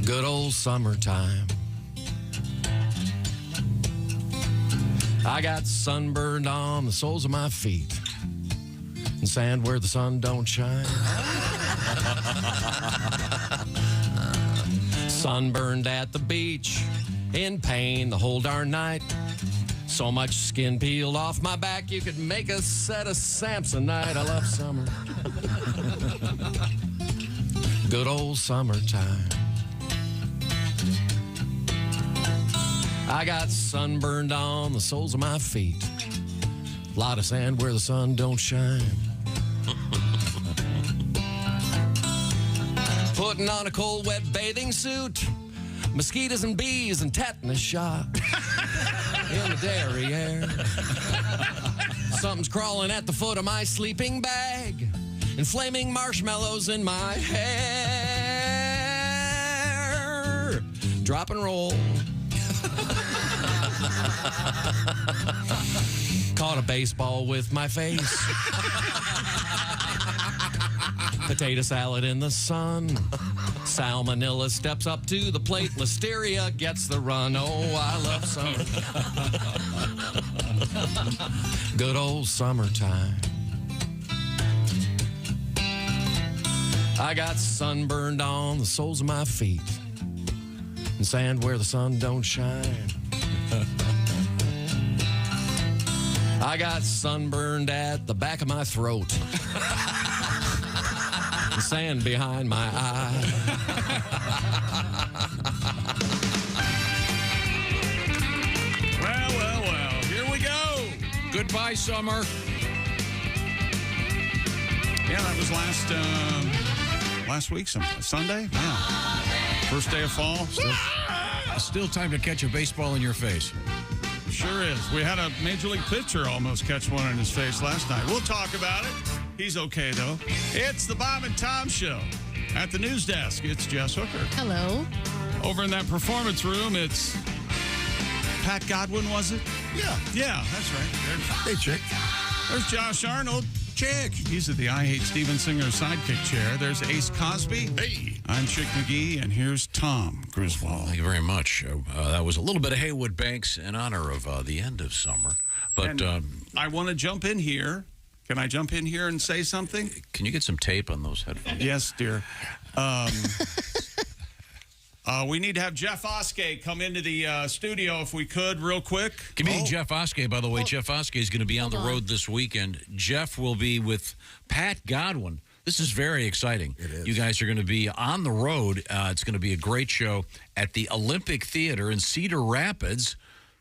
Good old summertime. I got sunburned on the soles of my feet and sand where the sun don't shine. Sunburned at the beach in pain the whole darn night. So much skin peeled off my back you could make a set of Samsonite. I love summer. Good old summertime. I got sunburned on the soles of my feet. A lot of sand where the sun don't shine. Putting on a cold, wet bathing suit. Mosquitoes and bees and tetanus shot in the derriere. Something's crawling at the foot of my sleeping bag and flaming marshmallows in my hair. Drop and roll. Caught a baseball with my face. Potato salad in the sun. Salmonella steps up to the plate. Listeria gets the run. Oh, I love summer. Good old summertime. I got sunburned on the soles of my feet and sand where the sun don't shine. I got sunburned at the back of my throat and sand behind my eye. Well, here we go. Goodbye, summer. Yeah, that was last week, Sunday? Yeah. First day of fall. Still time to catch a baseball in your face. Sure is. We had a major league pitcher almost catch one in his face last night. We'll talk about it. He's okay, though. It's the Bob and Tom Show. At the news desk, it's Jess Hooker. Hello. Over in that performance room, it's Pat Godwin, was it? Yeah. Yeah, that's right. Hey, chick. There's Josh Arnold. Chick. He's at the I Hate Steven Singer sidekick chair. There's Ace Cosby. Hey. I'm Chick McGee, and here's Tom Griswold. Thank you very much. That was a little bit of Haywood Banks in honor of the end of summer. But I want to jump in here. Can I jump in here and say something? Can you get some tape on those headphones? Yes, dear. We need to have Jeff Oskay come into the studio if we could real quick. Comedian Jeff Oskay, by the way. Jeff Oskay is going to be on the road this weekend. Jeff will be with Pat Godwin. This is very exciting. It is. You guys are going to be on the road. It's going to be a great show at the Olympic Theater in Cedar Rapids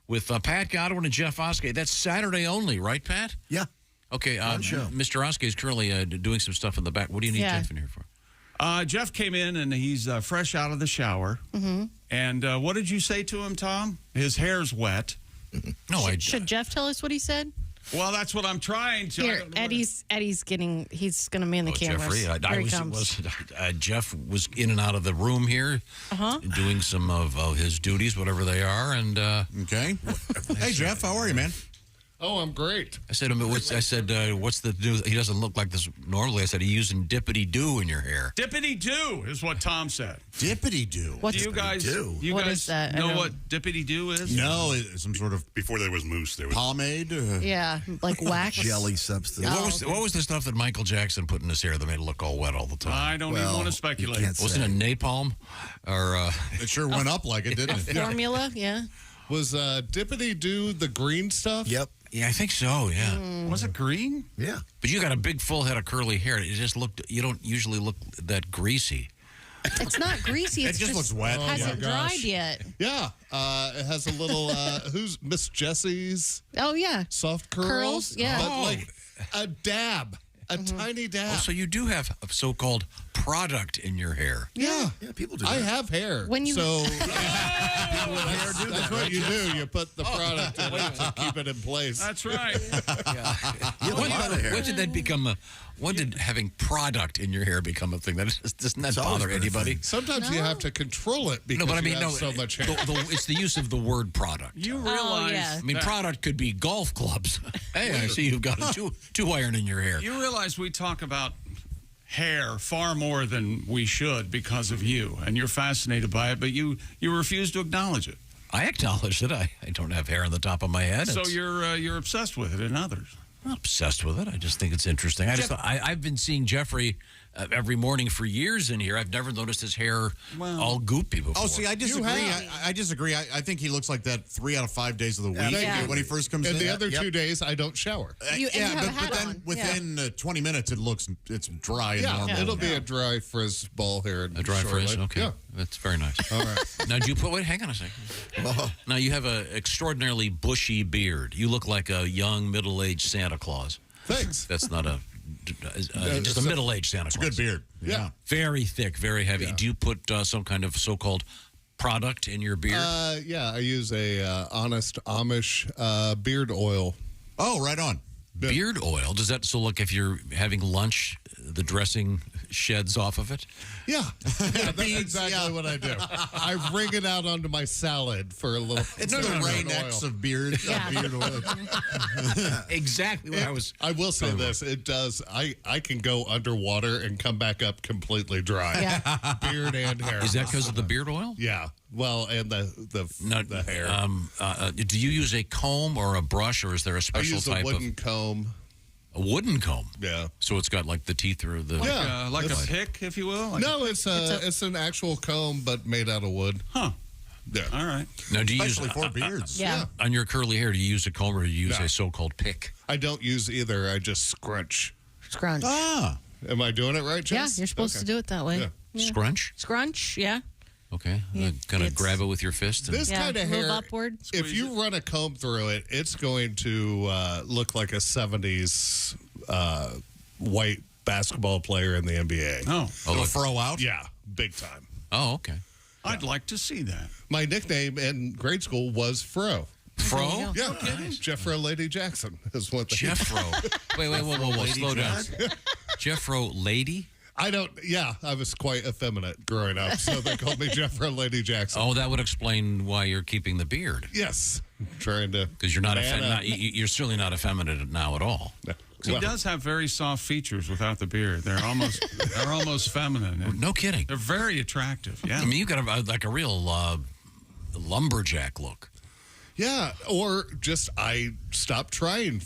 with Pat Godwin and Jeff Oskay. That's Saturday only, right, Pat? Yeah. Okay. show. Mr. Oskay is currently doing some stuff in the back. What do you need Jeff in here for? Jeff came in, and he's fresh out of the shower. Mm-hmm. And what did you say to him, Tom? His hair's wet. No, Should Jeff tell us what he said? Well, that's what I'm trying to. Here, Eddie's he's going to man the cameras. Jeffrey, Here he comes. Jeff was in and out of the room here, doing some of his duties, whatever they are. And Okay. Hey, Jeff, how are you, man? Oh, I'm great. I said, what's the new? He doesn't look like this normally. I said, he's using dippity-doo in your hair. Dippity-doo is what Tom said. Dippity-doo. What's Do you guys do? You What guys is that? I know don't- what dippity-doo is? No, it's some sort of Before there was mousse, there was pomade. Yeah, like wax. Jelly substance. What was the stuff that Michael Jackson put in his hair that made it look all wet all the time? I don't even want to speculate. Wasn't it napalm? Or It sure went up like it, didn't it? Formula, yeah. Was Dippity Doo the green stuff? Yep. yeah, I think so. Yeah, Was it green? Yeah. but you got a big full head of curly hair. It just looked. You don't usually look that greasy. It's not greasy. It's just looks wet. Hasn't Oh, my gosh. dried yet. Yeah. It has a little, who's Miss Jessie's Oh, yeah. soft curls? Curls, yeah. But Oh. like a dab, a tiny dab. Oh, so you do have a so-called product in your hair. yeah. Yeah, people do I that. have hair. When you- so People with hair do that's that, what right? you do. You put the product in it to keep it in place. That's right. You have a lot of hair. When did that become when did having product in your hair become a thing? Doesn't that It's always bother been a anybody? thing. Sometimes you have to control it because No, but I mean, you have so much hair. it's the use of the word product. You realize yeah. I mean, product could be golf clubs. Hey, I see you've got a two iron in your hair. You realize we talk about hair far more than we should because of you, and you're fascinated by it, but you refuse to acknowledge it. I acknowledge that I don't have hair on the top of my head. So you're obsessed with it in others. I'm not obsessed with it. I just think it's interesting. I've been seeing Jeffrey every morning for years in here. I've never noticed his hair all goopy before. Oh, see, I disagree. I disagree. I think he looks like that 3 out of 5 days of the week when he first comes in. And the other 2 days, I don't shower. But then within 20 minutes, it's dry and normal. It'll be a dry frizz ball hair. A dry frizz? Okay. Yeah. That's very nice. All right. Now, hang on a second. Now, you have an extraordinarily bushy beard. You look like a young, middle-aged Santa Claus. Thanks. That's not just a middle-aged Santa Claus. Good beard. Yeah. Very thick, very heavy. Yeah. Do you put some kind of so-called product in your beard? Yeah, I use a Honest Amish beard oil. Oh, right on. Beard oil? Does that, so look, if you're having lunch, the dressing sheds off of it? Yeah. That's exactly what I do. I wring it out onto my salad for a little. It's the Rain-X of beard. Beard oil. Exactly what I was. I will say this: it does. I can go underwater and come back up completely dry. Yeah. Beard and hair. Is that because of the beard oil? Yeah. Well, and the hair. Do you use a comb or a brush, or is there a I special use type a wooden comb. A wooden comb? Yeah. So it's got like the teeth or the... Like a pick, if you will? No, it's an actual comb, but made out of wood. Huh. Yeah. All right. Now, do you Especially for beards. Yeah. On your curly hair, do you use a comb or do you use a so-called pick? I don't use either. I just scrunch. Scrunch. Ah. Am I doing it right, Yeah, Jess? you're supposed to do it that way. Yeah. Scrunch? Scrunch, yeah. Okay. Kind of grab it with your fist. And... This kind of move hair, upward. if you run a comb through it, it's going to look like a 70s white basketball player in the NBA. It'll throw out? Yeah, big time. Oh, okay. I'd like to see that. My nickname in grade school was Fro. Fro? Yeah, Jeffro Lady Jackson is what they Jeffro. Wait, whoa, slow down. Jeffro Lady? I was quite effeminate growing up, so they called me Jeffro Lady Jackson. Oh, that would explain why you're keeping the beard. Yes, I'm trying to. Because you're you're certainly not effeminate now at all. He does have very soft features without the beard. They're almost feminine. No kidding. They're very attractive. Yeah. I mean, you got a real lumberjack look. Yeah, or just I stopped trying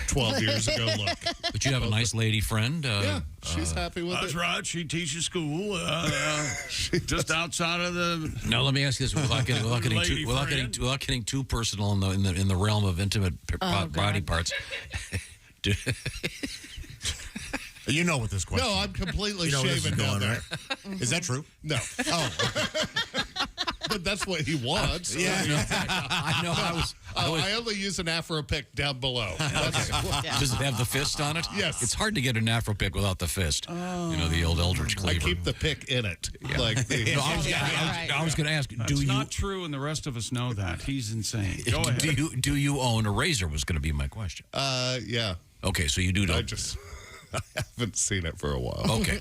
12 years ago. Look, but you have a nice lady friend. Yeah, she's happy with That's it. right. She teaches school just outside of the. Now, let me ask you this: without getting too personal in the realm of intimate body parts. You know what this question? No, I'm completely You know where this is shaven down going, there. right? Is that true? No, Oh, okay. but that's what he wants. Yeah. I know. I only use an Afro pick down below. That's Does it have the fist on it? Yes. It's hard to get an Afro pick without the fist. You know, the old Eldridge I cleaver. keep the pick in it. Like No, I was going to ask, That's not true, and the rest of us know that. He's insane. Go ahead. do you own a razor? Was going to be my question. Yeah. Okay, so you do. I haven't seen it for a while. Okay.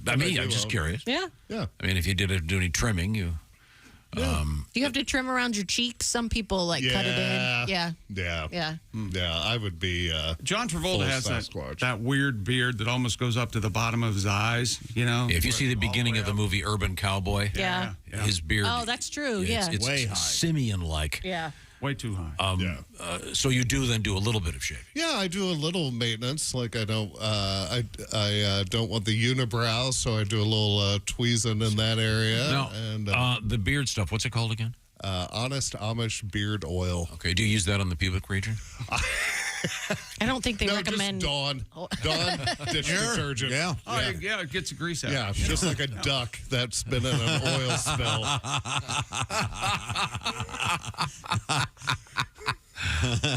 I'm just curious. Yeah. Yeah. I mean, if you do any trimming, you. Do you have to trim around your cheeks? Some people cut it in. Yeah. Yeah. Yeah. Yeah. I would be. John Travolta has Sasquatch. that weird beard that almost goes up to the bottom of his eyes, you know? If you see the beginning of the movie Urban Cowboy, Yeah. his beard. Oh, that's true. Yeah. It's Way high. simian-like. Yeah. Way too high. So you do a little bit of shaving. Yeah, I do a little maintenance. Like I don't want the unibrow, so I do a little tweezing in that area. Now, and the beard stuff, what's it called again? Honest Amish beard oil. Okay, do you use that on the pubic region? I don't think they No, recommend. just Dawn dish detergent. Yeah. Oh, yeah, it gets a grease out. Yeah, just like a duck that's been in an oil spill.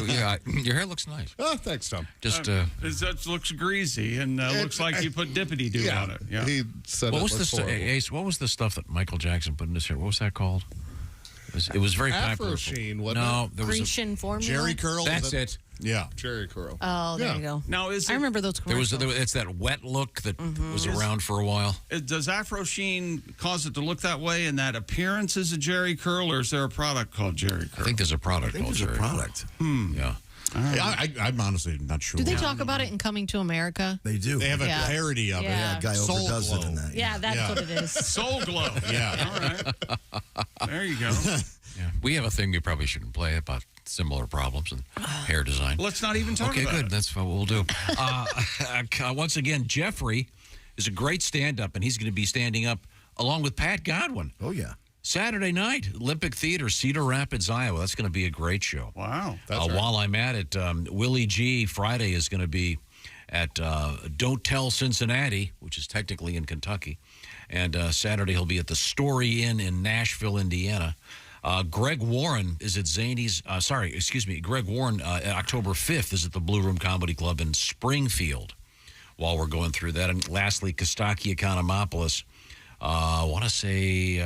Yeah, your hair looks nice. Oh, thanks, Tom. Just It looks greasy and looks like you put dippity-doo on it. Yeah. He said what it was looks the horrible. Ace? What was the stuff that Michael Jackson put in his hair? What was that called? It was very Afro popular. sheen, wasn't No, there was Grecian formula. Jerry curl. That's it. Yeah. Jerry curl. Oh, there Yeah. you go. Now, I remember those commercials. It's that wet look that was around for a while. Does Afro Sheen cause it to look that way and that appearance is a Jerry curl, or is there a product called Jerry I curl? think there's a product I think called there's a Jerry. product. Yeah. I'm honestly not sure. Do they talk about it in Coming to America? They do. They have a parody of it. Yeah, a guy Soul overdoes Glow. it in that. Yeah, that's what it is. Soul Glow. Yeah. All right. There you go. Yeah. We have a thing we probably shouldn't play about similar problems in hair design. Let's not even talk Okay, about good. it. That's what we'll do. Once again, Jeffrey is a great stand-up, and he's going to be standing up along with Pat Godwin. Oh, yeah. Saturday night, Olympic Theater, Cedar Rapids, Iowa. That's going to be a great show. Wow. While I'm at it, Willie G. Friday is going to be at Don't Tell Cincinnati, which is technically in Kentucky. And Saturday he'll be at the Story Inn in Nashville, Indiana. Greg Warren is at Zany's. Greg Warren, October 5th, is at the Blue Room Comedy Club in Springfield while we're going through that. And lastly, Kostaki Economopoulos, I want to say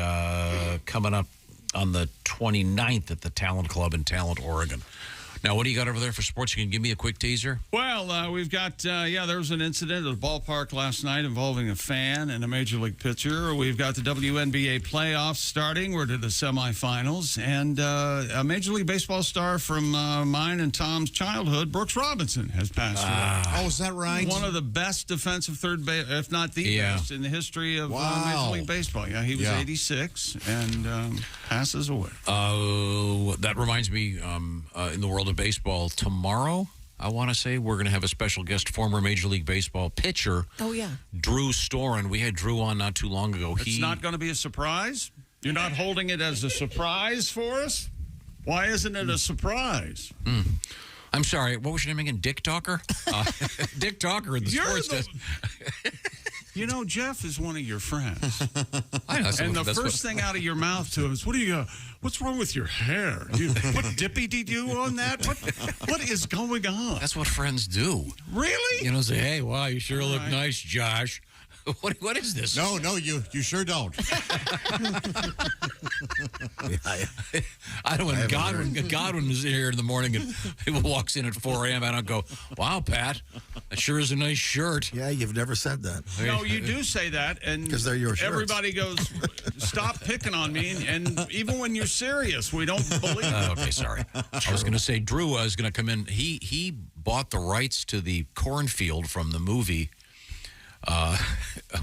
coming up on the 29th at the Talent Club in Talent, Oregon. Now, what do you got over there for sports? You can give me a quick teaser? Well, we've got, there was an incident at the ballpark last night involving a fan and a Major League pitcher. We've got the WNBA playoffs starting. We're to the semifinals. And a Major League Baseball star from mine and Tom's childhood, Brooks Robinson, has passed away. Oh, is that right? One of the best defensive third base, if not the best, in the history of Major League Baseball. Yeah, he was 86 and passes away. That reminds me, in the world of baseball, tomorrow, I want to say, we're going to have a special guest, former Major League Baseball pitcher. Oh, yeah. Drew Storen. We had Drew on not too long ago. It's not going to be a surprise? You're not holding it as a surprise for us? Why isn't it a surprise? I'm sorry. What was your name again? Dick Talker? Dick Talker in the sports desk. You know, Jeff is one of your friends. I know, and the first thing out of your mouth to him is, what's wrong with your hair? You put dippy dee do on that? What is going on? That's what friends do. Really? You know, say, hey, wow, you sure look nice, Josh. What is this? No, you sure don't. I don't when Godwin is here in the morning and he walks in at 4 a.m. and I go, wow, Pat, that sure is a nice shirt. Yeah, you've never said that. No, you do say that, and 'cause they're your shirts. Everybody goes, stop picking on me, and even when you're serious, we don't believe it. Okay, sorry. I was going to say Drew is going to come in. He bought the rights to the cornfield from the movie.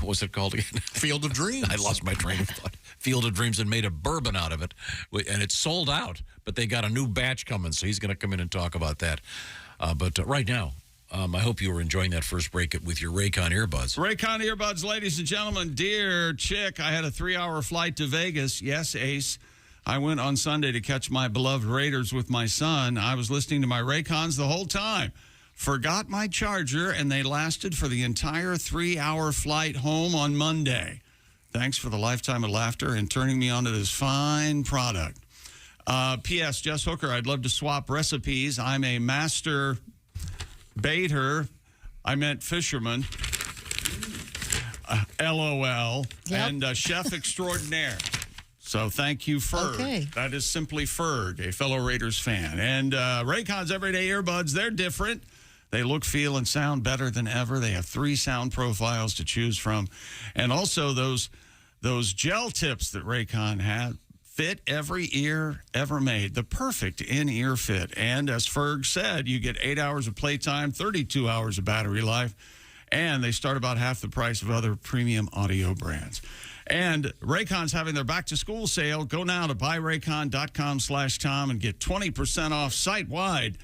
What's it called again? Field of Dreams. I lost my train of thought. Field of Dreams, and made a bourbon out of it, and it's sold out. But they got a new batch coming, so he's going to come in and talk about that. But right now, I hope you were enjoying that first break with your Raycon earbuds. Raycon earbuds, ladies and gentlemen. Dear chick, I had a 3-hour flight to Vegas. Yes, Ace. I went on Sunday to catch my beloved Raiders with my son. I was listening to my Raycons the whole time. Forgot my charger, and they lasted for the entire 3-hour flight home on Monday. Thanks for the lifetime of laughter and turning me onto this fine product. P.S. Jess Hooker, I'd love to swap recipes. I'm a master baiter. I meant fisherman. LOL. Yep. And chef extraordinaire. So thank you, Ferg. Okay. That is simply Ferg, a fellow Raiders fan. And Raycon's everyday earbuds, they're different. They look, feel, and sound better than ever. They have 3 sound profiles to choose from. And also those gel tips that Raycon had fit every ear ever made. The perfect in-ear fit. And as Ferg said, you get 8 hours of playtime, 32 hours of battery life, and they start about half the price of other premium audio brands. And Raycon's having their back-to-school sale. Go now to buyraycon.com/Tom and get 20% off site-wide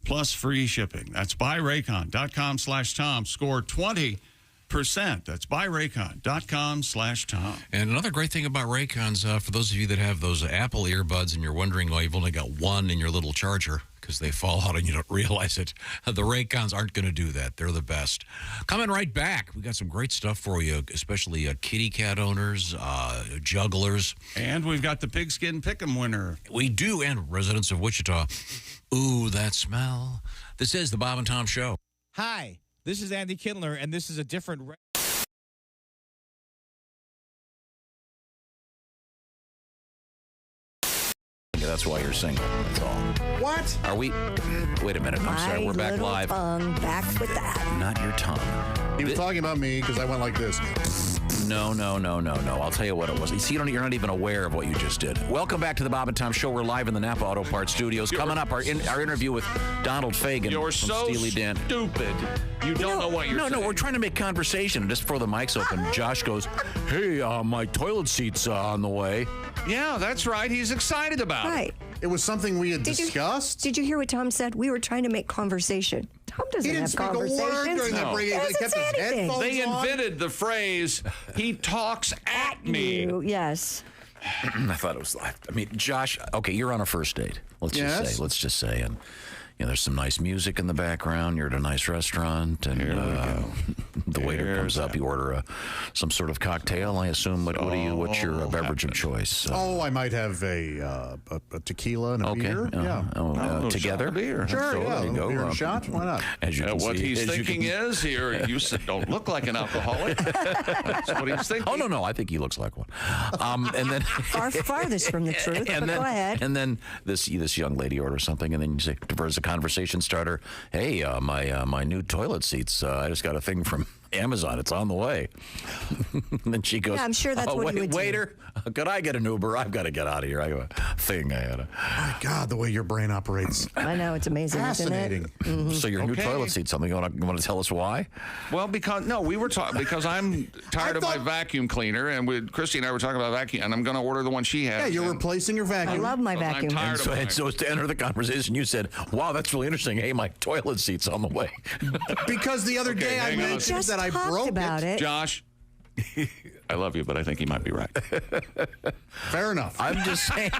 plus free shipping. That's buyraycon.com/Tom. Score 20%. That's buyraycon.com/Tom. And another great thing about Raycons, for those of you that have those Apple earbuds and you're wondering why you've only got one in your little charger because they fall out and you don't realize it, the Raycons aren't going to do that. They're the best. Coming right back, we got some great stuff for you, especially kitty cat owners, jugglers. And we've got the Pigskin Pick'em winner. We do, and residents of Wichita. Ooh, that smell. This is the Bob and Tom Show. Hi, this is Andy Kindler, and this is a different... That's why you're single. That's all. What? Are we? Wait a minute. I'm sorry. We're back live. Back with that. Not your tongue. He was talking about me because I went like this. No. I'll tell you what it was. You see, you're not even aware of what you just did. Welcome back to the Bob and Tom Show. We're live in the Napa Auto Parts Studios. Coming up, our interview with Donald Fagen You're from so Steely Dan. stupid. You don't know what you're saying. No, we're trying to make conversation. Just before the mic's open, Josh goes, "Hey, my toilet seat's on the way." Yeah, that's right. He's excited about it. Right. It was something we had discussed. Did you hear what Tom said? We were trying to make conversation. Tom doesn't He didn't have speak a conversations. word during that break. He Doesn't kept say his anything. headphones They on. invented the phrase, he talks at me. You, yes. I thought it was. I mean, Josh. Okay, you're on a first date. Let's just say, and there's some nice music in the background. You're at a nice restaurant, and the waiter comes up. You order some sort of cocktail, I assume. But what's your beverage of choice? I might have a tequila and a beer. Together? Beer. Sure, There you go. Beer and shot. Why not? As you can What see, he's thinking is, here, you don't look like an alcoholic. That's what he's thinking. Oh no, I think he looks like one. And then Farthest from the truth. and But then, go ahead. And then this young lady orders something, and then you say, as a conversation starter, "Hey, my new toilet seats. I just got a thing from Amazon. It's on the way." And then she goes, Yeah, I'm sure that's what he would do. Waiter, could I get an Uber? I've got to get out of here. I have a thing. My God, the way your brain operates. I know, it's amazing, Fascinating. isn't it? So your new Okay. toilet seat. Something you want to tell us why? Well, we were talking because I'm tired of my vacuum cleaner, and Christy and I were talking about vacuum, and I'm going to order the one she has. Yeah, you're and replacing your I vacuum. love my I'm vacuum. tired of And so to enter the conversation, you said, "Wow, that's really interesting. Hey, my toilet seat's on the way." Because the other day I hang on. mentioned Just that I talked broke about it. Josh, I love you, but I think he might be right. Fair enough. I'm just saying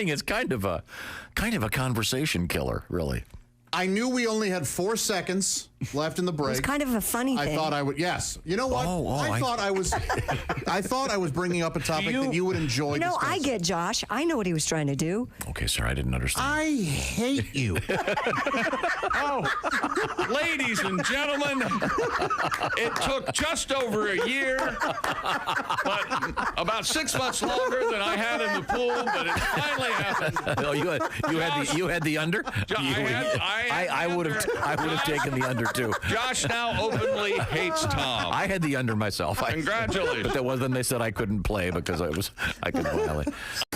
it's kind of a conversation killer, really. I knew we only had 4 seconds left in the break. It's kind of a funny thing. I thought I would. Yes. You know what? I thought I was bringing up a topic that you would enjoy. You know, I discussing. get Josh. I know what he was trying to do. Okay, sir, I didn't understand. I hate you. Ladies and gentlemen, it took just over a year, but about 6 months longer than I had in the pool, but it finally happened. Oh, you had the under. I would have taken the under too. Josh now openly hates Tom. I had the under myself. Congratulations. But that was then they said I couldn't play because I couldn't violate.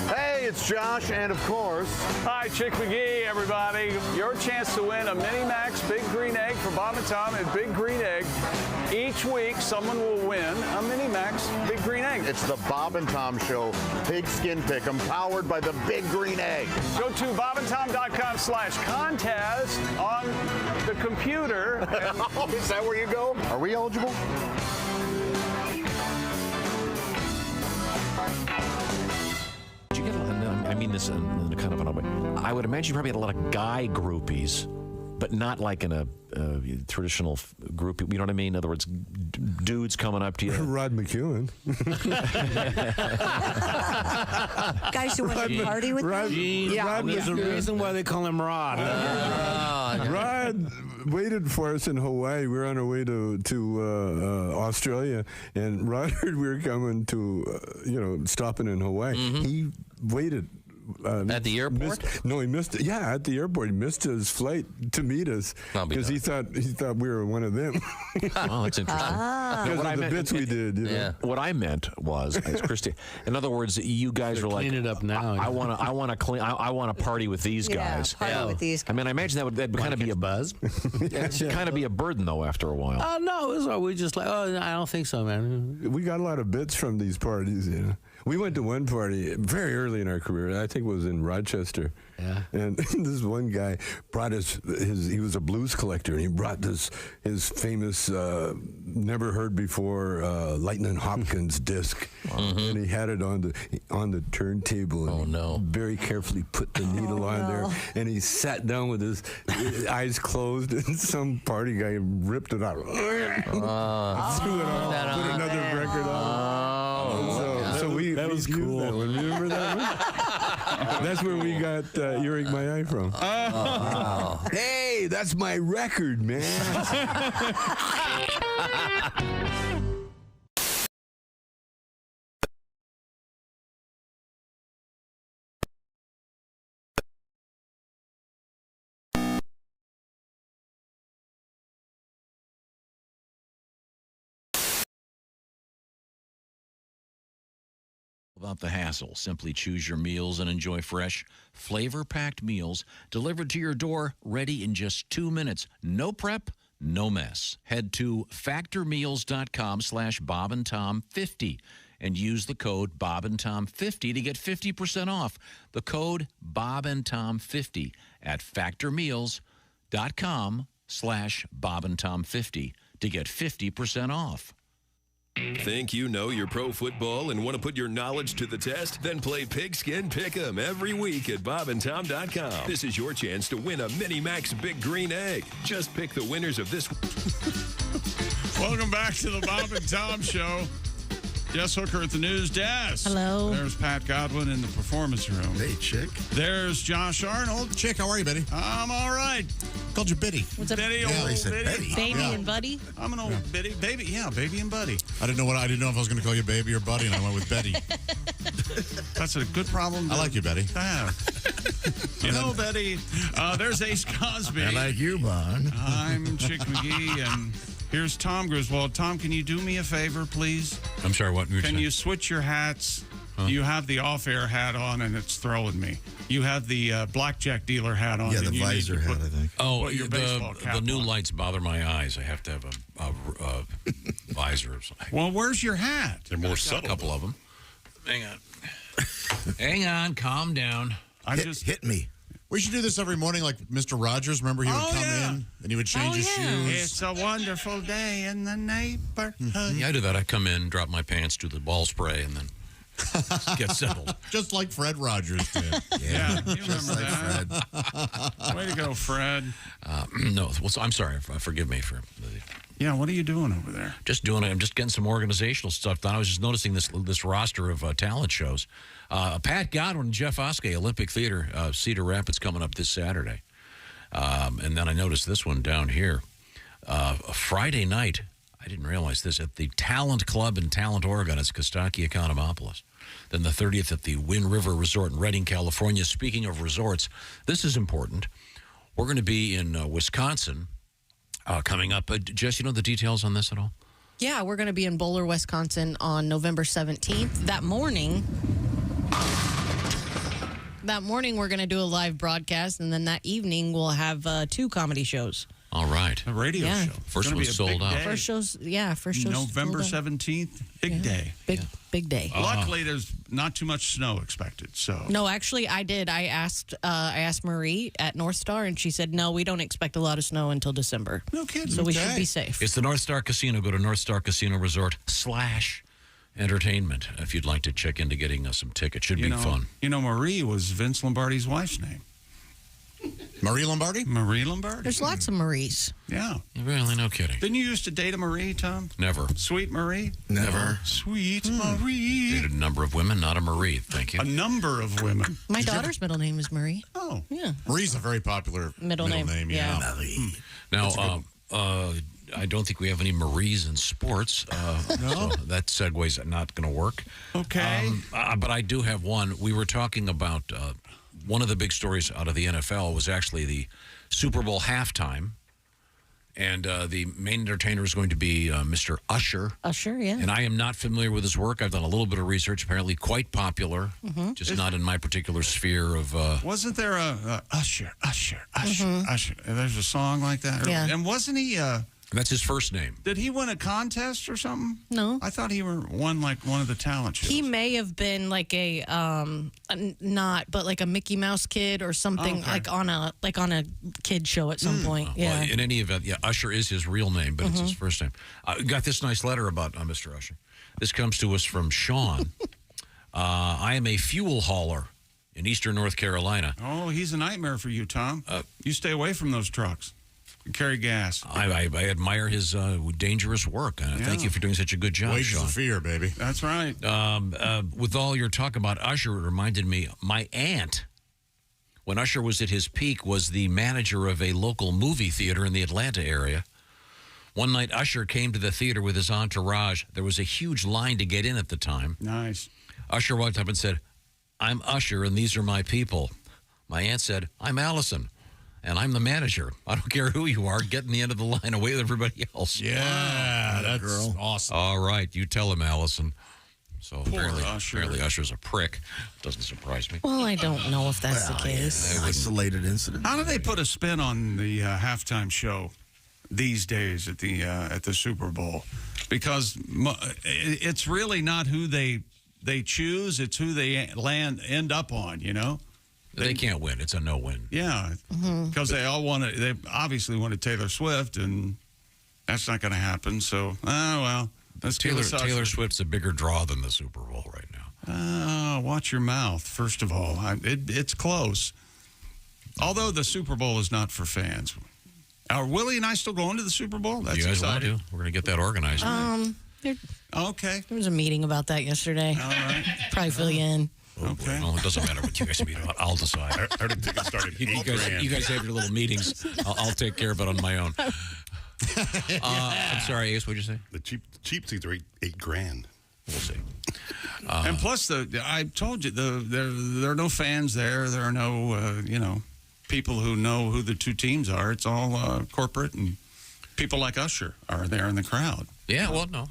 Hey, it's Josh, and of course, Hi, Chick McGee, everybody. Your chance to win a Mini Max Big Green Egg for Bob and Tom at Big Green Egg. Each week, someone will win a Mini Max Big Green Egg. It's the Bob and Tom Show Pigskin Pick'em, powered by the Big Green Egg. Go to bobandtom.com/contest on the computer. Oh, is that where you go? Are we eligible? Did you get a lot? I mean this in kind of an odd way. I would imagine you probably had a lot of guy groupies, but not like in a traditional group. You know what I mean? In other words, dudes coming up to you. Rod McEwen. Guys who want to party with Rod, them? Rod was There's a reason why they call him Rod. Rod waited for us in Hawaii. We were on our way to Australia, and Rod heard we were coming to, stopping in Hawaii. He waited. At the airport? He missed it. Yeah, at the airport. He missed his flight to meet us because he thought we were one of them. Oh, that's interesting. Because of the bits we did. Yeah. What I meant was, as Christy, in other words, you guys were like, clean it up now. I want to clean. I want to party with these guys. Party with these guys. I mean, I imagine that'd kind of be a buzz. Kind of be a burden though after a while. Oh, no, it was all, we just like, I don't think so, man. We got a lot of bits from these parties. We went to one party very early in our career. I think it was in Rochester. Yeah. And this one guy brought he was a blues collector, and he brought his famous, never heard before, Lightning Hopkins disc. And he had it on the turntable. And very carefully put the needle on there. And he sat down with his eyes closed, and some party guy ripped it out. Threw it off, put another record on. That was cool. That one. Remember that one? That's where we got Earache My Eye from. Hey, that's my record, man. without the hassle. Simply choose your meals and enjoy fresh, flavor-packed meals delivered to your door, ready in just 2 minutes. No prep, no mess. Head to factormeals.com/BobandTom50 and use the code BobandTom50 to get 50% off. The code BobandTom50 at factormeals.com/BobandTom50 to get 50% off. Think you know your pro football and want to put your knowledge to the test? Then play Pigskin Pick'em every week at bobandtom.com. This is your chance to win a Mini Max Big Green Egg. Just pick the winners of this. Welcome back to the Bob and Tom Show. Jess Hooker at the news desk. Hello. There's Pat Godwin in the performance room. Hey, chick. There's Josh Arnold. Chick, how are you, Betty? I'm all right. Called you Biddy. What's up? Betty, old Betty. Baby and buddy? I'm an old Betty. Baby, yeah, baby and buddy. I didn't know if I was going to call you baby or buddy, and I went with Betty. That's a good problem. I like you, Betty. You know, Betty, there's Ace Cosby. I like you, Bon. I'm Chick McGee, and here's Tom Griswold. Tom, can you do me a favor, please? I'm sorry, what? Can you switch your hats? Huh? You have the off-air hat on, and it's throwing me. You have the blackjack dealer hat on. Yeah, the visor hat, I think. Oh, your baseball cap the new on. lights bother my eyes. I have to have a visor or something. Well, where's your hat? They're more subtle. A couple of them. Hang on. Hang on. Calm down. Hit me. We should do this every morning like Mr. Rogers. Remember, he would come in and he would change his shoes. It's a wonderful day in the neighborhood. Yeah, I do that. I come in, drop my pants, do the ball spray, and then get settled. Just like Fred Rogers did. Yeah, you remember that. Way to go, Fred. No, well, so I'm sorry. Forgive me for Yeah, what are you doing over there? Just doing it. I'm just getting some organizational stuff done. I was just noticing this roster of talent shows. Pat Godwin and Jeff Oskay, Olympic Theater, Cedar Rapids, coming up this Saturday. And then I noticed this one down here. Friday night, I didn't realize this, at the Talent Club in Talent, Oregon. It's Kostaki Economopolis. Then the 30th at the Wind River Resort in Redding, California. Speaking of resorts, this is important. We're going to be in Wisconsin coming up. Jess, you know the details on this at all? Yeah, we're going to be in Bowler, Wisconsin on November 17th. That morning, we're going to do a live broadcast, and then that evening, we'll have 2 comedy shows. All right. A radio show. First one's sold out. First show's November 17th, big day. Big day. Luckily, there's not too much snow expected. So no, actually, I did. I asked Marie at North Star, and she said, no, we don't expect a lot of snow until December. No kidding. So we should be safe. It's the North Star Casino. Go to North Star Casino Resort /entertainment if you'd like to check into getting some tickets. Should be fun. You know, Marie was Vince Lombardi's wife's name. Marie Lombardi? Marie Lombardi. There's lots of Maries. Yeah. Really, no kidding. Didn't you used to date a Marie, Tom? Never. Sweet Marie? Never. Sweet Marie. Dated a number of women, not a Marie. Thank you. A number of women. My daughter's middle name is Marie. Oh. Yeah. Marie's a very popular middle name. Yeah. Marie. Now, I don't think we have any Maries in sports. No. So that segue's not going to work. Okay. But I do have one. We were talking about one of the big stories out of the NFL was actually the Super Bowl halftime. And the main entertainer is going to be Mr. Usher. Usher, yeah. And I am not familiar with his work. I've done a little bit of research. Apparently quite popular. Just not in my particular sphere of... wasn't there a Usher? There's a song like that? Yeah. And wasn't he... That's his first name. Did he win a contest or something? No. I thought he won like one of the talent shows. He may have been like a like a Mickey Mouse kid or something, like on a kid show at some point. Yeah. Well, in any event, Usher is his real name, but it's his first name. Got this nice letter about Mr. Usher. This comes to us from Sean. I am a fuel hauler in eastern North Carolina. Oh, he's a nightmare for you, Tom. You stay away from those trucks. Carry gas. I admire his dangerous work. Thank you for doing such a good job, Wages Sean. of fear, baby. That's right. With all your talk about Usher, it reminded me, my aunt, when Usher was at his peak, was the manager of a local movie theater in the Atlanta area. One night, Usher came to the theater with his entourage. There was a huge line to get in at the time. Nice. Usher walked up and said, "I'm Usher, and these are my people." My aunt said, "I'm Allison, and I'm the manager. I don't care who you are. Get in the end of the line away with everybody else." Yeah, that's awesome. All right, you tell him, Allison. So Poor Usher. apparently Usher's a prick. Doesn't surprise me. Well, I don't know if that's the case. Isolated incident. How do they put a spin on the halftime show these days at the Super Bowl? Because it's really not who they choose; it's who they end up on. You know, they can't win. It's a no-win. Yeah, because they obviously wanted Taylor Swift, and that's not going to happen. So, well, that's Taylor Swift's a bigger draw than the Super Bowl right now. Watch your mouth. First of all, it's close. Although the Super Bowl is not for fans. Are Willie and I still going to the Super Bowl? That's you guys exciting. want to? We're going to get that organized. Okay. There was a meeting about that yesterday. All right. Probably fill you in. Okay. Well, it doesn't matter what you guys meet about. I'll decide. I heard the ticket started You guys have your little meetings. I'll take care of it on my own. I'm sorry, Ace, what'd you say? The cheap seats are $8,000. We'll see. And plus, I told you, there are no fans there. There are no, people who know who the two teams are. It's all corporate, and people like Usher are there in the crowd. Yeah, well, no,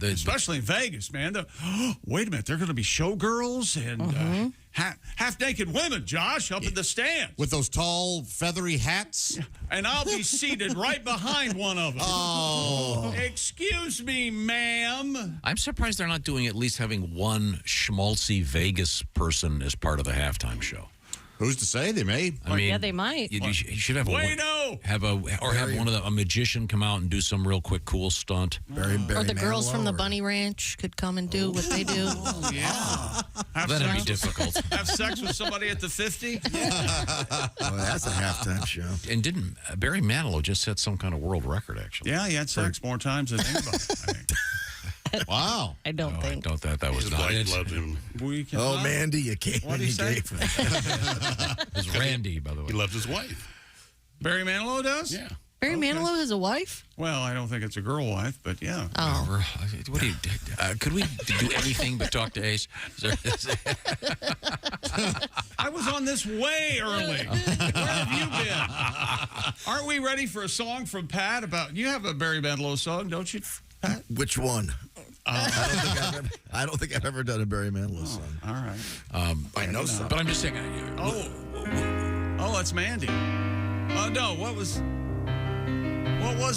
especially in Vegas, man. Wait a minute, they're going to be showgirls and half-naked women, Josh, up in the stands. With those tall, feathery hats? And I'll be seated right behind one of them. Oh. Excuse me, ma'am. I'm surprised they're not doing at least having one schmaltzy Vegas person as part of the halftime show. Who's to say? They may. I mean, yeah, they might. You should have have a magician come out and do some real quick cool stunt. Or the girls from the Bunny Ranch could come and do what they do. Oh, yeah. That'd be difficult. Have sex with somebody at the 50? Oh, that's a halftime show. And didn't Barry Manilow just set some kind of world record, actually? Yeah, he had sex more times than anybody, I think. Wow. I don't think. I don't that was His not wife it. loved him. Oh, Mandy, you can't. What did he say? It was Randy, by the way. He loved his wife. Barry Manilow does? Yeah. Barry Manilow has a wife? Well, I don't think it's a girl wife, but yeah. Oh. What do you? Could we do anything but talk to Ace? I was on this way early. Where have you been? Aren't we ready for a song from Pat about? You have a Barry Manilow song, don't you, Pat? Which one? I don't think I've ever done a Barry Manilow song. All right. I know some. But I'm just saying. Oh, that's Mandy. No, what was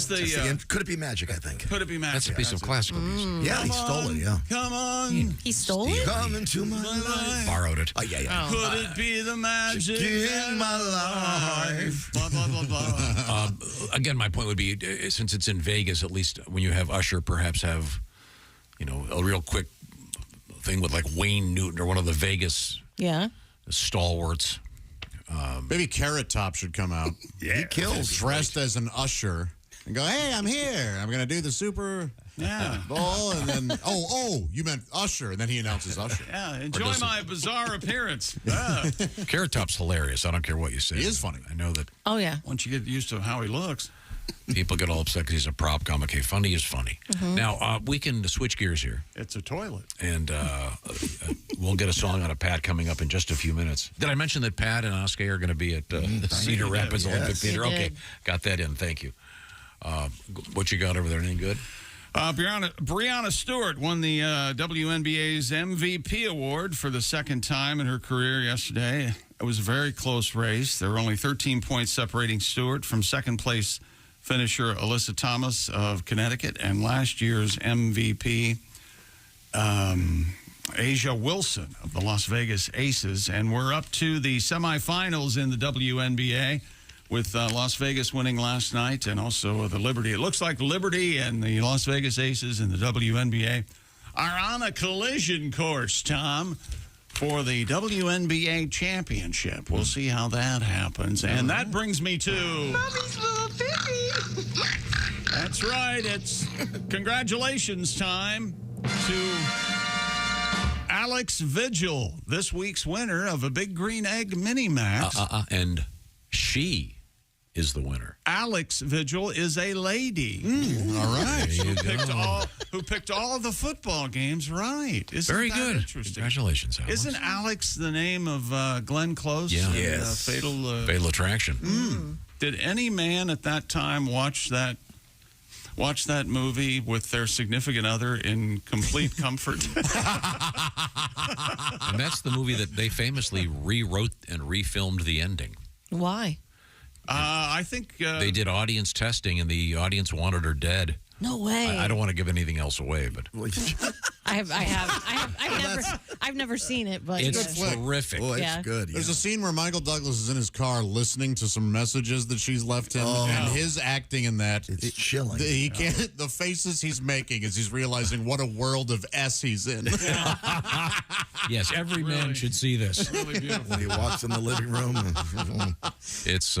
the? Could It Be Magic? I think. Could It Be Magic? That's a piece of classical music. Yeah, he stole it. Yeah. Come on. He stole it? Come into my life. Borrowed it. Oh, yeah. Could it be the magic in my life? Blah, blah, blah, blah. Again, my point would be, since it's in Vegas, at least when you have Usher, perhaps have, a real quick thing with like Wayne Newton or one of the Vegas stalwarts. Maybe Carrot Top should come out. Yeah. He kills. Dressed as an usher. And go, hey, I'm here. I'm going to do the Super Bowl. And then, you meant Usher. And then he announces Usher. Yeah, enjoy my bizarre appearance. Carrot Top's hilarious. I don't care what you say. He is funny. I know that. Oh, yeah. Once you get used to how he looks. People get all upset because he's a prop comic. Hey, funny is funny. Mm-hmm. Now, we can switch gears here. It's a toilet. And we'll get a song out of Pat coming up in just a few minutes. Did I mention that Pat and Oskay are going to be at Cedar Rapids Olympic Theater? Okay, got that in. Thank you. What you got over there? Anything good? Breanna Stewart won the WNBA's MVP award for the second time in her career yesterday. It was a very close race. There were only 13 points separating Stewart from second-place finisher Alyssa Thomas of Connecticut and last year's MVP Asia Wilson of the Las Vegas Aces. And we're up to the semifinals in the WNBA with Las Vegas winning last night and also the Liberty. It looks like Liberty and the Las Vegas Aces in the WNBA are on a collision course, Tom, for the WNBA championship. We'll see how that happens. And that brings me to... Mommy's little baby. That's right. It's congratulations time to Alex Vigil, this week's winner of a Big Green Egg Mini Max. And she is the winner. Alex Vigil is a lady. All right. Who picked all of the football games right. Isn't Very that good. Interesting. Congratulations, Alex. Isn't Alex the name of Glenn Close? Yeah. Yes. Fatal Attraction. Did any man at that time watch that? watch that movie with their significant other in complete comfort. And that's the movie that they famously rewrote and refilmed the ending. Why? I think they did audience testing, and the audience wanted her dead. No way. I don't want to give anything else away, but I've never seen it, but it's terrific. Oh, it's Yeah. good. There's a scene where Michael Douglas is in his car listening to some messages that she's left him, and his acting in that, It's chilling. He can't. The faces he's making as he's realizing what a world of S he's in. Yes, every man should see this. really beautiful. When he walks in the living room. It's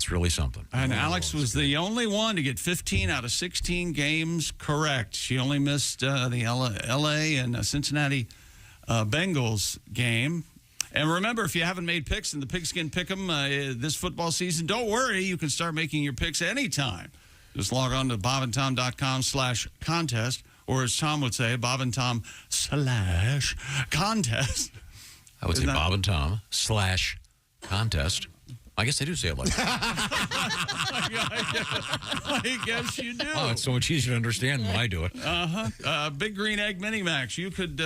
really something. And Alex was the only one to get 15 out of 16 games correct. She only missed the L.A. and Cincinnati Bengals game. And remember, if you haven't made picks in the Pigskin Pick'em this football season, don't worry. You can start making your picks anytime. Just log on to bobandtom.com/contest, or as Tom would say, bobandtom/contest. I would say Bob and Tom /contest. I guess they do say it like that. I guess you do. Oh, it's so much easier to understand when I do it. Big Green Egg Mini Max. You could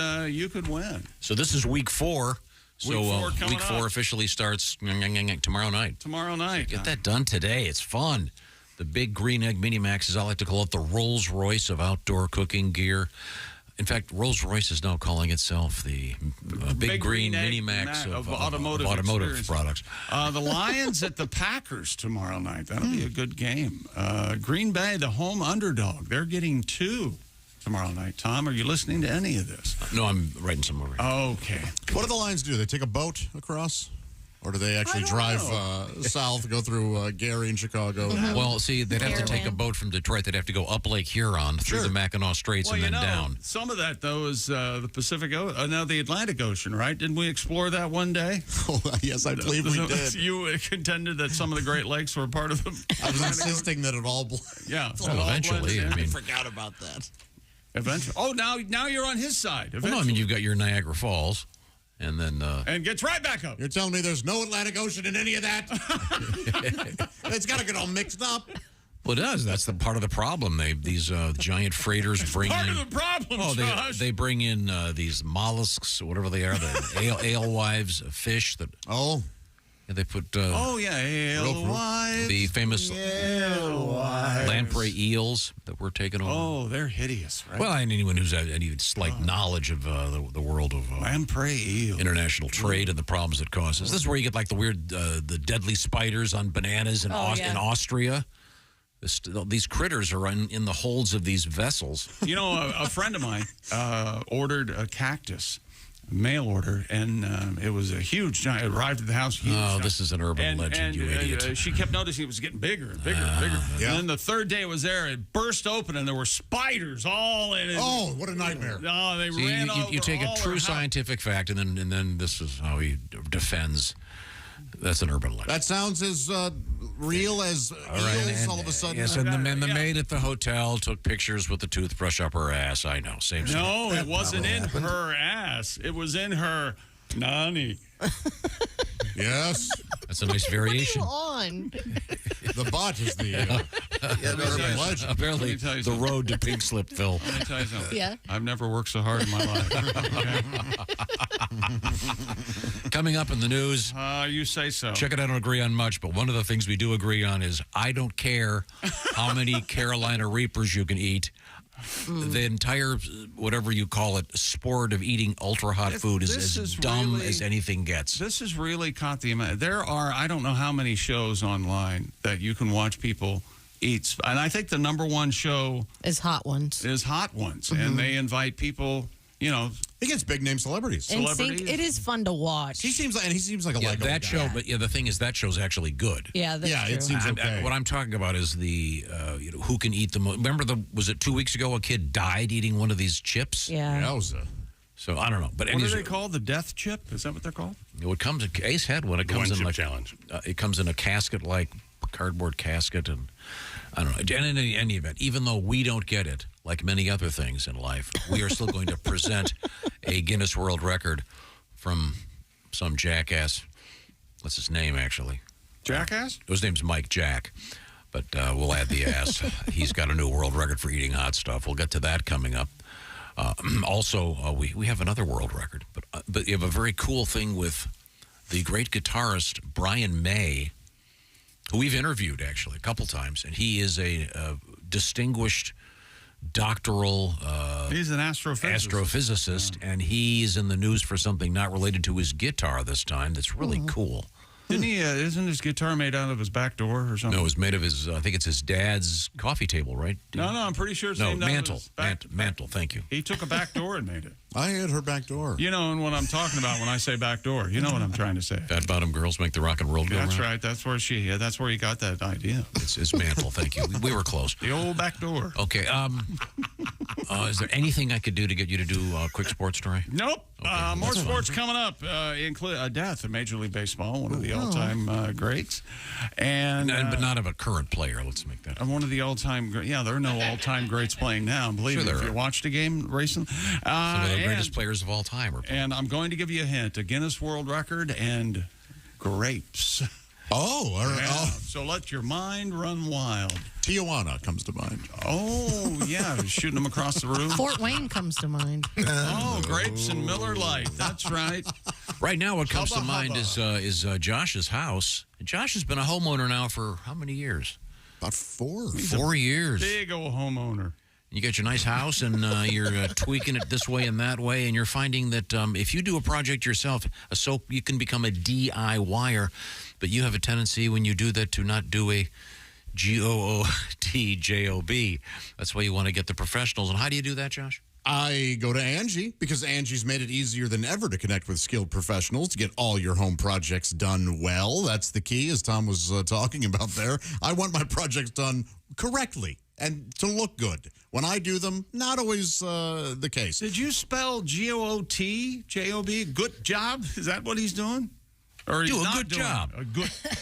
win. So this is week 4. So Week 4 4 officially starts tomorrow night. Tomorrow night. Get that done today. It's fun. The Big Green Egg Mini Max, as I like to call it, the Rolls Royce of outdoor cooking gear. In fact, Rolls Royce is now calling itself the Big Green Mini Max of automotive products. The Lions at the Packers tomorrow night. That'll be a good game. Green Bay, the home underdog. They're getting 2 tomorrow night. Tom, are you listening to any of this? No, I'm writing some over here. Okay. What do the Lions do? They take a boat across? Or do they actually drive south, go through Gary and Chicago? Well, see, they'd have to take a boat from Detroit. They'd have to go up Lake Huron through the Mackinac Straits and then down. Some of that, though, is the Pacific, the Atlantic Ocean, right? Didn't we explore that one day? Oh, yes, I believe we did. You contended that some of the Great Lakes were part of the I was insisting that it all eventually. I forgot about that. Eventually. Oh, now you're on his side. Well, no, I mean, you've got your Niagara Falls. And then and gets right back up. You're telling me there's no Atlantic Ocean in any of that? It's got to get all mixed up. Well, it does. That's the part of the problem. These giant freighters bring part in. Part of the problem, Josh. They bring in these mollusks, whatever they are, the alewives, fish that. Oh. They put. alewives. The famous lamprey eels that were taken over. Oh, they're hideous, right? Well, and anyone who's had any slight knowledge of the world of lamprey eel, international trade and the problems it causes. This is where you get like the weird, the deadly spiders on bananas in Austria. These critters are in the holds of these vessels. You know, a friend of mine ordered a cactus. Mail order, and it was a huge giant. It arrived at the house. This is an urban legend, you idiot. She kept noticing it was getting bigger and bigger and bigger. Yeah. And then the third day it was there, it burst open, and there were spiders all in it. Oh, what a nightmare! Oh, they ran over. You take a true scientific fact, and then this is how he defends. That's an urban legend. That sounds as real as eels all of a sudden. Yes, and the maid at the hotel took pictures with the toothbrush up her ass. I know, same story. No, it wasn't in her ass. It was in her nani. Yes. That's a nice variation. What are you on? The butt is the urban legend. Apparently, the road to Pink Slip, Phil. Let me tell you something. Yeah. I've never worked so hard in my life. Coming up in the news. You say so. Check it, I don't agree on much, but one of the things we do agree on is I don't care how many Carolina Reapers you can eat. The entire, whatever you call it, sport of eating ultra-hot food is as dumb as anything gets. This has really caught the amount. There are, I don't know how many shows online that you can watch people eat. And I think the number one show is Hot Ones. And they invite people, you know. He gets big-name celebrities. It is fun to watch. He seems like a likable that guy. show, but the thing is, that show's actually good. Yeah, that's true. It seems okay. What I'm talking about is the who can eat the most. Remember, was it 2 weeks ago a kid died eating one of these chips? Yeah. So I don't know. But what are they called? The death chip? Is that what they're called? It comes. Ace had one. It comes in like challenge. It comes in a casket, like cardboard casket, and I don't know. And in any event, even though we don't get it, like many other things in life, we are still going to present a Guinness World Record from some jackass. What's his name, actually? Jackass? His name's Mike Jack. But we'll add the ass. He's got a new world record for eating hot stuff. We'll get to that coming up. Also, we have another world record. But you have a very cool thing with the great guitarist Brian May, who we've interviewed, actually, a couple times. And he is a distinguished doctoral he's an astrophysicist, and he's in the news for something not related to his guitar this time that's really cool. Didn't he? Isn't his guitar made out of his back door or something? No, it was made of his. I think it's his dad's coffee table, right? No, I'm pretty sure it's named mantle. out of his Mantle. Thank you. He took a back door and made it. I had her back door. You know what I'm talking about when I say back door. You know what I'm trying to say. Fat bottom girls make the rock and roll go That's round. right. That's where that's where he got that idea. It's mantle. Thank you. We were close. The old back door. Okay. Is there anything I could do to get you to do a quick sports story? Nope. Okay, more that's sports fine. coming up. Include death of Major League Baseball, one of the all-time greats, but not of a current player. Let's make that. One of the all-time. Yeah, there are no all-time greats playing now. Believe me, if you watched a game recently, some of the greatest players of all time are playing. And I'm going to give you a hint: a Guinness World Record and grapes. Oh, all right. Yeah, Oh. so let your mind run wild. Tijuana comes to mind. Oh, yeah, shooting them across the room. Fort Wayne comes to mind. Oh, grapes and Miller Lite. That's right. Right now, what comes to mind is Josh's house. And Josh has been a homeowner now for how many years? About 4. 4 years. Big old homeowner. You got your nice house, and you're tweaking it this way and that way, and you're finding that if you do a project yourself, you can become a DIYer, but you have a tendency when you do that to not do a GOODJOB. That's why you want to get the professionals. And how do you do that, Josh? I go to Angie because Angie's made it easier than ever to connect with skilled professionals to get all your home projects done well. That's the key, as Tom was talking about there. I want my projects done correctly and to look good. When I do them, not always the case. Did you spell GOOTJOB? Good job? Is that what he's doing? Or Do he's a not good doing job. A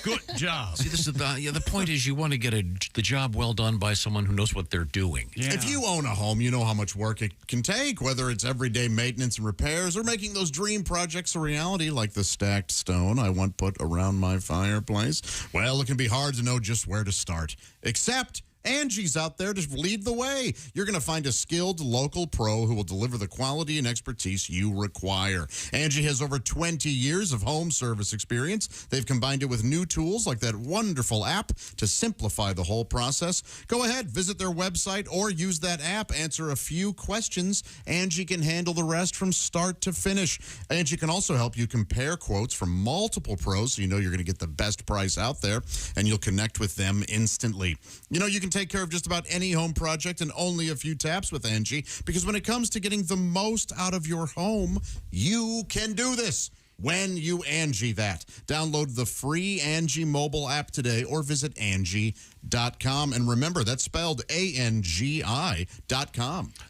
good job. See, this is the point is you want to get the job well done by someone who knows what they're doing. Yeah. If you own a home, you know how much work it can take, whether it's everyday maintenance and repairs or making those dream projects a reality, like the stacked stone I want put around my fireplace. Well, it can be hard to know just where to start. Except Angie's out there to lead the way. You're going to find a skilled local pro who will deliver the quality and expertise you require. Angie has over 20 years of home service experience. They've combined it with new tools like that wonderful app to simplify the whole process. Go ahead, visit their website or use that app. Answer a few questions. Angie can handle the rest from start to finish. Angie can also help you compare quotes from multiple pros so you know you're going to get the best price out there, and you'll connect with them instantly. You know, you can take care of just about any home project in only a few taps with Angie, because when it comes to getting the most out of your home, you can do this when you Angie that. Download the free Angie mobile app today or visit Angie.com. And remember, that's spelled ANGI.com.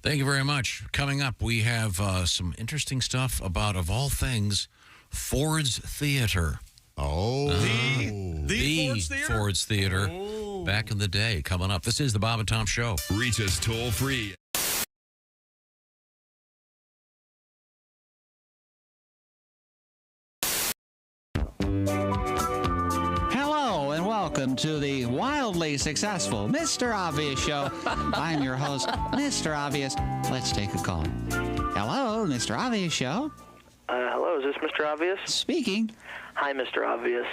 Thank you very much. Coming up, we have some interesting stuff about, of all things, Ford's Theater. Oh. The Ford's Theater. Oh. Back in the day, coming up. This is the Bob and Tom Show. Reach us toll free. Hello and welcome to the wildly successful Mr. Obvious Show. I'm your host, Mr. Obvious. Let's take a call. Hello, Mr. Obvious Show. Hello, is this Mr. Obvious? Speaking. Hi, Mr. Obvious.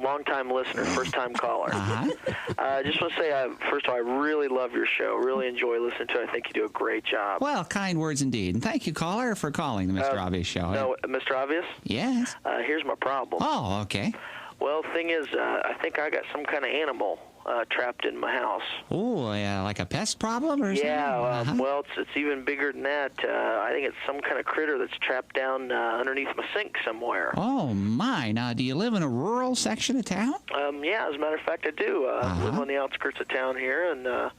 Long-time listener, first-time caller. I just want to say, first of all, I really love your show. Really enjoy listening to it. I think you do a great job. Well, kind words indeed. And thank you, caller, for calling the Mr. Obvious Show. No, Mr. Obvious? Yes? Here's my problem. Oh, okay. Well, the thing is, I think I got some kind of animal trapped in my house. Oh, yeah, like a pest problem or something? Yeah, well, it's even bigger than that. I think it's some kind of critter that's trapped down underneath my sink somewhere. Oh, my. Now, do you live in a rural section of town? Yeah, as a matter of fact, I do. I live on the outskirts of town here, and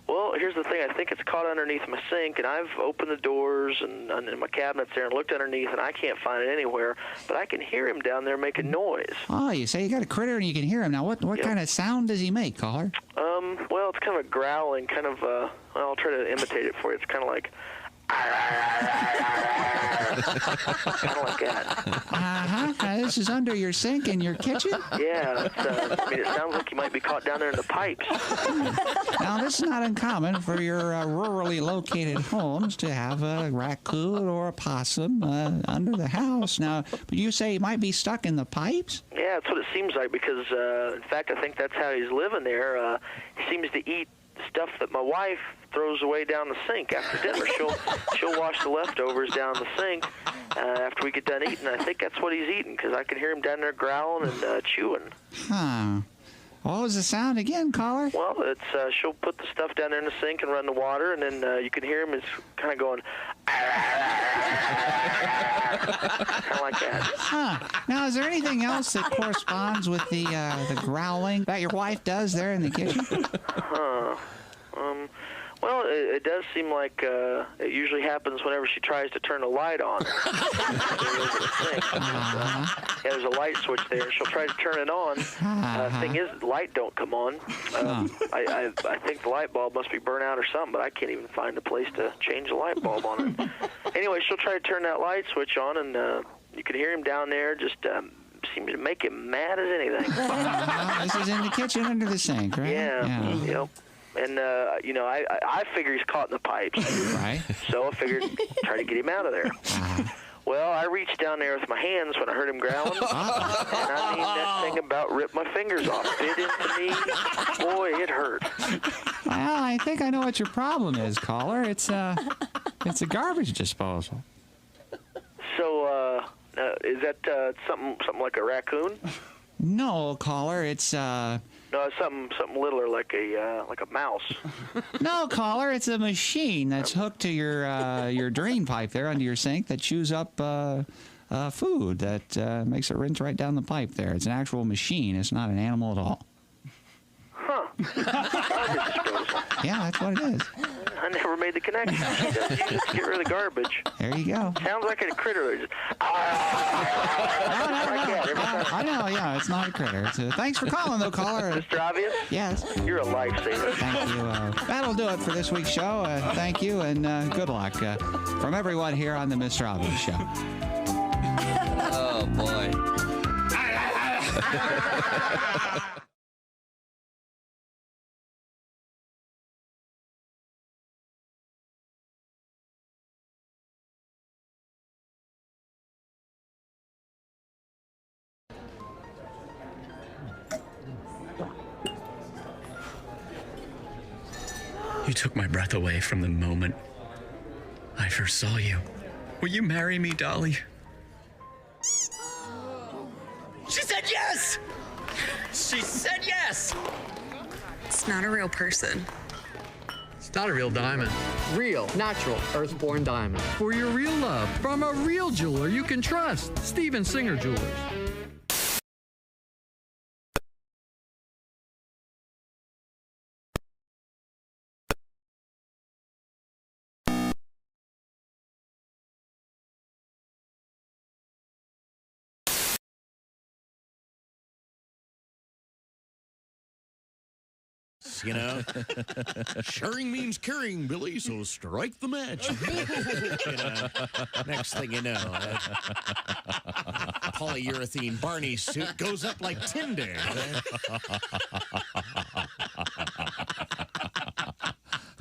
well, here's the thing. I think it's caught underneath my sink, and I've opened the doors and my cabinets there and looked underneath, and I can't find it anywhere. But I can hear him down there making noise. Oh, you say you got a critter and you can hear him. Now, what kind of sound does he make, caller? Well, it's kind of a growling, kind of, well, I'll try to imitate it for you. It's kind of like... Kind of like that. This is under your sink in your kitchen? Yeah, I mean, it sounds like you might be caught down there in the pipes. Now, this is not uncommon for your rurally located homes to have a raccoon or a possum under the house. Now, but you say he might be stuck in the pipes? Yeah, that's what it seems like because, in fact, I think that's how he's living there. He seems to eat stuff that my wife throws away down the sink after dinner. She'll wash the leftovers down the sink after we get done eating. I think that's what he's eating because I can hear him down there growling and chewing. Huh. What was the sound again, caller? Well, it's she'll put the stuff down there in the sink and run the water, and then you can hear him. It's kind of going, kind of like that. Huh. Now, is there anything else that corresponds with the growling that your wife does there in the kitchen? Huh. Well, it does seem like it usually happens whenever she tries to turn a light on. There's a light switch there. She'll try to turn it on. Thing is, the light don't come on. I think the light bulb must be burnt out or something, but I can't even find a place to change the light bulb on it. Anyway, she'll try to turn that light switch on, and you can hear him down there just seems to make him mad as anything. This is in the kitchen under the sink, right? Yeah. Yep. And, I figure he's caught in the pipes. Right. So I figured try to get him out of there. Well, I reached down there with my hands when I heard him growling. And I mean, that thing about ripped my fingers off. Bit into me. Boy, it hurt. Well, I think I know what your problem is, caller. It's a garbage disposal. So, is that something like a raccoon? No, caller, it's No, it's something littler like a mouse. No, caller, it's a machine that's hooked to your drain pipe there under your sink that chews up food that makes it rinse right down the pipe there. It's an actual machine. It's not an animal at all. Huh. Yeah, that's what it is. I never made the connection. She does use it to get rid of the garbage. There you go. Sounds like a critter. Just, I know, yeah, it's not a critter. Thanks for calling, though, caller. Mr. Obvious? Yes. You're a lifesaver. Thank you. That'll do it for this week's show. Thank you, and good luck from everyone here on the Mr. Obvious Show. Oh, boy. You took my breath away from the moment I first saw you. Will you marry me, Dolly? She said yes! She said yes! It's not a real person. It's not a real diamond. Real, natural, earthborn diamond. For your real love, from a real jeweler you can trust. Steven Singer Jewelers. You know, sharing means caring, Billy, so strike the match. You know, next thing you know, polyurethane Barney suit goes up like tinder.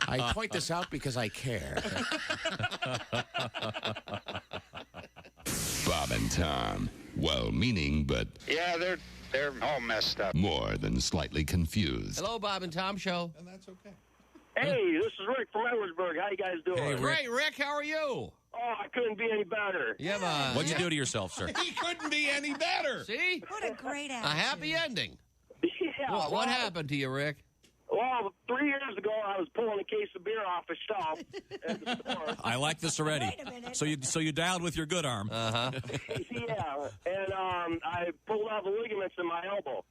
I point this out because I care. Bob and Tom, well-meaning, but yeah, they're all messed up. More than slightly confused. Hello, Bob and Tom Show. And that's okay. Hey, this is Rick from Edwardsburg. How you guys doing? Hey, Great, Rick. How are you? Oh, I couldn't be any better. What'd you do to yourself, sir? He couldn't be any better. See? What a great attitude. A happy ending. Yeah. What happened to you, Rick? Well, 3 years ago, I was pulling a case of beer off a shelf at the store. I like this already. Wait a minute. So you dialed with your good arm. Uh-huh. Yeah, and I pulled out the ligaments in my elbow.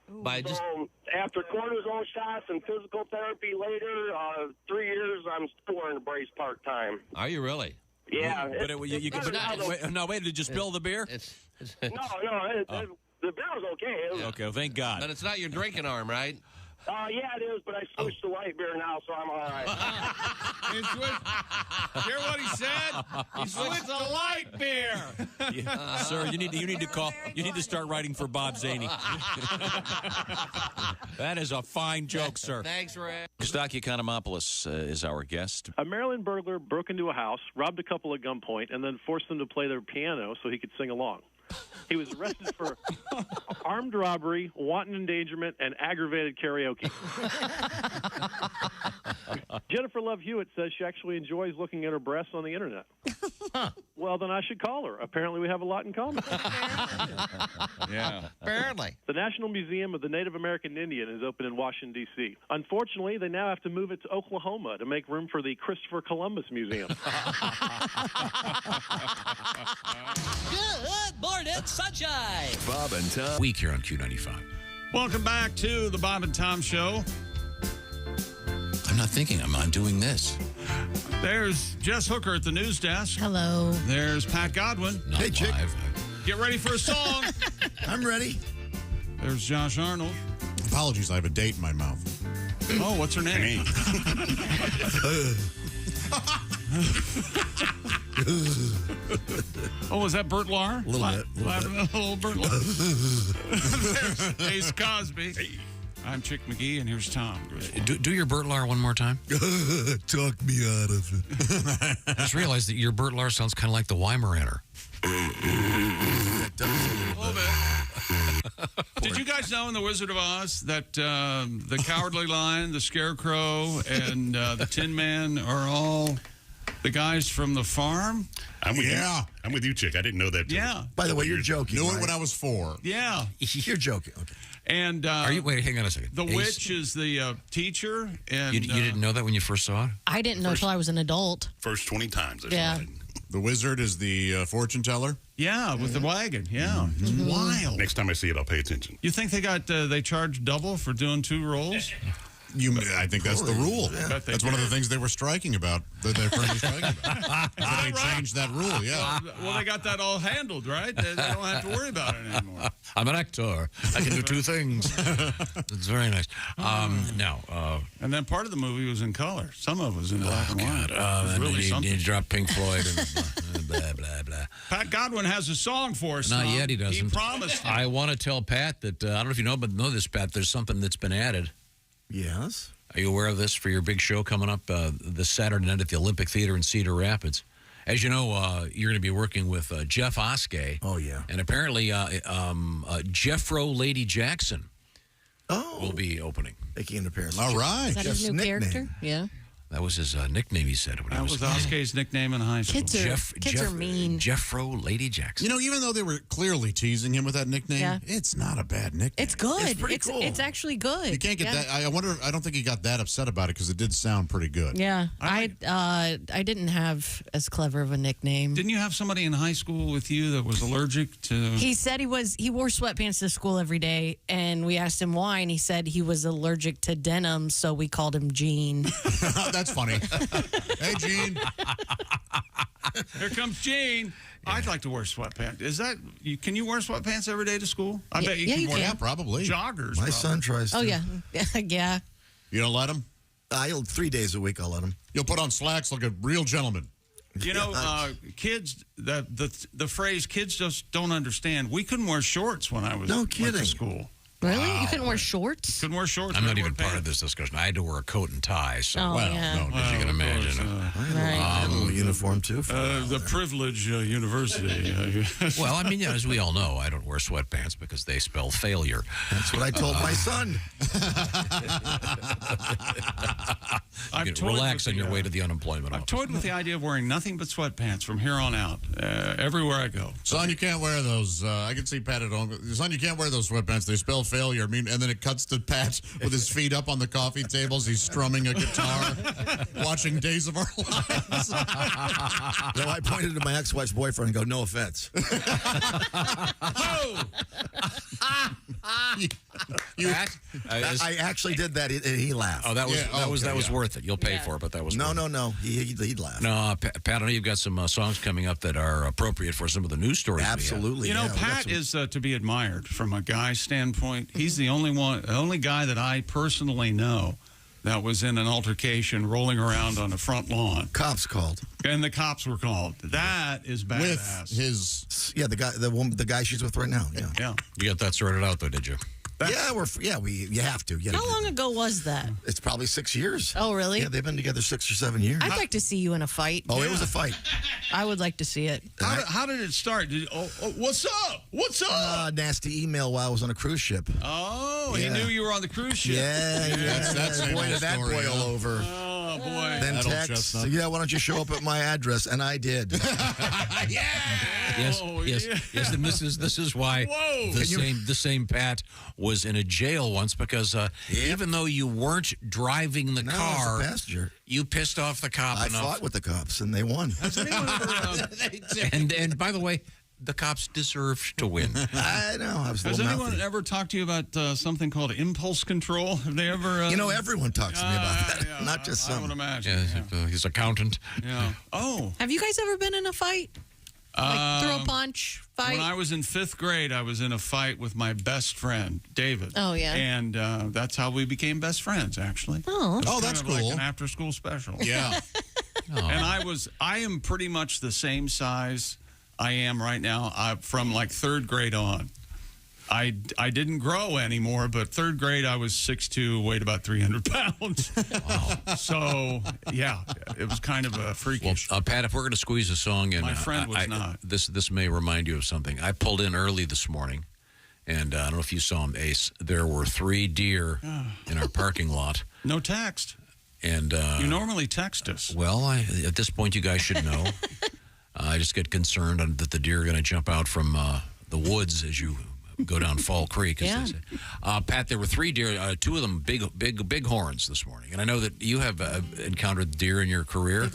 So after cortisone shots and physical therapy later, 3 years, I'm still wearing a brace part-time. Are you really? Yeah. Wait, did you spill the beer? No, the beer was okay. Okay, well, thank God. But it's not your drinking arm, right? Yeah, it is, but I switched to light beer now, so I'm all right. Hear what he said? He switched to light here. Sir, you need to call. You need to start writing for Bob Zaney. That is a fine joke, sir. Thanks, Ray. Kostaki Economopoulos is our guest. A Maryland burglar broke into a house, robbed a couple at gunpoint, and then forced them to play their piano so he could sing along. He was arrested for armed robbery, wanton endangerment, and aggravated karaoke. Jennifer Love Hewitt says she actually enjoys looking at her breasts on the internet. Well, then I should call her. Apparently, we have a lot in common. Yeah. Apparently. The National Museum of the Native American Indian is open in Washington, D.C. Unfortunately, they now have to move it to Oklahoma to make room for the Christopher Columbus Museum. Good morning, sunshine. Bob and Tom. Week here on Q95. Welcome back to the Bob and Tom Show. I'm not thinking. I'm doing this. There's Jess Hooker at the news desk. Hello. There's Pat Godwin. Not Hey, chick. live. Get ready for a song. I'm ready. There's Josh Arnold. Apologies, I have a date in my mouth. Oh, what's her name? Oh, was that Bert Lahr? A little bit. A little Bert Lahr. There's Ace Cosby. I'm Chick McGee, and here's Tom. Do your Bert Lahr one more time. Talk me out of it. I just realized that your Bert Lahr sounds kind of like the Weimaraner. Did you guys know in The Wizard of Oz that the Cowardly Lion, the Scarecrow, and the Tin Man are all the guys from the farm? I'm with you. I'm with you, Chick. I didn't know that. Yeah. By the way, you're joking. Knew it right? when I was 4. Yeah. You're joking. Okay. And Are you? Wait, hang on a second. the Ace, witch is the teacher. And You didn't know that when you first saw it? I didn't know until I was an adult. First 20 times. I Yeah. saw it. The wizard is the fortune teller. Yeah, with the wagon. Yeah. It's wild. Next time I see it, I'll pay attention. You think they charge double for doing 2 roles? I think that's the rule. Bet they That's one of the did. things they were striking about. That they're currently striking about. They changed that rule. Yeah. Well, they got that all handled, right? They don't have to worry about it anymore. I'm an actor. I can do 2 things. It's very nice. And then part of the movie was in color. Some of it was in black and white. It was and really something. you drop Pink Floyd and blah, blah, blah. Pat Godwin has a song for us. Not Tom. yet, he doesn't. He promised. I want to tell Pat that, I don't know if you know this, Pat, there's something that's been added. Yes. Are you aware of this for your big show coming up this Saturday night at the Olympic Theater in Cedar Rapids? As you know, you're going to be working with Jeff Oskay. Oh, yeah. And apparently Jeffro Lady Jackson will be opening. Making an appearance. All right. Is that his Jeff's new nickname. character? Yeah. That was his nickname, he said. When That he was Oskay's nickname in high school. Kids are mean. Jeffro Lady Jackson. You know, even though they were clearly teasing him with that nickname, Yeah. it's not a bad nickname. It's good. It's pretty cool. It's actually good. You can't get Yeah. that. I wonder. I don't think he got that upset about it because it did sound pretty good. Yeah, I didn't have as clever of a nickname. Didn't you have somebody in high school with you that was allergic to? He said he wore sweatpants to school every day, and we asked him why, and he said he was allergic to denim, so we called him Gene. That's funny. Hey, Gene. Here comes Gene. I'd like to wear sweatpants. Is that you? Can you wear sweatpants every day to school? I bet you yeah, can you wear can. Yeah, probably. joggers. My probably. son tries to. Oh yeah, yeah. You don't let him? 3 days a week I'll let him. You'll put on slacks like a real gentleman. You know, kids. The phrase "kids just don't understand." We couldn't wear shorts when I was No went kidding. to school. Really? You couldn't wear shorts? Couldn't wear shorts. I'm we not had to even wear part of pants. this discussion. I had to wear a coat and tie. So, Oh, Well, yeah. no, as you can of course, imagine. I have a little uniform too. the privilege university. Well, I mean, as we all know, I don't wear sweatpants because they spell failure. That's what I told my son. I've You toyed relax with on your the, way to the unemployment I've office. toyed with the idea of wearing nothing but sweatpants from here on out, everywhere I go. Son, you can't wear those. I can see Pat at home. Son, you can't wear those sweatpants. They spell failure. I mean, and then it cuts to Pat with his feet up on the coffee tables. He's strumming a guitar, watching Days of Our Lives. No, I pointed to my ex-wife's boyfriend and go, no offense. Pat? I actually did that, and he laughed. Oh, that was worth it. You'll pay for it, but that was worth it. No. He'd laugh. No, Pat, I know you've got some songs coming up that are appropriate for some of the news stories. Absolutely. You know, yeah, we got Pat some- is to be admired from a guy's standpoint. He's the only guy that I personally know that was in an altercation rolling around on the front lawn. Cops called. And the cops were called. That is badass. With his... Yeah, the guy she's with right now. Yeah. Yeah. You got that sorted out, though, did you? You have to. How long ago was that? It's probably 6 years. Oh, really? Yeah, they've been together 6 or 7 years. I'd like to see you in a fight. Oh, it was a fight. I would like to see it. How did it start? What's up? What's up? Nasty email while I was on a cruise ship. Oh, he knew you were on the cruise ship. Yeah. That's boy, did that story, boil huh? over. Oh, boy. Then That'll text, chestnut. yeah, why don't you show up at my address? And I did. Yes. And this is why Whoa. the same Pat was in a jail once because even though you weren't driving the car, I was a passenger. You pissed off the cop I enough. fought with the cops, and they won. Has anyone ever, and by the way, the cops deserved to win. I know. I was a has little anyone mouthy. ever talked to you about something called impulse control? Have they ever? Everyone talks to me about that. Yeah, Not just I some. would imagine. His accountant. Yeah. Oh. Have you guys ever been in a fight? Like throw a punch fight? When I was in 5th grade, I was in a fight with my best friend, David. Oh, yeah. And that's how we became best friends, actually. Oh. It was that's kind of cool. Like an after-school special. Yeah. And I am pretty much the same size I am right now from like 3rd grade on. I didn't grow anymore, but 3rd grade I was 6'2", weighed about 300 pounds. Wow. So, yeah, it was kind of a freakish. Well, Pat, if we're going to squeeze a song in, My friend was not. This may remind you of something. I pulled in early this morning, and I don't know if you saw them, Ace. There were 3 deer in our parking lot. No text. And you normally text us. Well, at this point, you guys should know. I just get concerned that the deer are going to jump out from the woods as you go down Fall Creek, as they say. Pat, there were 3 deer, 2 of them big horns this morning. And I know that you have encountered deer in your career.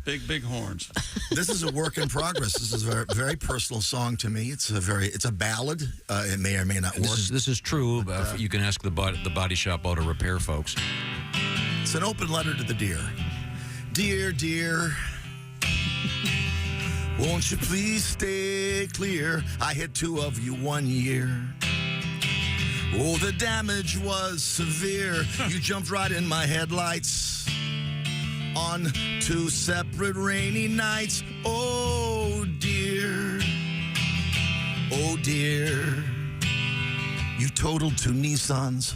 Big horns. This is a work in progress. This is a very, very personal song to me. It's a ballad. It may or may not work. This is true. You can ask the body shop auto repair folks. It's an open letter to the deer. Dear, dear, won't you please stay clear? I hit 2 of you 1 year. Oh, the damage was severe. You jumped right in my headlights on 2 separate rainy nights. Oh, dear. Oh, dear. You totaled 2 Nissans.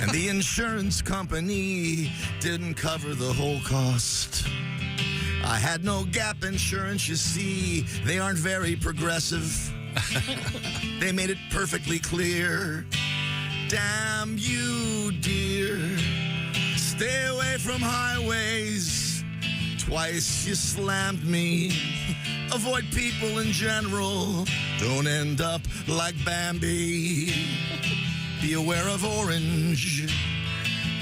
And the insurance company didn't cover the whole cost. I had no gap insurance, you see. They aren't very progressive. They made it perfectly clear. Damn you, dear. Stay away from highways. Twice you slammed me. Avoid people in general. Don't end up like Bambi. Be aware of orange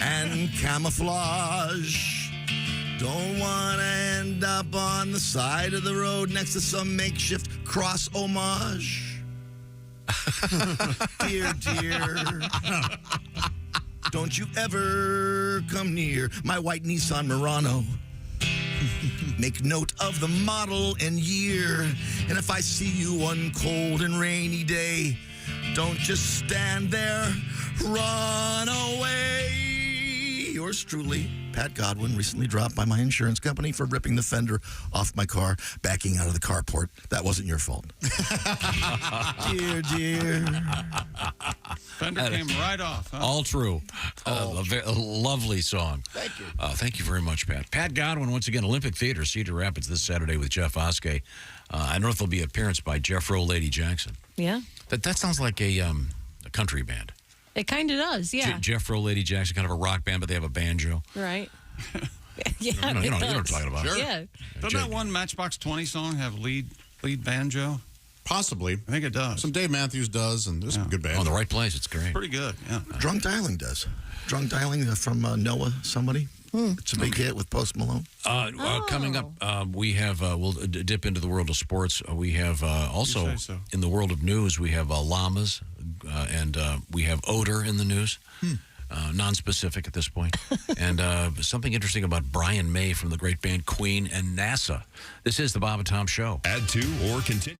and camouflage. Don't want to end up on the side of the road next to some makeshift cross homage. Dear, dear, don't you ever come near my white Nissan Murano. Make note of the model and year. And if I see you one cold and rainy day, don't just stand there, run away. Yours truly, Pat Godwin, recently dropped by my insurance company for ripping the fender off my car, backing out of the carport. That wasn't your fault. Dear, dear. Fender came right off. Huh? All true. A lovely song. Thank you. Thank you very much, Pat. Pat Godwin, once again, Olympic Theater, Cedar Rapids this Saturday with Jeff Oskay. I know there'll be an appearance by Jeffro Lady Jackson. Yeah. That sounds like a country band. It kind of does, yeah. Jeffro Lady Jackson, kind of a rock band, but they have a banjo. Right. Yeah, you know what I'm talking about. Sure. Yeah. Doesn't that one Matchbox 20 song have lead banjo? Possibly. I think it does. Some Dave Matthews does, and there's some good bands. Oh, in the right place. It's great. Pretty good, yeah. Drunk Dialing does. Drunk Dialing from Noah somebody. It's a big hit with Post Malone. Coming up, we have, we'll dip into the world of sports. We have also, in the world of news, we have llamas, and we have odor in the news. Non-specific at this point. And something interesting about Brian May from the great band Queen and NASA. This is the Bob and Tom Show. Add to or continue.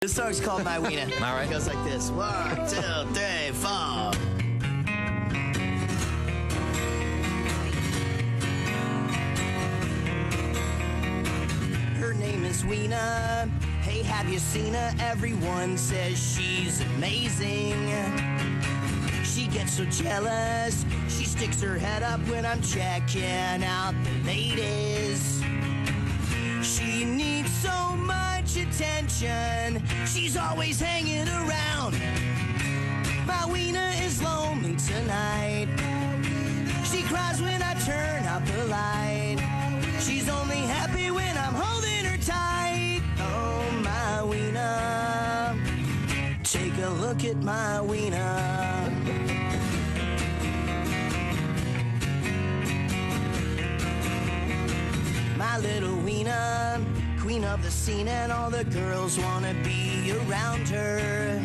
This song's called My Wiener. All right. It goes like this. 1, 2, 3, 4. Her name is Weena. Hey, have you seen her? Everyone says she's amazing. She gets so jealous. She sticks her head up when I'm checking out the ladies. She needs so much attention. She's always hanging around. My wiener is lonely tonight. She cries when I turn out the light. She's only happy when I'm holding her tight. Oh, my wiener. Take a look at my wiener. My little wiener, queen of the scene, and all the girls wanna be around her.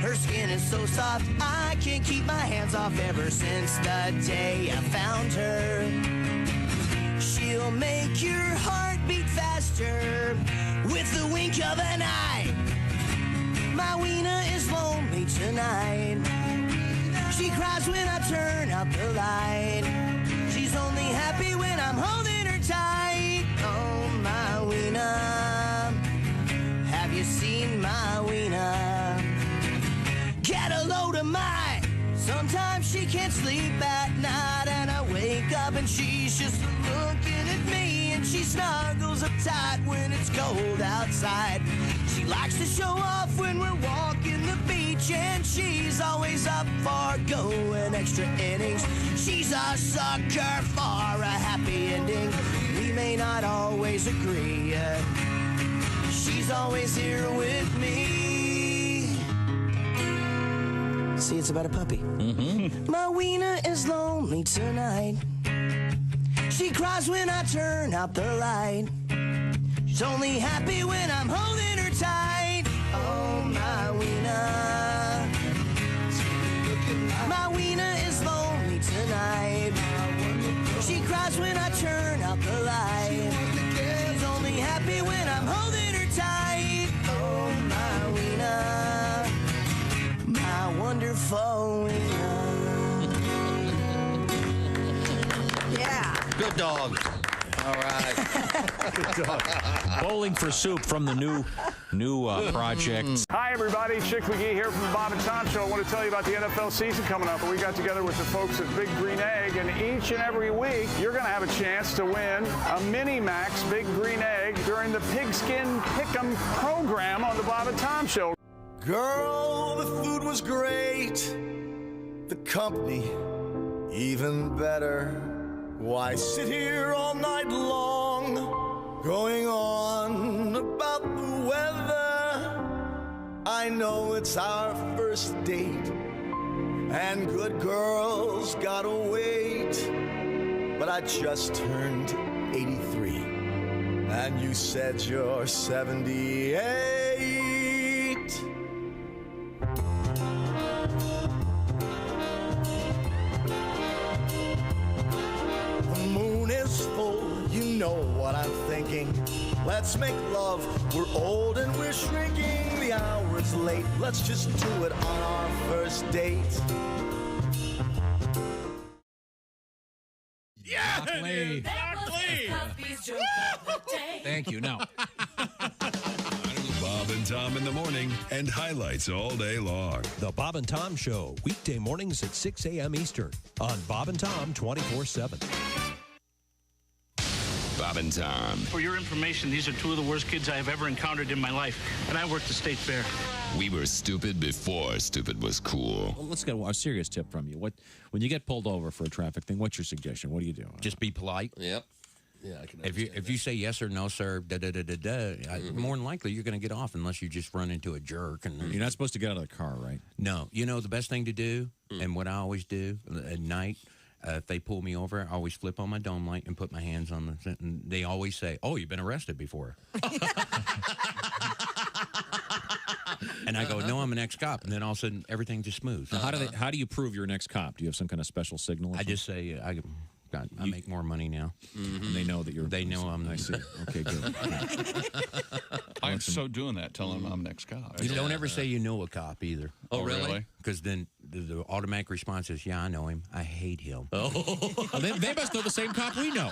Her skin is so soft, I can't keep my hands off ever since the day I found her. She'll make your heart beat faster with the wink of an eye. My wiener is lonely tonight. She cries when I turn out the light. She's only happy when I'm holding her tight. Oh, my wiener. Have you seen my wiener? Get a load of mine. Sometimes she can't sleep at night, and I wake up and she's just looking at me, and she snuggles up tight when it's cold outside. She likes to show off when we're walking the beach, and she's always up for going extra innings. She's a sucker for a happy ending. We may not always agree, she's always here with me. See, it's about a puppy. Mm-hmm. My wiener is lonely tonight. She cries when I turn out the light. She's only happy when I'm holding her tight. Oh, my wiener. My wiener is lonely tonight. She cries when I turn out the light. She's only happy when I'm holding her tight. Oh, my wiener. My wonderful wiener. Yeah. Good dog. All right. Good dog. Bowling for Soup from the new project. Hi, everybody. Chick McGee here from the Bob and Tom Show. I want to tell you about the NFL season coming up. We got together with the folks at Big Green Egg, and each and every week, you're going to have a chance to win a Mini Max Big Green Egg during the Pigskin Pick'em program on the Bob and Tom Show. Girl, the food was great. The company, even better. Why sit here all night long, going on about the weather? I know it's our first date, and good girls gotta wait. But I just turned 83, and you said you're 78. The moon is full, you know what I'm thinking. Let's make love, we're old and we're shrinking. The hour's late, let's just do it on our first date. Yeah! Broccoli. Thank you. Now, Bob and Tom in the morning and highlights all day long. The Bob and Tom Show, weekday mornings at 6 a.m. Eastern on Bob and Tom 24/7. Bob and Tom. For your information, these are two of the worst kids I have ever encountered in my life, and I worked the state fair. We were stupid before stupid was cool. well, let's get a serious tip from you. When you get pulled over for a traffic thing, what's your suggestion? What do you do? Just be polite. Yep. Yeah, I can. If you say yes or no, sir, more than likely you're going to get off unless you just run into a jerk. And You're not supposed to get out of the car, right? No. You know the best thing to do, and what I always do at night, if they pull me over, I always flip on my dome light and put my hands on the. And they always say, "Oh, you've been arrested before." And I go, "No, I'm an ex-cop." And then all of a sudden, everything just smooths. Now, how do you prove you're an ex-cop? Do you have some kind of special signal? I just say, I make more money now. And they know that you're. They know I'm nice. Okay, good. I'm so doing that, telling them I'm next cop. You don't ever say you know a cop either. Oh, really? Because then the automatic response is, yeah, I know him. I hate him. Oh. They must know the same cop we know.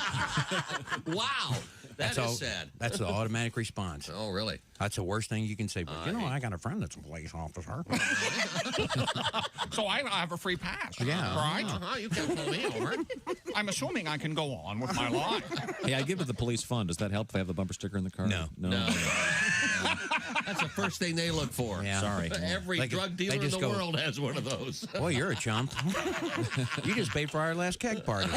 Wow. That's all, sad. That's the automatic response. Oh, really? That's the worst thing you can say. But, I got a friend that's a police officer. So I have a free pass. Yeah. Right? You can't pull me over. I'm assuming I can go on with my life. Hey, I give it the police fund. Does that help if I have the bumper sticker in the car? No. That's the first thing they look for. Yeah. Sorry. Every drug dealer in the world has one of those. Boy, you're a chump. You just paid for our last keg party.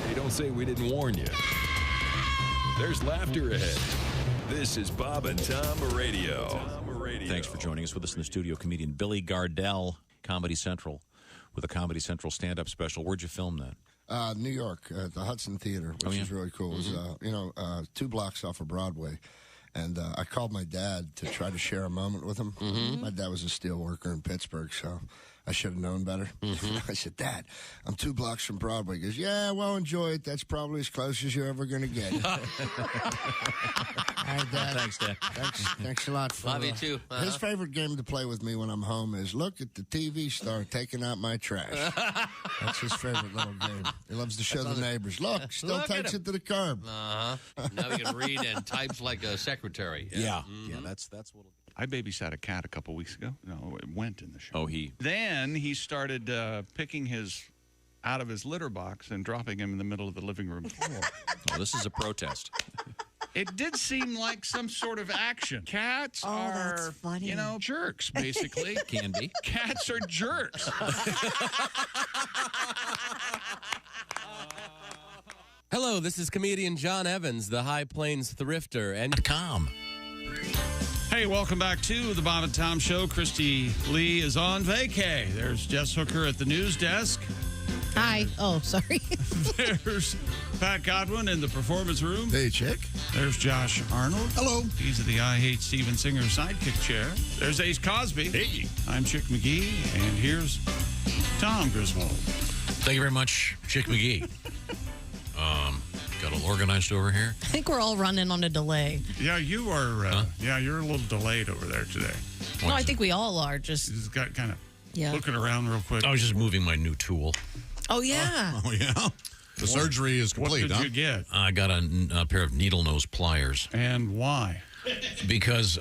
Hey, don't say we didn't warn you. There's laughter ahead. This is Bob and Tom Radio. Thanks for joining us. With us in the studio, comedian Billy Gardell, Comedy Central, with a Comedy Central stand-up special. Where'd you film that? New York, at the Hudson Theater, which is really cool. It was, 2 blocks off of Broadway. And I called my dad to try to share a moment with him. My dad was a steel worker in Pittsburgh, so I should have known better. I said, Dad, I'm 2 blocks from Broadway. He goes, yeah, well, enjoy it. That's probably as close as you're ever going to get. All right, Dad. Thanks, Dad. Thanks a lot. Love you, too. His favorite game to play with me when I'm home is look at the TV star taking out my trash. That's his favorite little game. He loves to show the neighbors. Look, still takes it to the curb. Now he can read and types like a secretary. Yeah, that's what. I babysat a cat a couple weeks ago. No, it went in the show. Oh, he. Then he started picking his out of his litter box and dropping him in the middle of the living room floor. Oh, this is a protest. It did seem like some sort of action. Cats are, jerks, basically. Can be. Cats are jerks. Hello, this is comedian John Evans, the High Plains Thrifter, and .com. Hey, welcome back to the Bob and Tom Show. Christy Lee is on vacay. There's Jess Hooker at the news desk. Hi. Oh, sorry. There's Pat Godwin in the performance room. Hey, Chick. There's Josh Arnold. Hello. He's at the I Hate Steven Singer sidekick chair. There's Ace Cosby. Hey. I'm Chick McGee, and here's Tom Griswold. Thank you very much, Chick McGee. Got all organized over here. I think we're all running on a delay. Yeah, you are. You're a little delayed over there today. No, I think we all are. Just got kind of looking around real quick. I was just moving my new tool. Oh, yeah. Oh, yeah. The surgery is complete, What did you get? I got a pair of needle nose pliers. And why? Because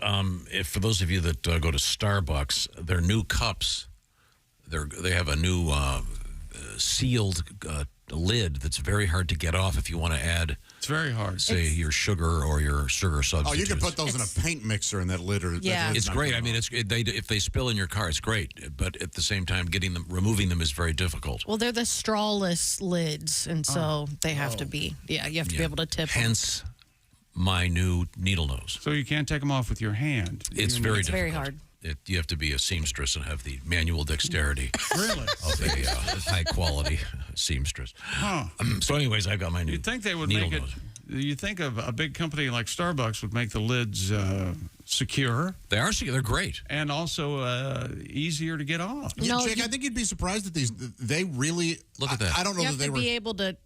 if for those of you that go to Starbucks, their new cups, they have a new sealed lid that's very hard to get off if you want to add. It's very hard. Say your sugar or your sugar substitutes. Oh, you can put those in a paint mixer in that lid. Yeah. It's great. I mean, if they spill in your car, it's great. But at the same time, removing them is very difficult. Well, they're the strawless lids, and so they have to be. Yeah, you have to be able to tip them. Hence, my new needle nose. So you can't take them off with your hand. It's very difficult. Very hard. You have to be a seamstress and have the manual dexterity Really? of a high-quality seamstress. Huh. So anyways, I've got my new You'd think they would needle make it. nose. You think of a big company like Starbucks would make the lids secure. They are secure. They're great. And also easier to get off. No, Jake, I think you'd be surprised at these. They really look at that. I don't know You that have they to were.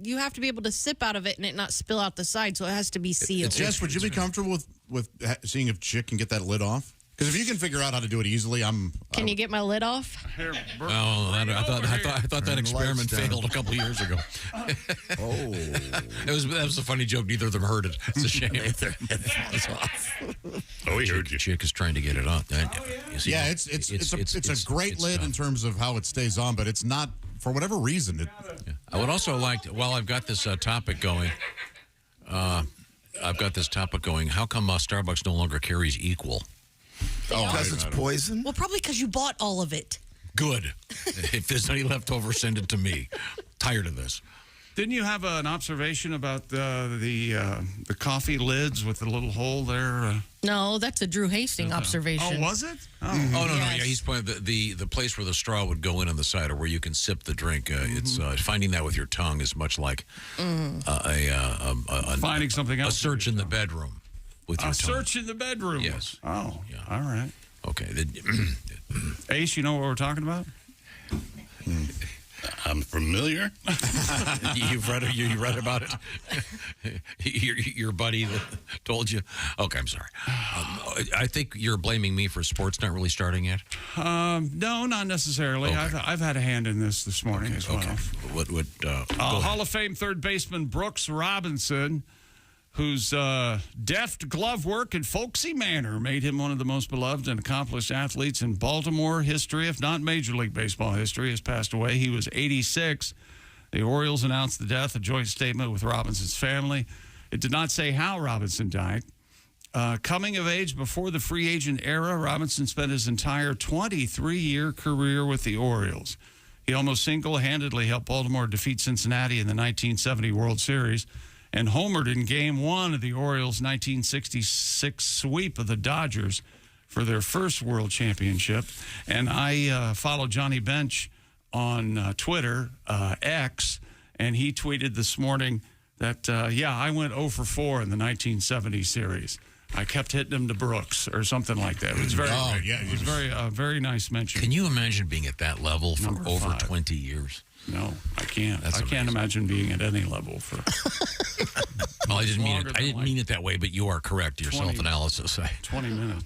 you have to be able to sip out of it and it not spill out the side, so it has to be sealed. Jess, would you be comfortable with seeing if Chick can get that lid off? Because if you can figure out how to do it easily, Can you get my lid off? Here, I thought that experiment failed a couple of years ago. That was a funny joke. Neither of them heard it. It's a shame. Oh, he heard you. Chick is trying to get it on. Yeah, it's a great lid in terms of how it stays on, but it's not for whatever reason. I would also like to, while I've got this topic going. How come Starbucks no longer carries Equal? Because it's poison? Well, probably because you bought all of it. Good. If there's any left over, send it to me. Tired of this. Didn't you have an observation about the coffee lids with the little hole there? No, that's a Drew Hastings observation. Oh, was it? Oh, no. Yeah, he's pointing the place where the straw would go in on the side, or where you can sip the drink. It's finding that with your tongue is much like finding something else. A search in the bedroom with your tongue. A search in the bedroom. Yes. Oh, yeah. All right. Okay. Ace, you know what we're talking about? I'm familiar. You read about it? Your buddy that told you? Okay, I'm sorry. I think you're blaming me for sports not really starting yet? No, not necessarily. Okay. I've had a hand in this morning as well. Okay. Hall of Fame third baseman Brooks Robinson, whose deft glove work and folksy manner made him one of the most beloved and accomplished athletes in Baltimore history, if not Major League Baseball history, has passed away. He was 86. The Orioles announced the death, a joint statement with Robinson's family. It did not say how Robinson died. Coming of age before the free agent era, Robinson spent his entire 23-year career with the Orioles. He almost single-handedly helped Baltimore defeat Cincinnati in the 1970 World Series and homered in Game 1 of the Orioles' 1966 sweep of the Dodgers for their first World Championship. And I follow Johnny Bench on Twitter, X, and he tweeted this morning that, I went 0 for 4 in the 1970 series. I kept hitting him to Brooks or something like that. It was very, it was very nice mention. Can you imagine being at that level for Number over 5. 20 years? No, I can't. That's I can't imagine being at any level for. Well, I didn't mean it that way, but you are correct. Your 20 self-analysis. 20 minutes.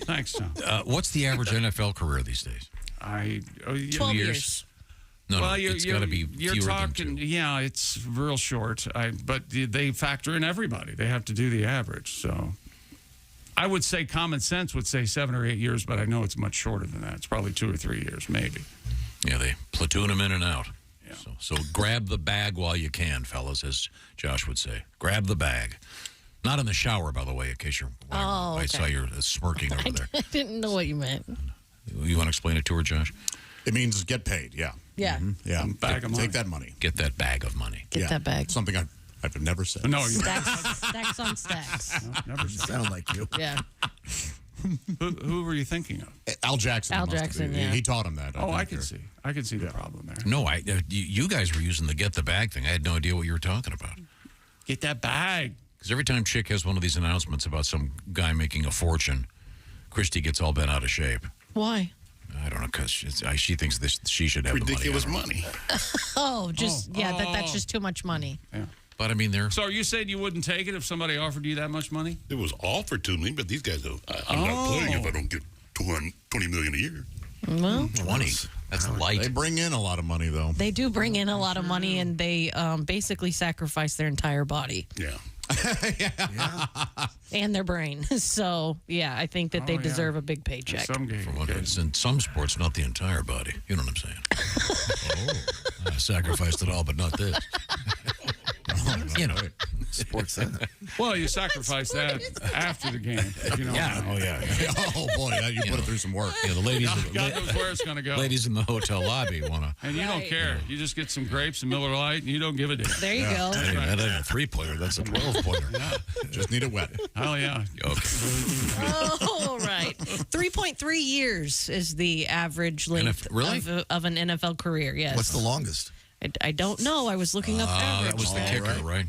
Thanks, Tom. What's the average NFL career these days? 12 years. No, it's got to be you're fewer talking, than 2. Yeah, it's real short. But they factor in everybody. They have to do the average. So I would say common sense would say 7 or 8 years, but I know it's much shorter than that. It's probably 2 or 3 years, maybe. Yeah, they platoon them in and out. Yeah. So grab the bag while you can, fellas, as Josh would say. Grab the bag. Not in the shower, by the way, in case you're wondering. Oh, okay. I saw you're smirking over there. I didn't know what you meant. You want to explain it to her, Josh? It means get paid, yeah. Yeah. Yeah. Bag of money. Take that money. Get that bag of money. Get that bag. Something I've never said. No, Stacks on stacks. No, never said. Sound like you. Yeah. Who were you thinking of? Al Jackson. Al must have Jackson, been. yeah. He taught him that. I can see. I can see the problem there. No, you guys were using the get the bag thing. I had no idea what you were talking about. Get that bag. Because every time Chick has one of these announcements about some guy making a fortune, Christy gets all bent out of shape. Why? I don't know, because she thinks she should have Ridiculous the money. That's just too much money. Yeah. But I mean, So are you saying you wouldn't take it if somebody offered you that much money? It was offered to me, but these guys, I'm not playing if I don't get $20 million a year. Well, 20. That's light. They bring in a lot of money, though. they do bring in a lot of money, and they basically sacrifice their entire body Yeah. and their brain. So, yeah, I think that they deserve a big paycheck. It's in some sports, not the entire body. You know what I'm saying? I sacrificed it all, but not this. You know, sports. Well, you sacrifice that after the game. You know. Yeah. Oh, yeah. Oh, boy. You put it through some work. Yeah, the ladies. God knows where it's going to go. Ladies in the hotel lobby want to. And you don't care. You just get some grapes and Miller Lite, and you don't give a damn. There you go. Hey, that ain't a 3-pointer. That's a 12-pointer. Just need it wet. Hell yeah. Okay. All right. 3.3 years is the average length of an NFL career, yes. What's the longest? I don't know. I was looking up average. That was the kicker, right?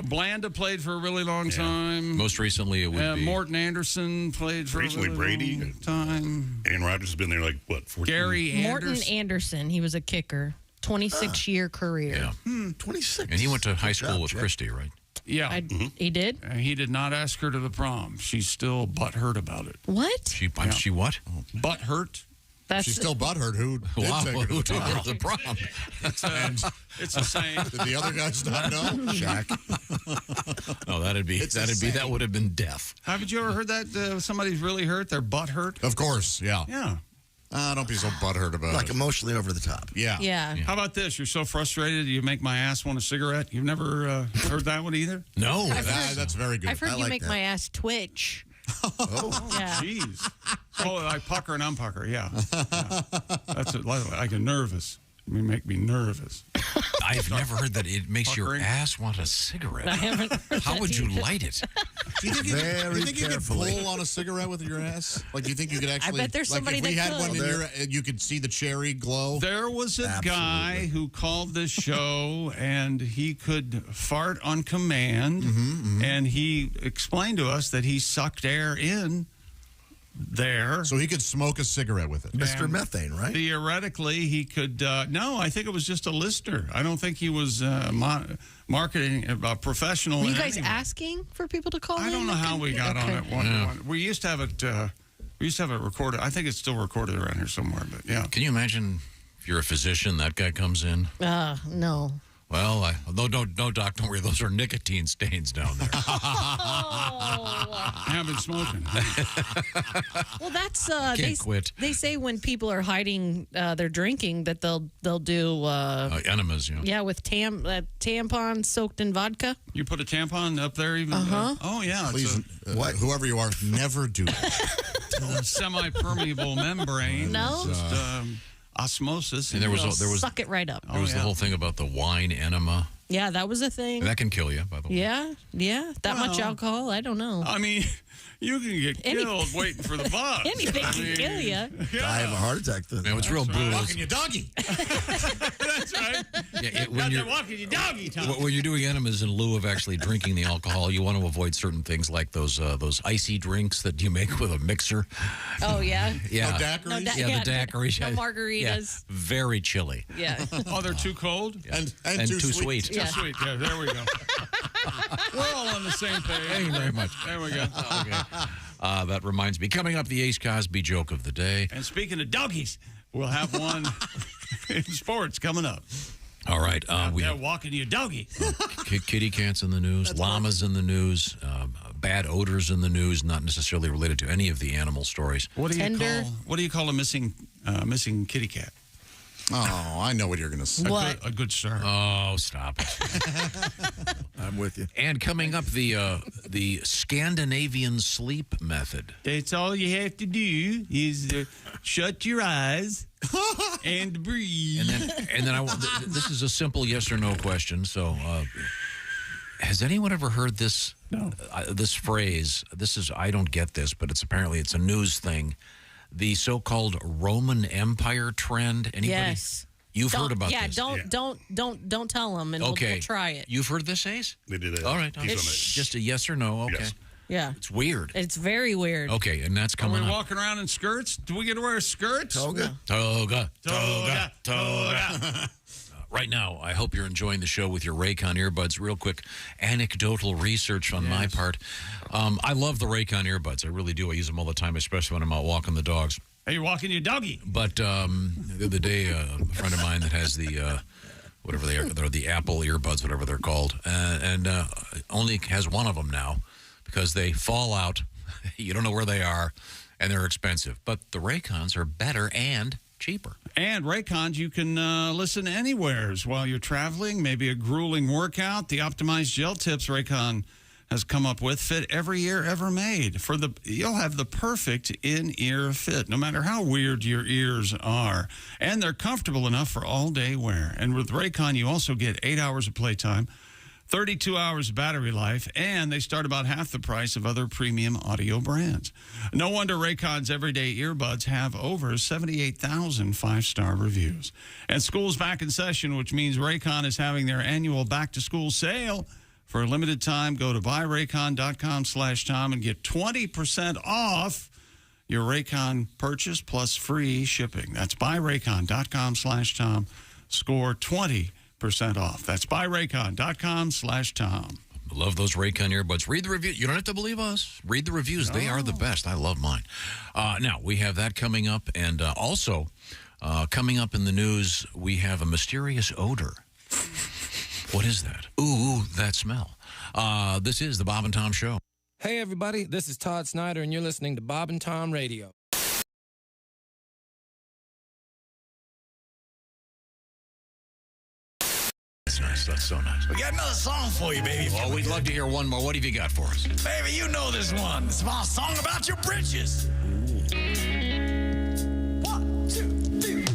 Blanda played for a really long time. Most recently, it would be Morton Anderson played for Recently, a really Brady. long time. Aaron Rodgers has been there 14 Gary Morton Anderson. He was a kicker. 26-year career. Yeah. 26. And he went to high school with Christy, right? Yeah. He did? He did not ask her to the prom. She's still butthurt about it. What? She what? Butthurt. She's still butthurt. Who did take her to the prom? It's the same. Did the other guys not know? Shaq. No, that would have been death. Haven't you ever heard that somebody's really hurt? Their butt hurt? Of course, yeah. Yeah. Don't be so butthurt about Like it. emotionally over the top. Yeah. Yeah. How about this? You're so frustrated you make my ass want a cigarette. You've never heard that one either? No. That's very good. I've heard I you like make that. my ass twitch. Yeah. Jeez. I pucker and unpucker, yeah. That's it. Like a nervous. You make me nervous. I've never heard that it makes your Puckering. ass want a cigarette. I haven't heard How that would you either. light it? Do you think you Very could carefully. pull on a cigarette with your ass? Like, do you think you could actually? bet there's somebody if we that had could. one in your, you could see the cherry glow. There was a guy who called this show, and he could fart on command, and he explained to us that he sucked air in there. So he could smoke a cigarette with it. Mr. Methane, right? Theoretically, he could. No, I think it was just a listener. I don't think he was marketing a professional. Were you guys asking for people to call in? I don't know how we got on it. One. We used to have it. We used to have it recorded. I think it's still recorded around here somewhere. But yeah. Can you imagine if you're a physician, that guy comes in? No. Well, no, Doc, don't worry. Those are nicotine stains down there. I have been smoking. Well, that's Can't quit. They say when people are hiding their drinking that they'll do enemas. Yeah, with tampons soaked in vodka. You put a tampon up there, even. Oh yeah. Please, whoever you are, never do that. Semi-permeable membrane. No. Just, osmosis. And there was suck it right up. There was the whole thing about the wine enema. Yeah, that was a thing. That can kill you, by the way. Yeah. That much alcohol, I don't know. I mean, you can get killed waiting for the bus. Anything can kill you. Yeah. I have a heart attack then. Man, what's real brutal? Walking your doggy. That's right. When you're walking your doggy, Tom. When you're doing enemas in lieu of actually drinking the alcohol, you want to avoid certain things like those icy drinks that you make with a mixer. Oh, yeah? Yeah. No daiquiris? The daiquiris. No margaritas. Yeah, very chilly. Yeah. Oh, they're too cold? And too sweet. Too sweet. Yeah, there we go. We're all on the same page. Thank you very much. There we go. Okay. That reminds me, coming up, the Ace Cosby joke of the day. And speaking of doggies, we'll have one in sports coming up. All right. They're walking your doggy. Kitty cats in the news, llamas in the news, bad odors in the news, not necessarily related to any of the animal stories. What do you call a missing kitty cat? Oh, I know what you're going to say. A good start. Oh, stop it. I'm with you. And coming up, the Scandinavian sleep method. That's all you have to do is shut your eyes and breathe. And then this is a simple yes or no question. So, has anyone ever heard this? No. This phrase. I don't get this, but apparently it's a news thing. The so-called Roman Empire trend. Anybody? Yes. You've heard about this. Yeah, don't tell them, and we'll try it. You've heard this, Ace? They did it. All right. Just a yes or no. Okay. Yes. Yeah. It's weird. It's very weird. Okay, and that's Are coming we up. walking around in skirts? Do we get to wear skirts? Toga. Right now, I hope you're enjoying the show with your Raycon earbuds. Real quick, anecdotal research on my part. I love the Raycon earbuds. I really do. I use them all the time, especially when I'm out walking the dogs. Are you walking your doggy? But the other day, a friend of mine that has the whatever they are, they're the Apple earbuds, whatever they're called, and only has one of them now because they fall out. You don't know where they are, and they're expensive. But the Raycons are better and cheaper. And Raycons, you can listen anywheres while you're traveling, maybe a grueling workout. The optimized gel tips Raycon has come up with fit every ear ever made. You'll have the perfect in-ear fit, no matter how weird your ears are. And they're comfortable enough for all-day wear. And with Raycon, you also get 8 hours of playtime, 32 hours of battery life, and they start about half the price of other premium audio brands. No wonder Raycon's everyday earbuds have over 78,000 five-star reviews. And school's back in session, which means Raycon is having their annual back-to-school sale. For a limited time, go to buyraycon.com/Tom and get 20% off your Raycon purchase plus free shipping. That's buyraycon.com/Tom. Score 20% off. That's buyraycon.com/Tom. I love those Raycon earbuds. Read the review. You don't have to believe us. Read the reviews. They are the best. I love mine. Now, we have that coming up. And also, coming up in the news, we have a mysterious odor. What is that? Ooh, that smell. This is the Bob and Tom Show. Hey, everybody. This is Todd Snyder, and you're listening to Bob and Tom Radio. That's nice. That's so nice. We got another song for you, baby. Well, we'd love to hear one more. What have you got for us? Baby, you know this one. It's my song about your britches. 1, 2, 3.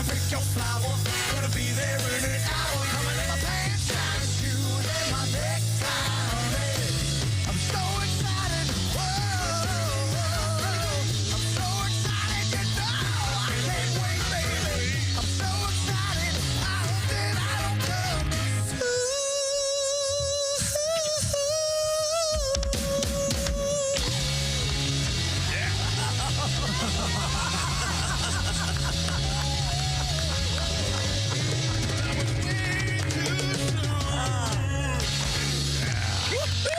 pick your flower. Gonna be there in an hour. Coming in my pants, shiny shoes, and my necktie, honey. I'm so excited. Whoa. I'm so excited, you know. I can't wait, baby. I'm so excited. I hope that I don't come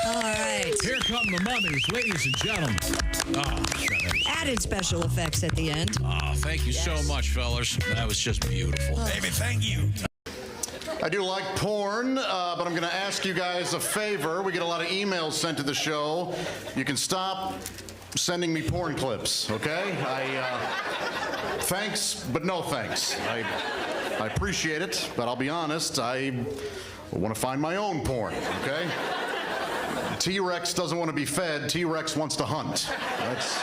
All right. Here come the mummies, ladies and gentlemen. Added special effects at the end. Oh, thank you so much, fellas. That was just beautiful. Baby, thank you. I do like porn, but I'm going to ask you guys a favor. We get a lot of emails sent to the show. You can stop sending me porn clips, okay? Thanks, but no thanks. I appreciate it, but I'll be honest, I want to find my own porn, okay? T-Rex doesn't want to be fed. T-Rex wants to hunt. That's...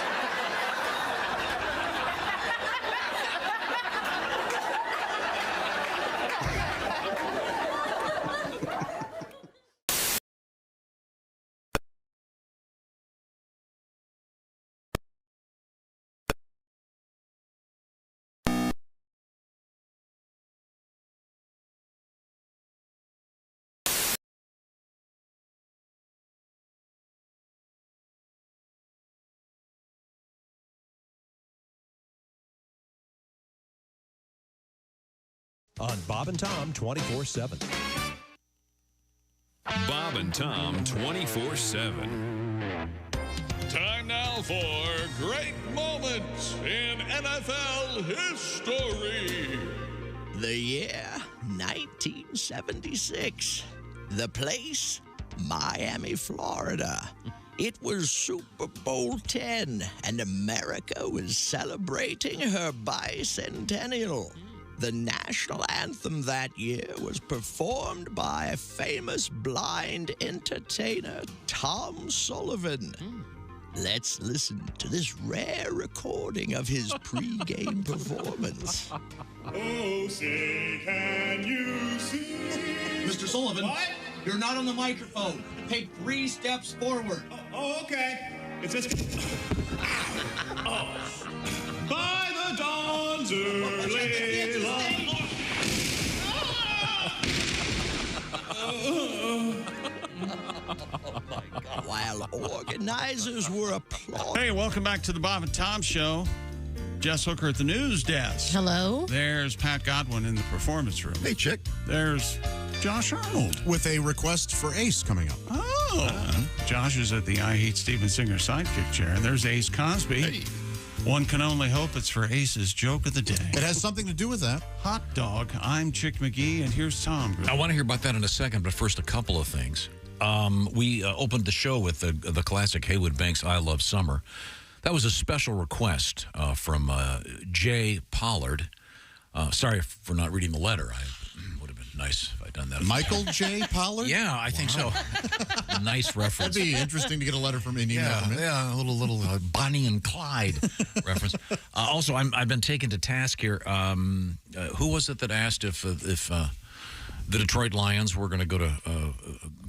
On Bob and Tom 24/7. Bob and Tom 24/7. Time now for great moments in NFL history. The year 1976. The place, Miami, Florida. It was Super Bowl 10, and America was celebrating her bicentennial. The national anthem that year was performed by famous blind entertainer Tom Sullivan. Let's listen to this rare recording of his pre-game performance. Oh, say, can you see? Mr. Sullivan, What? you're not on the microphone. Take 3 steps forward. Oh, okay. It's just... Oh. By the dawn's early light. While organizers were applauding. Hey, welcome back to the Bob and Tom Show. Jess Hooker at the news desk. Hello. There's Pat Godwin in the performance room. Hey, chick. There's Josh Arnold. With a request for Ace coming up. Oh. Josh is at the I Hate Steven Singer sidekick chair. And there's Ace Cosby. Hey. One can only hope it's for Ace's joke of the day. It has something to do with that. Hot dog. I'm Chick McGee, and here's Tom. I want to hear about that in a second, but first, a couple of things. We opened the show with the classic Haywood Banks, I Love Summer. That was a special request from Jay Pollard. Sorry for not reading the letter. It would have been nice if I'd done that. Michael J. Pollard? Yeah, I think so. Nice reference. That'd be interesting to get a letter from Indiana. Yeah, a little Bonnie and Clyde reference. Also, I've been taken to task here. Who was it that asked if the Detroit Lions were going to go to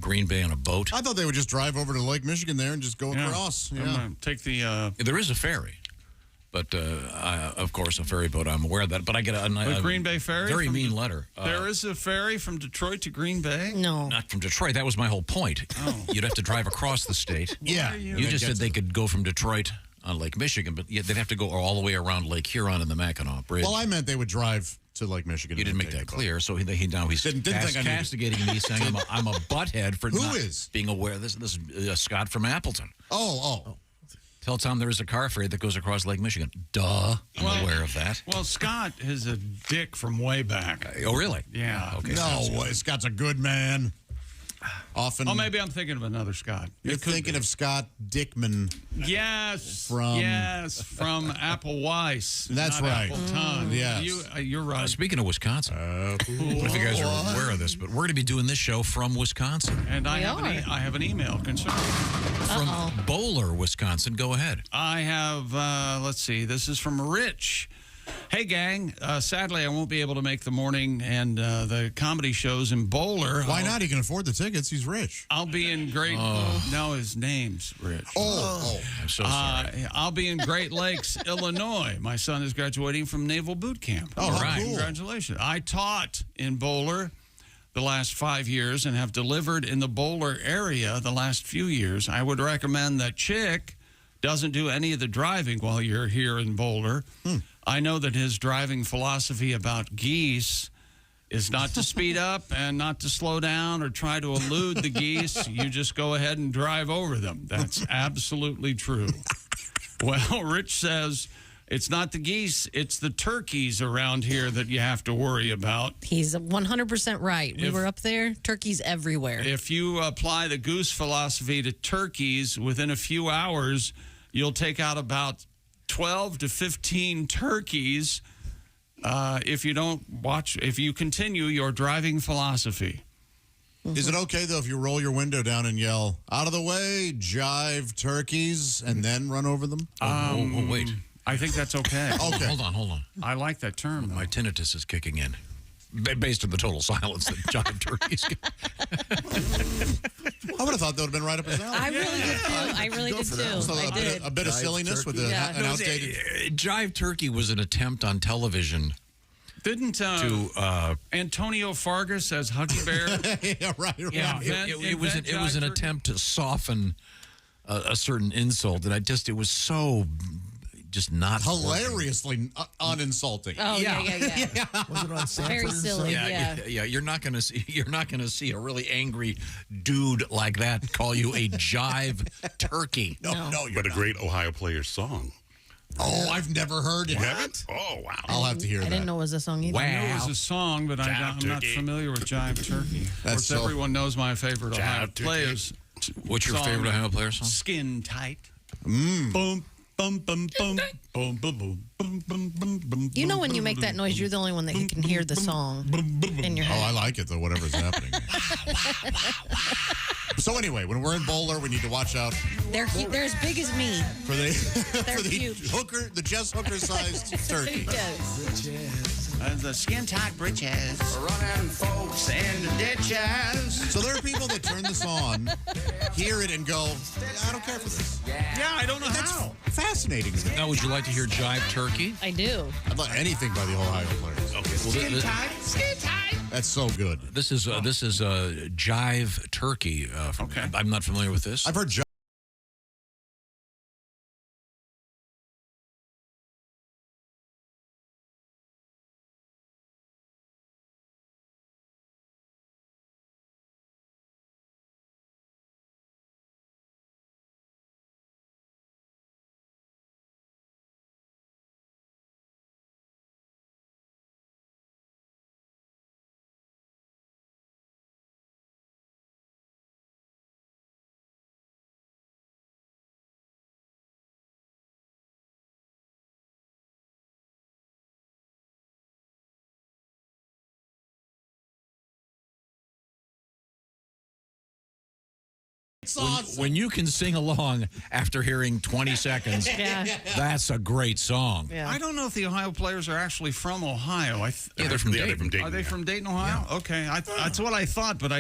Green Bay on a boat? I thought they would just drive over to Lake Michigan there and just go across. Yeah. Take the... There is a ferry. But, of course, a ferry boat, I'm aware of that. But I get a Green Bay ferry? Very mean letter. There is a ferry from Detroit to Green Bay? No. Not from Detroit. That was my whole point. Oh. You'd have to drive across the state. Yeah. You just said they could go from Detroit on Lake Michigan, but they'd have to go all the way around Lake Huron and the Mackinac Bridge. Well, I meant they would drive to Lake Michigan. You didn't make that clear, so he's castigating me, saying I'm a butthead for not being aware. This is Scott from Appleton. Oh. Tell Tom there is a car ferry that goes across Lake Michigan. Duh. I'm aware of that. Well, Scott is a dick from way back. Oh, really? Yeah. Okay. No, Scott's a good man. Often. Oh, maybe I'm thinking of another Scott. You're thinking of Scott Dickman. Yes. From Apple Weiss. That's right. Appleton. Yes. You're right. Speaking of Wisconsin, I don't know if you guys are aware of this, but we're going to be doing this show from Wisconsin. And I have an email concerning from Bowler, Wisconsin. Go ahead. I have, let's see, this is from Rich. Hey, gang. Sadly, I won't be able to make the morning and the comedy shows in Bowler. Why not? He can afford the tickets. He's rich. I'll be in Great... No, his name's Rich. I'm so sorry. I'll be in Great Lakes, Illinois. My son is graduating from Naval Boot Camp. Oh, right. cool. Congratulations. I taught in Bowler the last 5 years and have delivered in the Bowler area the last few years. I would recommend that Chick doesn't do any of the driving while you're here in Bowler. I know that his driving philosophy about geese is not to speed up and not to slow down or try to elude the geese. You just go ahead and drive over them. That's absolutely true. Well, Rich says it's not the geese, it's the turkeys around here that you have to worry about. He's 100% right. We were up there, turkeys everywhere. If you apply the goose philosophy to turkeys, within a few hours, you'll take out about 12 to 15 turkeys if you continue your driving philosophy. Is it okay, though, if you roll your window down and yell, "Out of the way, jive turkeys," and then run over them? Wait. I think that's okay. Okay. Hold on. I like that term. My tinnitus is kicking in. Based on the total silence that jive turkeys get. I would have thought that would have been right up his alley. I really did, too. I really did, too. So I did. A bit of silliness with an outdated... Jive turkey was an attempt on television. Didn't Antonio Fargas as Huggy Bear? Yeah, right. Yeah, it was an attempt to soften a certain insult, and it was so just not hilariously uninsulting. Oh yeah. Was it on Sanford? Very silly. Yeah. You're not gonna see a really angry dude like that call you a jive turkey. No. But a great Ohio Players song. Oh, I've never heard it. What? Oh, wow. I'll have to hear that. I didn't know it was a song either. I know it was a song, but I'm not familiar with Jive Turkey. Of course, everyone knows my favorite Ohio Players. What's your favorite Ohio Players song? Skin Tight. Boom, boom, boom, boom, boom, boom, boom, boom, boom. You know when you make that noise, you're the only one that can hear the song in your head. Oh, I like it, though, whatever's happening. So anyway, when we're in Bowler, we need to watch out. They're as big as me. For the Jess Hooker-sized turkey. The skin-tight britches. Running folks in the ditches. So there are people that turn this on, hear it, and go, I don't care for this. Yeah, I don't know how. Fascinating to me. Now, would you like to hear Jive Turkey? I do. I'd like anything by the Ohio Players. Okay. Skin tight. That's so good. This is Jive Turkey. I'm not familiar with this. I've heard When you can sing along after hearing 20 seconds, that's a great song. Yeah. I don't know if the Ohio Players are actually from Ohio. They're from Dayton. Are they from Dayton, Ohio? Yeah. Okay, that's what I thought, but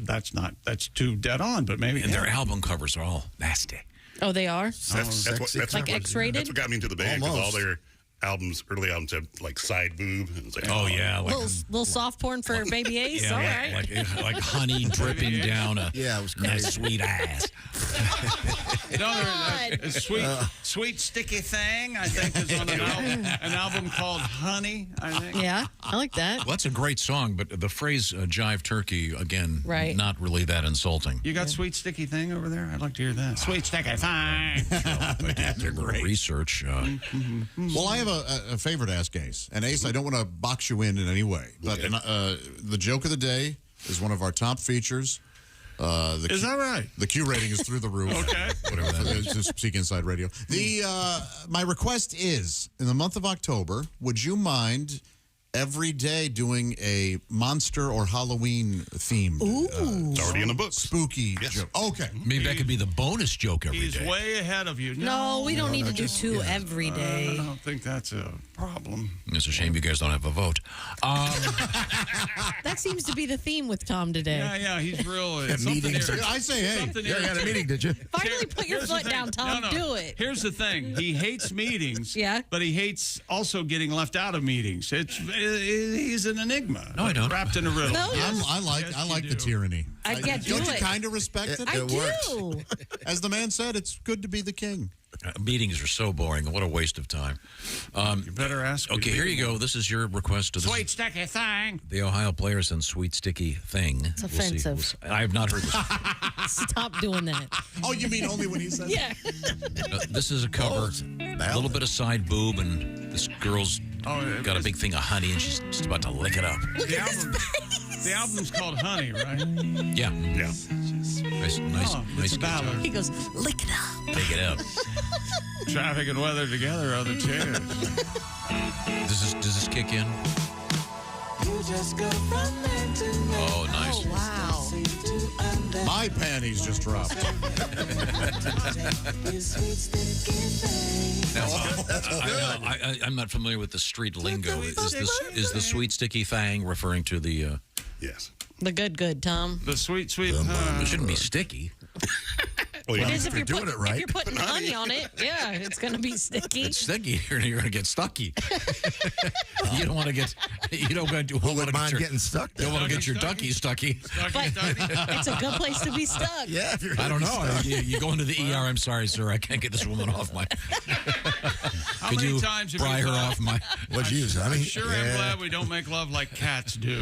that's too dead on. But maybe. And their album covers are all nasty. Oh, they are? That's like X-rated? That's what got me into the band, because all their early albums have like side boob. And it's like, like little soft porn for baby Ace. Yeah, all right. like honey dripping down a it was nice sweet ass. Sweet Sticky Thing, I think, is on an album called Honey, I think. Yeah, I like that. Well, that's a great song, but the phrase Jive Turkey, again, not really that insulting. You got Sweet Sticky Thing over there? I'd like to hear that. Sweet Sticky Thing. That's great. Research. Well, I have a favor to ask Ace. And Ace, I don't want to box you in any way, but the joke of the day is one of our top features. Is that right? The Q rating is through the roof. Okay. Whatever that is, just Seek Inside Radio. My request is, in the month of October, would you mind every day doing a monster or Halloween themed. Ooh. It's already in the books. Spooky joke. Okay. Maybe that could be the bonus joke every day. He's way ahead of you. No, we don't need to do two every day. I don't think that's a problem. It's a shame you guys don't have a vote. That seems to be the theme with Tom today. Yeah, he's real. Meetings. I say, hey, you had a meeting, did you? Finally put your foot down, Tom. Do it. Here's the thing. He hates meetings. Yeah. But he hates also getting left out of meetings. He's an enigma. No, I don't. Wrapped in a riddle. No, I like the tyranny. do Don't you it. kind of respect it? I It do. works. As the man said, it's good to be the king. Meetings are so boring. What a waste of time. You better ask. Okay, here you go. This is your request to the Sweet sticky thing. The Ohio Players and Sweet Sticky Thing. It's offensive. I have not heard this. Stop doing that. Oh, you mean only when he says Yeah. This is a cover. A little bit of side boob, and this girl's got a big thing of honey, and she's just about to lick it up. The album's called Honey, right? Yeah. Yeah. Nice ballad. He goes, lick it up. Pick it up. Traffic and weather together are the chairs. Does this kick in? Oh, nice. Wow. My panties just dropped. Now, I'm not familiar with the street lingo. Is the Sweet Sticky Thing referring to the... Yes. The good, Tom. The sweet. It shouldn't be sticky. Well, It is if you're doing it right. If you're putting honey on it, yeah, it's going to be sticky. It's sticky. You're going to get stucky. You don't want to get... You don't want to Wouldn't mind getting stuck there. Don't want to get your ducky stucky. But it's a good place to be stuck. Yeah, if you're I don't know. stuck. You go into the ER. I'm sorry, sir. I can't get this woman off my... How Could many you times have pry you her thought, off my... What'd you use, honey? Sure, I'm glad we don't make love like cats do.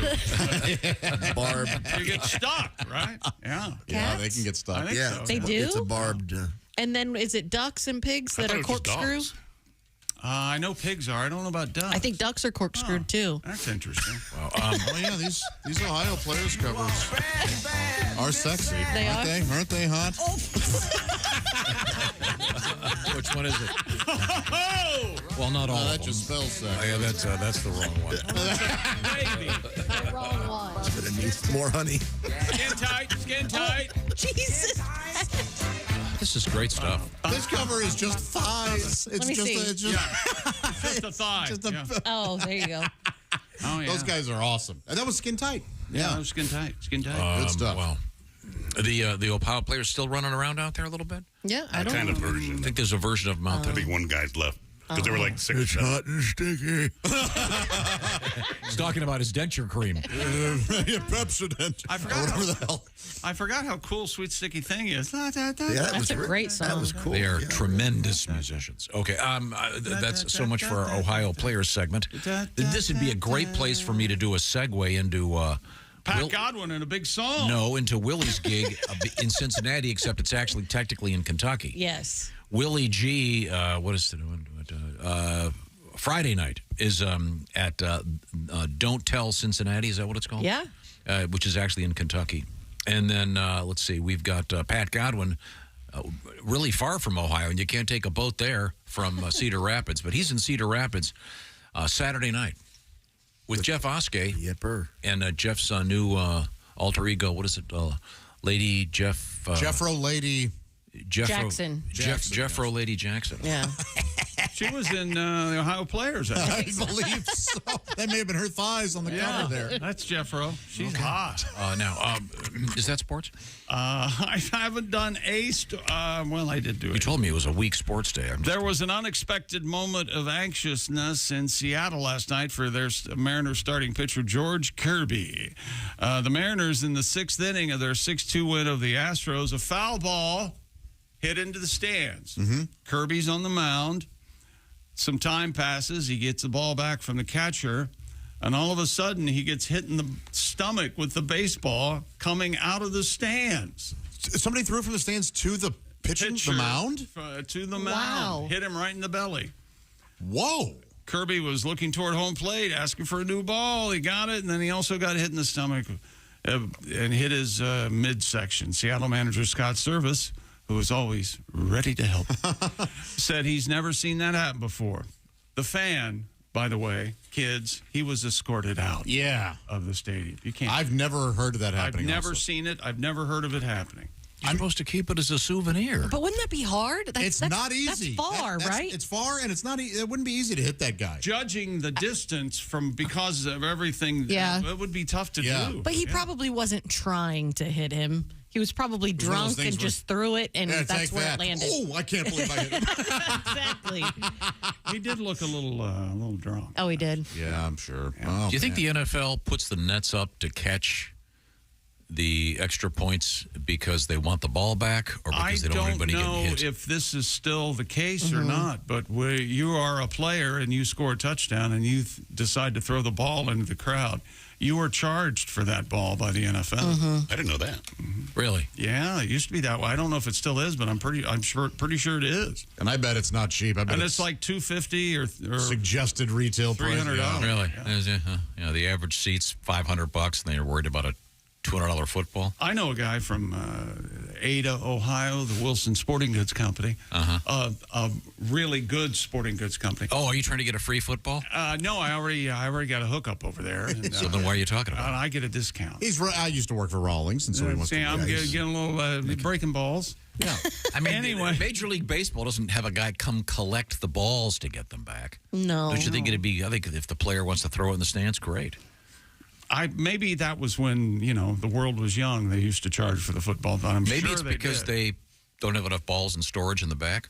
Barb. You get stuck, right? Yeah. Yeah, they can get stuck. I think Yeah, so. They do? It's a barbed. And then is it ducks and pigs that thought are it was just corkscrew? dogs. I know pigs are. I don't know about ducks. I think ducks are corkscrewed too. That's interesting. Oh yeah, these Ohio Players covers are sexy. They aren't are? they? Aren't they hot? Which one is it? Well, not all of that them. just spells sex. Oh, yeah, that's the wrong one. Baby. Wrong one. Gonna need more honey. Skin tight. Skin tight. Jesus. This is great stuff. This cover is just thighs. It's me just see. it's just Just a thigh. just a, Yeah. Oh, there you go. Oh, yeah. Those guys are awesome. And that was skin tight. Yeah, skin tight. Skin tight. Good stuff. Wow. The Ohio Players still running around out there a little bit? Yeah, I don't Kind know. of version. I think there's a version of them out I there. think one guy's left. Because there were like 6 or It's 7. hot and sticky. He's talking about his denture cream. Pepsodent. I forgot Whatever the hell. I forgot how cool Sweet Sticky Thing is. Yeah, That's a great song. That was cool. They are Yeah. tremendous musicians. Okay, that's so much for our Ohio Players segment. This would be a great place for me to do a segue into... Pat Godwin in a big song. No, into Willie's gig in Cincinnati, except it's actually technically in Kentucky. Yes. Willie G, what is it? Friday night is at Don't Tell Cincinnati. Is that what it's called? Yeah. Which is actually in Kentucky. And then, let's see, we've got Pat Godwin, really far from Ohio, and you can't take a boat there from Cedar Rapids. But he's in Cedar Rapids Saturday night with Jeff Oskay. Yepper. And Jeff's new alter ego, what is it? Lady Jeff... Jeffro Lady... Jackson. Jeffro Lady Jackson. Yeah. She was in the Ohio Players. I believe so. That may have been her thighs on the cover there. That's Jeffro. She's hot. Now, is that sports? I haven't done well, I did do it. You told me it was a weak sports day. There was an unexpected moment of anxiousness in Seattle last night for their Mariners starting pitcher, George Kirby. The Mariners, in the 6th inning of their 6-2 win of the Astros, a foul ball hit into the stands. Kirby's on the mound. Some time passes. He gets the ball back from the catcher. And all of a sudden, he gets hit in the stomach with the baseball coming out of the stands. Somebody threw it from the stands to the pitcher, the mound? To the mound. Wow. Hit him right in the belly. Whoa. Kirby was looking toward home plate, asking for a new ball. He got it, and then he also got hit in the stomach and hit his midsection. Seattle manager Scott Service, who is always ready to help, said he's never seen that happen before. The fan by the way, kids, he was escorted out of the stadium. You can't. I've never heard of that happening. I've never also. seen it. I've never heard of it happening. You're supposed to keep it as a souvenir. But wouldn't that be hard? It's not easy. That's far, right? It's far, and it's not. It wouldn't be easy to hit that guy. Judging the distance from because of everything, it would be tough to do. But he probably wasn't trying to hit him. He was probably drunk and just threw it, and that's where it landed. Oh, I can't believe I hit him. Exactly. He did look a little drunk. Oh, he did. Yeah, I'm sure. Do you think the NFL puts the nets up to catch the extra points because they want the ball back, or because they don't want anybody getting hit? I don't know if this is still the case or not, but you are a player and you score a touchdown and you decide to throw the ball into the crowd, you are charged for that ball by the NFL. I didn't know that. Really? Yeah, it used to be that way. I don't know if it still is, but I'm pretty sure it is. And I bet it's not cheap. I bet and it's like $250 or suggested retail price. $300. Really? Yeah. The average seat's $500, and they're worried about a $200 football. I know a guy from Ada, Ohio, the Wilson Sporting Goods Company. A really good sporting goods company. Oh, are you trying to get a free football? No, I already got a hookup over there. And, so then why are you talking about it? I get a discount. I used to work for Rawlings, and so he wants to. I'm getting a little breaking balls. Yeah. I mean, anyway, Major League Baseball doesn't have a guy come collect the balls to get them back. No. Don't you think it'd be? I think if the player wants to throw it in the stands, great. Maybe that was when the world was young. They used to charge for the football, but I'm maybe sure it's because they don't have enough balls in storage in the back.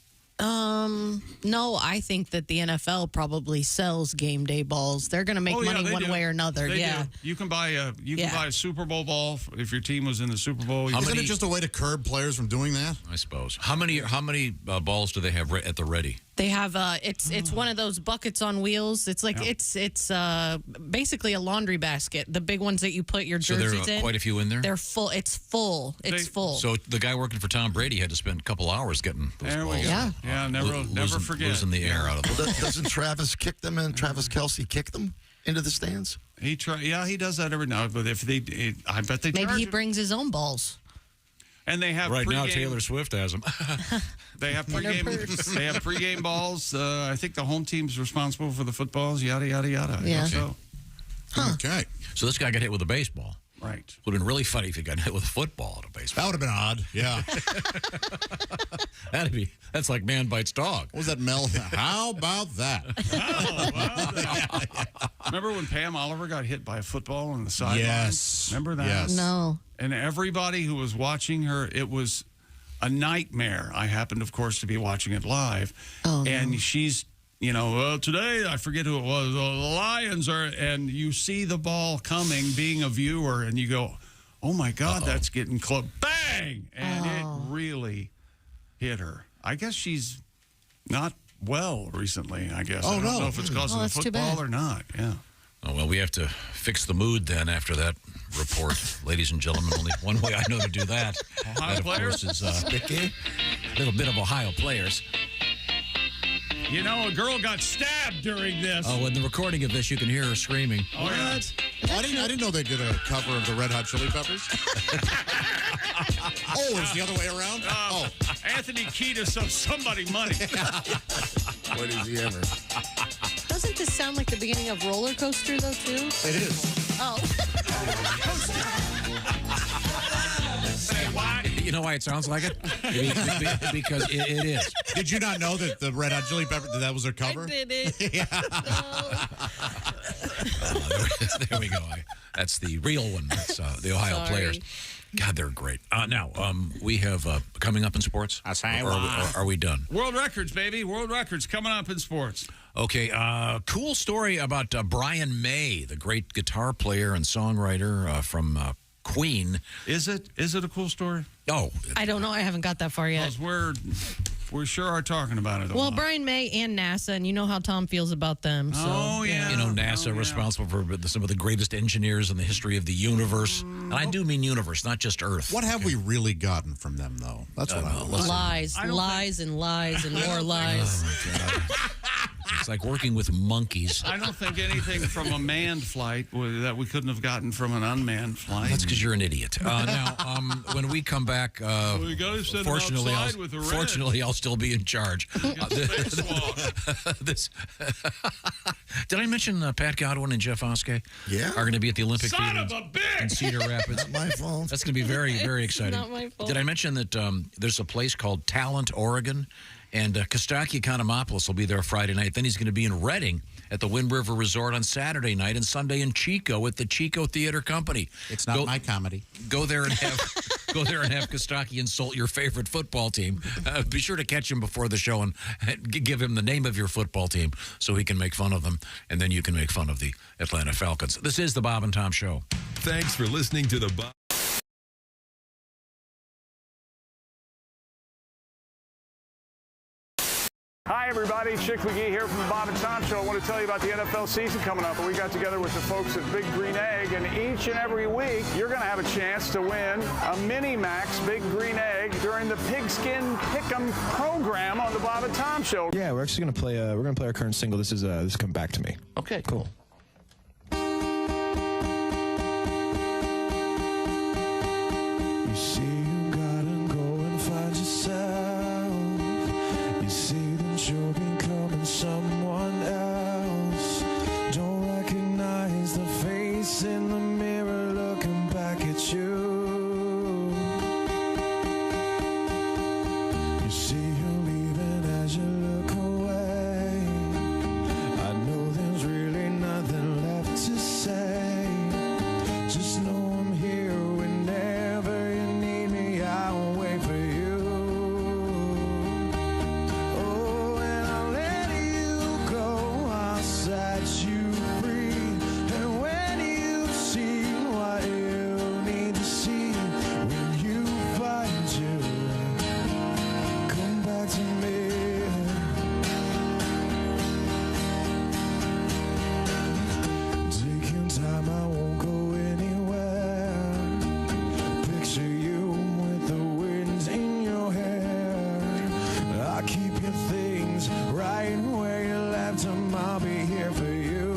No, I think that the NFL probably sells game day balls. They're going to make money one way or another. They do. You can buy a Super Bowl ball if your team was in the Super Bowl. Isn't it just a way to curb players from doing that? I suppose. How many balls do they have at the ready? They have it's one of those buckets on wheels. It's like it's basically a laundry basket. The big ones that you put your jerseys in. So there are quite a few in there. They're full. It's full. It's full. So the guy working for Tom Brady had to spend a couple hours getting those balls. Yeah, never forget. Losing the air out of them. Doesn't Travis kick them in? Travis Kelce kick them into the stands? He does that every now. But if I bet they maybe he brings his own balls. And they have now Taylor Swift has them. They have pregame. They have pregame balls. I think the home team's responsible for the footballs. Yada yada yada. Yeah. So. Okay. So this guy got hit with a baseball. Right. Would have been really funny if he got hit with a football at a baseball. That would have been odd. Yeah. That's like man bites dog. What was that, Mel? How about that? Remember when Pam Oliver got hit by a football on the sideline? Yes. Remember that? Yes. No. And everybody who was watching her, it was a nightmare. I happened, of course, to be watching it live. Oh, and she's, today, I forget who it was, the Lions are, and you see the ball coming, being a viewer, and you go, oh, my God, that's getting close. Bang! And it really hit her. I guess she's not well recently, I guess. I don't know if it's because of the football or not. Yeah. Oh, well, we have to fix the mood then after that report, ladies and gentlemen. Only one way I know to do that. Ohio that, of players? course, is a little bit of Ohio players. A girl got stabbed during this. Oh, in the recording of this, you can hear her screaming. Oh, yeah. I didn't know they did a cover of the Red Hot Chili Peppers. Oh, it's the other way around? Anthony Kiedis owes somebody money. What is he ever? Doesn't this sound like the beginning of Roller Coaster, though, too? It is. Oh. You know why it sounds like it? Because it is. Did you not know that the Red Hot Chili Peppers, that was their cover? I did it. Yeah. There we go. That's the real one. That's the Ohio players. God, they're great. Now, we have coming up in sports. Are we done? World records, baby. World records coming up in sports. Okay, cool story about Brian May, the great guitar player and songwriter from Queen. Is it a cool story? Oh, I don't know. I haven't got that far yet. Because we sure are talking about it a well, lot. Brian May and NASA, and you know how Tom feels about them. So, You know, NASA responsible for some of the greatest engineers in the history of the universe. And I do mean universe, not just Earth. What have we really gotten from them, though? That's what I want. Lies and more lies. It's like working with monkeys. I don't think anything from a manned flight that we couldn't have gotten from an unmanned flight. That's because you're an idiot. Now, when we come back, we got to send fortunately, outside with the red. fortunately, I'll still be in charge. Did I mention Pat Godwin and Jeff Oskay? Yeah. Are going to be at the Olympic Son Theater of a bitch! in Cedar Rapids. Not my fault. That's going to be very, very exciting. Not my fault. Did I mention that there's a place called Talent, Oregon? And Kostaki Economopoulos will be there Friday night. Then he's going to be in Redding at the Wind River Resort on Saturday night, and Sunday in Chico at the Chico Theater Company. It's not my comedy. Go there and have Kostaki insult your favorite football team. Be sure to catch him before the show and give him the name of your football team so he can make fun of them, and then you can make fun of the Atlanta Falcons. This is the Bob and Tom Show. Thanks for listening to the Bob. Hi, everybody. Chick McGee here from the Bob and Tom Show. I want to tell you about the NFL season coming up. We got together with the folks at Big Green Egg, and each and every week, you're going to have a chance to win a Mini Max Big Green Egg during the Pigskin Pick'em program on the Bob and Tom Show. Yeah, we're actually going to play. We're going to play our current single. This is "Come Back to Me." Okay, cool. You see, you gotta go and find yourself. You see that you're becoming someone else. Don't recognize the face in the mirror looking back at you. You see, you're leaving as you look away. I know there's really nothing left to say. Just know I'm here whenever you need me. I'll wait for you. Oh, and I'll let you go. I'll set you free. And when you've seen what you need to see, when you find you, come back to me. Taking time, I won't go anywhere. Picture you with the winds in your hair. I'll keep your things right where you left them. I'll be here for you.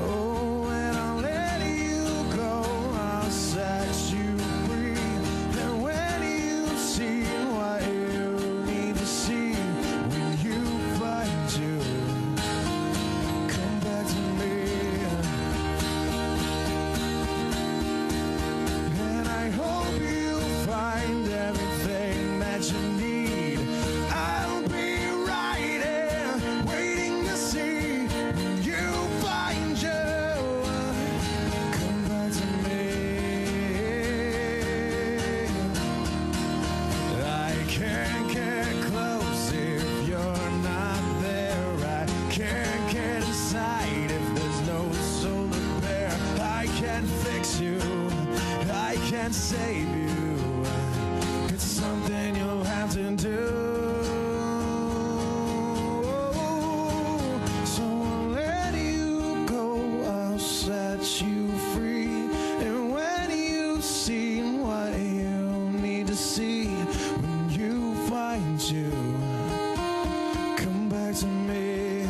Oh, and I'll let you go. I'll set you free. And when you've seen what you need to see, when you find you, come back to me. And I hope you find everything that you need. I'll be right here waiting to see when you find you. Come back to me. I can't get close if you're not there. I can't get inside if there's no soul to bear. I can't fix you. I can't save you. It's something you'll have to do. So I'll let you go. I'll set you free. And when you've seen what you need to see, when you find you, come back to me.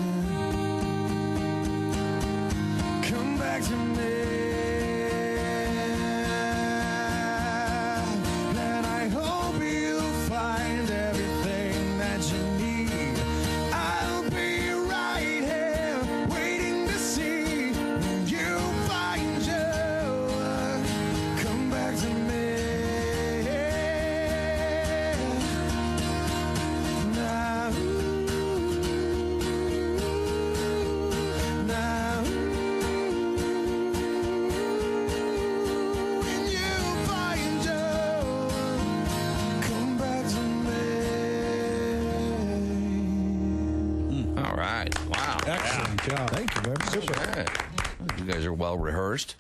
Come back to me. And I hope you find everything that you need. I'll be right here waiting to see when you find you. Come back to me. Now, now, when you find you, come back to me. All right. Wow. Excellent job. Thank you, very super. All right. You guys are well rehearsed.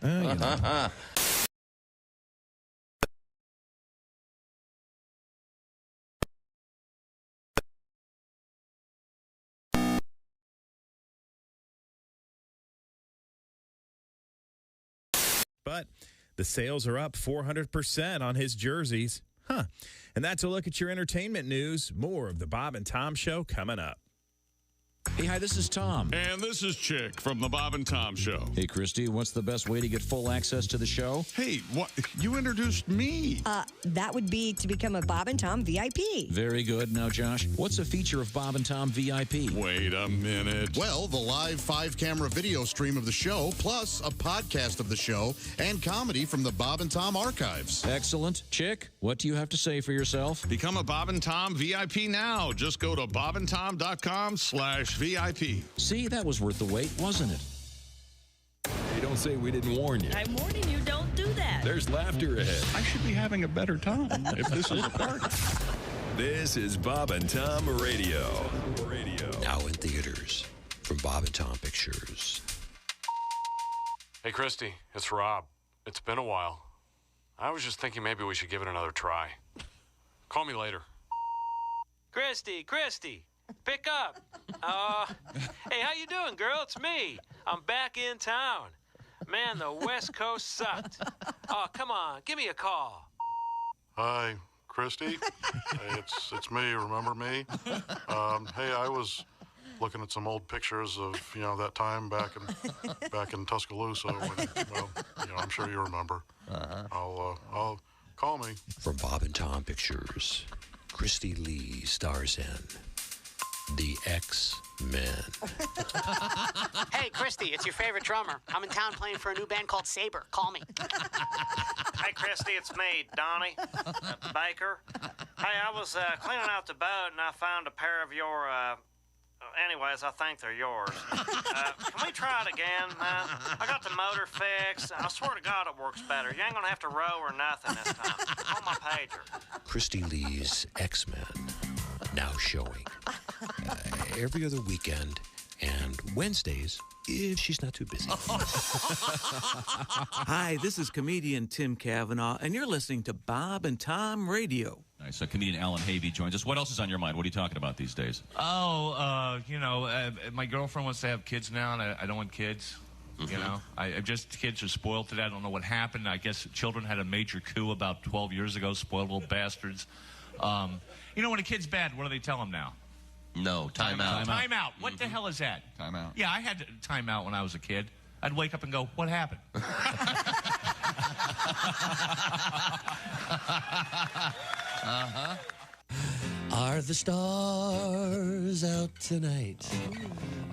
But the sales are up 400% on his jerseys. And that's a look at your entertainment news. More of the Bob and Tom Show coming up. Hey, hi, this is Tom. And this is Chick from the Bob and Tom Show. Hey, Christy, what's the best way to get full access to the show? Hey, what? You introduced me. That would be to become a Bob and Tom VIP. Very good. Now, Josh, what's a feature of Bob and Tom VIP? Wait a minute. Well, the live 5-camera video stream of the show, plus a podcast of the show and comedy from the Bob and Tom archives. Excellent. Chick, what do you have to say for yourself? Become a Bob and Tom VIP now. Just go to bobandtom.com/VIP. See, that was worth the wait, wasn't it? Hey, don't say we didn't warn you. I'm warning you, don't do that. There's laughter ahead. I should be having a better time if this is a party. This is Bob and Tom Radio. Now in theaters from Bob and Tom Pictures. Hey, Christy, it's Rob. It's been a while. I was just thinking maybe we should give it another try. Call me later. Christy, pick up. Hey, how you doing, girl? It's me. I'm back in town. Man, the West Coast sucked. Oh, come on, give me a call. Hi, Christy. Hey, it's me. Remember me? Hey, I was looking at some old pictures of that time back in Tuscaloosa. When, I'm sure you remember. I'll call me. From Bob and Tom Pictures, Christy Lee stars in The X-Men. Hey, Christy, it's your favorite drummer. I'm in town playing for a new band called Saber. Call me. Hey, Christy, it's me, Donnie Baker. Hey, I was cleaning out the boat, and I found a pair of your... anyways, I think they're yours. Can we try it again? I got the motor fixed. I swear to God it works better. You ain't going to have to row or nothing this time. On my pager. Christy Lee's X-Men, now showing every other weekend and Wednesdays if she's not too busy. Hi, this is comedian Tim Cavanaugh, and you're listening to Bob and Tom Radio. Nice. So comedian Alan Havey joins us. What else is on your mind? What are you talking about these days? My girlfriend wants to have kids now, and I don't want kids. Kids are spoiled today. I don't know what happened. I guess children had a major coup about 12 years ago, spoiled little bastards. When a kid's bad, what do they tell them now? No, time out. Time out. What the hell is that? Time out. Yeah, I had time out when I was a kid. I'd wake up and go, what happened? Are the stars out tonight?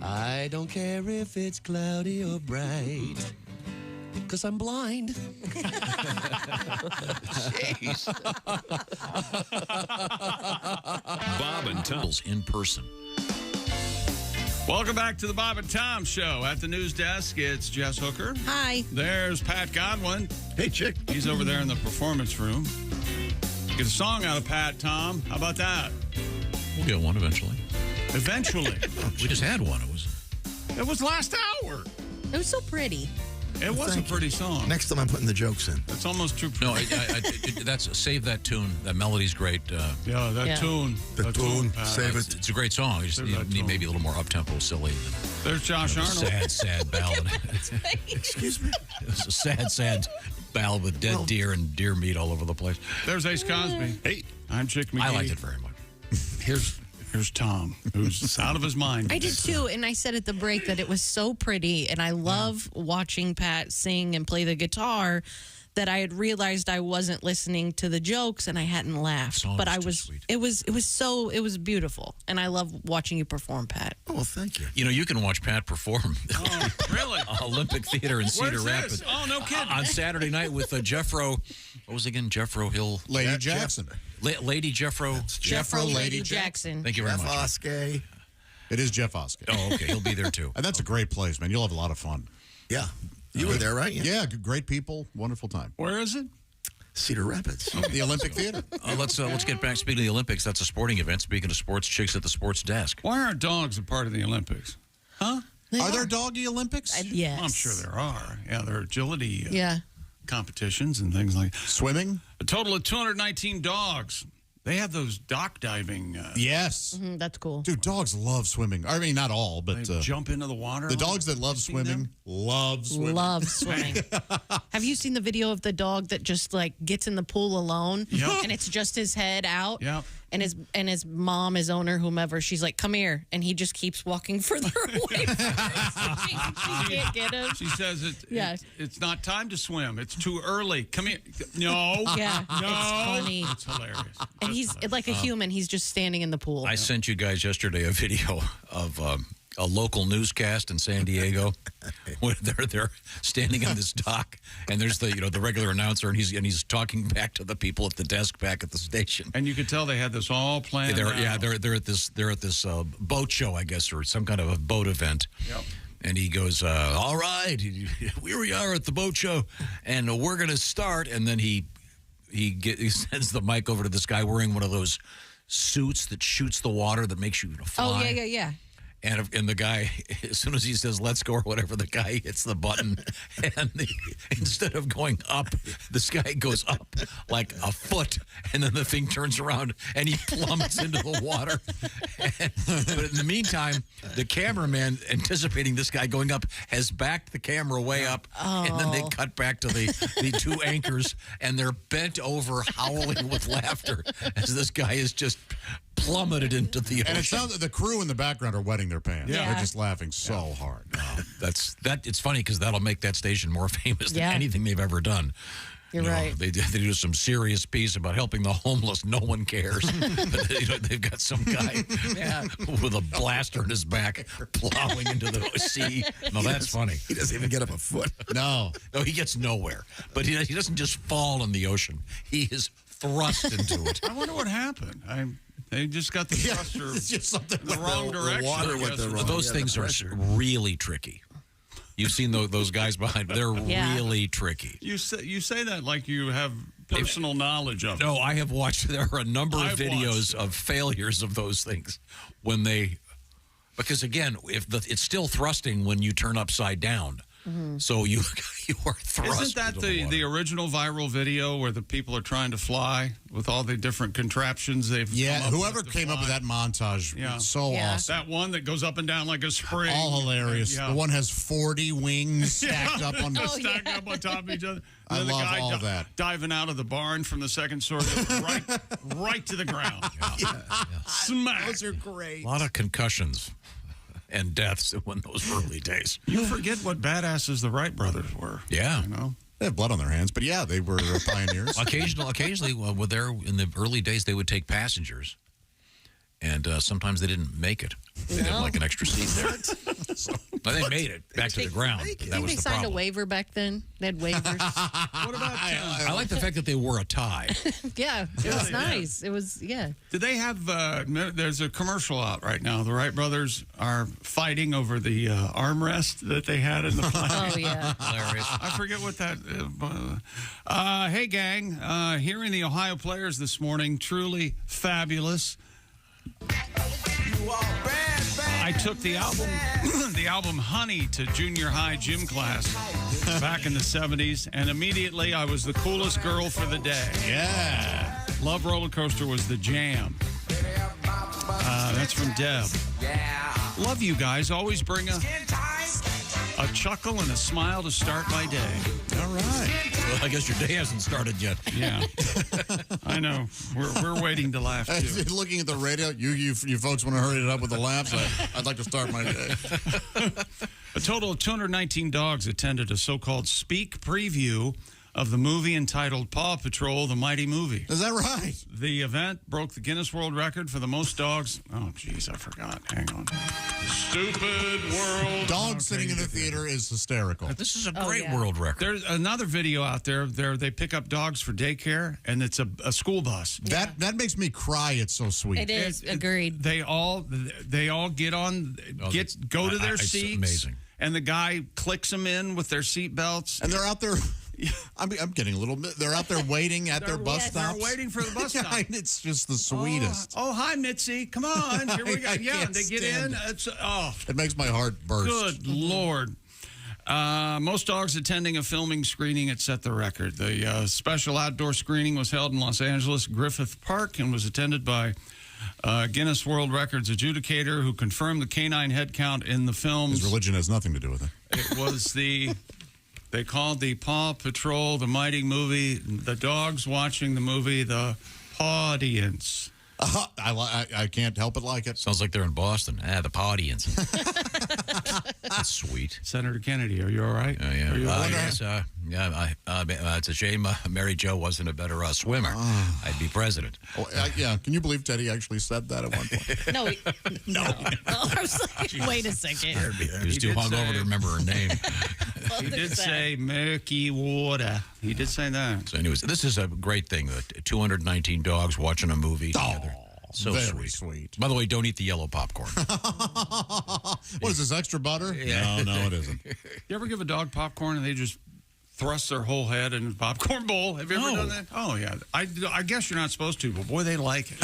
I don't care if it's cloudy or bright, 'cause I'm blind. Jeez. Bob and Tom's in person. Welcome back to the Bob and Tom Show. At the news desk, it's Jess Hooker. Hi. There's Pat Godwin. Hey, Chick. He's over there in the performance room. Get a song out of Pat, Tom. How about that? We'll get one eventually. Eventually. We just had one. It was last hour. It was so pretty. It was a pretty song. Next time I'm putting the jokes in. It's almost too pretty. No, that's save that tune. That melody's great. Tune. The tune. Save it. It's a great song. You just need maybe a little more up-tempo, silly. There's Josh Arnold. Sad ballad. Excuse me? It's a sad ballad with dead deer and deer meat all over the place. There's Ace Cosby. Hey. I'm Chick McGee. I liked it very much. Here's Tom, who's out of his mind. I did too, and I said at the break that it was so pretty, and I love watching Pat sing and play the guitar, that I had realized I wasn't listening to the jokes and I hadn't laughed. But I was. It was beautiful, and I love watching you perform, Pat. Oh, well, thank you. You can watch Pat perform. Oh, really? Olympic Theater in Cedar Rapids. This? Oh, no kidding. On Saturday night with Jeffro. What was it again? Jeffro Hill. Lady Jackson. Lady Jeffro. Jeffro Lady Jackson. Thank you very much. Jeff Oskay. It is Jeff Oskay. Oh, okay. He'll be there too. And that's a great place, man. You'll have a lot of fun. Yeah. You were there, right? Yeah, great people, wonderful time. Where is it? Cedar Rapids. The Olympic Theater. Let's get back. Speaking of the Olympics, that's a sporting event. Speaking of sports, Chicks at the sports desk. Why aren't dogs a part of the Olympics? Huh? Are there doggy Olympics? Yes. I'm sure there are. Yeah, there are agility competitions and things like swimming. A total of 219 dogs. They have those dock diving. Yes. Mm-hmm, that's cool. Dude, dogs love swimming. I mean, not all, but... They jump into the water. The dogs that love swimming love swimming. Love swimming. Have you seen the video of the dog that just like gets in the pool alone? Yep. And it's just his head out? Yep. And his mom, his owner, whomever, she's like, come here. And he just keeps walking further away from her. She can't get him. She says Yeah. it's not time to swim. It's too early. Come here. No. Yeah, No. it's funny. It's hilarious. And he's like a human. He's just standing in the pool. I sent you guys yesterday a video of a local newscast in San Diego where they're standing on this dock, and there's the regular announcer, and he's talking back to the people at the desk back at the station. And you could tell they had this all planned out. They're at this boat show, I guess, or some kind of a boat event. Yep. And he goes, all right, here we are at the boat show, and we're going to start. And then he sends the mic over to this guy wearing one of those suits that shoots the water that makes you fly. Oh, yeah. And the guy, as soon as he says, let's go or whatever, the guy hits the button. And instead of going up, this guy goes up like a foot. And then the thing turns around and he plummets into the water. But in the meantime, the cameraman, anticipating this guy going up, has backed the camera way up. Oh. And then they cut back to the two anchors. And they're bent over, howling with laughter as this guy is just plummeted into the ocean. And it sounds like the crew in the background are wetting their pants. Yeah. They're just laughing so hard. It's funny because that'll make that station more famous than Yeah. anything they've ever done. You're right. They do some serious piece about helping the homeless. No one cares. But, they've got some guy with a blaster in his back plowing into the sea. No, that's funny. He doesn't even get up a foot. No, he gets nowhere. But he doesn't just fall in the ocean. He is thrust into it. I wonder what happened. They just got the thruster It's just something the wrong direction. water I went guess. the wrong- Those things are really tricky. You've seen those guys behind. They're Yeah. really tricky. You say that like you have personal knowledge of it. No, I have watched. There are a number of I've videos of failures of those things when they, because again, it's still thrusting when you turn upside down. Mm-hmm. So you are thrust. Isn't that into the water. original viral video where the people are trying to fly with all the different contraptions they've Yeah, come up whoever with to came up with fly? that montage, Yeah. so Yeah. awesome. That one that goes up and down like a spring. All hilarious. Yeah. The one has 40 wings stacked up on Oh, stacked yeah. up on top of each other. I And then love the guy all that. diving out of the barn from the second story right to the ground. Smack. Those are great. A lot of concussions and deaths in those early days. You forget what badasses the Wright brothers were. Yeah. You know? They have blood on their hands, but yeah, they were pioneers. Occasionally, in the early days, they would take passengers, and sometimes they didn't make it. They had like an extra seat there. But they made it back to the ground. I That think was they the signed problem. a waiver back then. They had waivers. What about I like the fact that they wore a tie. Yeah, it was nice. It was, yeah. do they have there's a commercial out right now. The Wright brothers are fighting over the armrest that they had in the plane. Oh, yeah. Hilarious. I forget what that hey gang, hearing the Ohio players this morning, truly fabulous. I took the album Honey to junior high gym class back in the 70s, and immediately I was the coolest girl for the day. Yeah. Love Roller Coaster was the jam. That's from Deb. Love you guys. Always bring a chuckle and a smile to start my day. All right. Well, I guess your day hasn't started yet. Yeah. I know. We're waiting to laugh, too. Looking at the radio, you folks want to hurry it up with the laughs? I'd like to start my day. A total of 219 dogs attended a so-called speak preview of the movie entitled Paw Patrol, the Mighty Movie. Is that right? The event broke the Guinness World Record for the most dogs. Oh, jeez, I forgot. Hang on. Stupid world. Dogs sitting in the theater is hysterical. This is a great world record. There's another video out there. They pick up dogs for daycare, and it's a school bus. That makes me cry. It's so sweet. It is. Agreed. They all get on, go to their it's seats. amazing. And the guy clicks them in with their seat belts. And they're out there. I'm getting a little bit. They're out there waiting at their bus stops. They're waiting for the bus stop. It's just the sweetest. Oh, hi, Mitzi. Come on. Here we go. I Yeah, can't they get stand in. It's It makes my heart burst. good Lord. Most dogs attending a filming screening had set the record. The special outdoor screening was held in Los Angeles Griffith Park and was attended by Guinness World Records adjudicator who confirmed the canine head count in the films. His religion has nothing to do with it. It was the They called the Paw Patrol, the mighty movie, the dogs watching the movie, the Pawdience. I can't help but like it. Sounds like they're in Boston. The Pawdience. That's sweet. Senator Kennedy, are you all right? Yeah. Are you all right? Yes. It's a shame Mary Jo wasn't a better swimmer. I'd be president. Yeah. Can you believe Teddy actually said that at one point? No. No. I was like, wait a second. He was too hungover to remember her name. He did say murky water. He did say that. So anyways, this is a great thing. 219 dogs watching a movie together. So very sweet. By the way, don't eat the yellow popcorn. What is this, extra butter? Yeah. No, it isn't. You ever give a dog popcorn and they just thrust their whole head in a popcorn bowl? Have you ever done that? Oh, yeah. I guess you're not supposed to, but boy, they like it.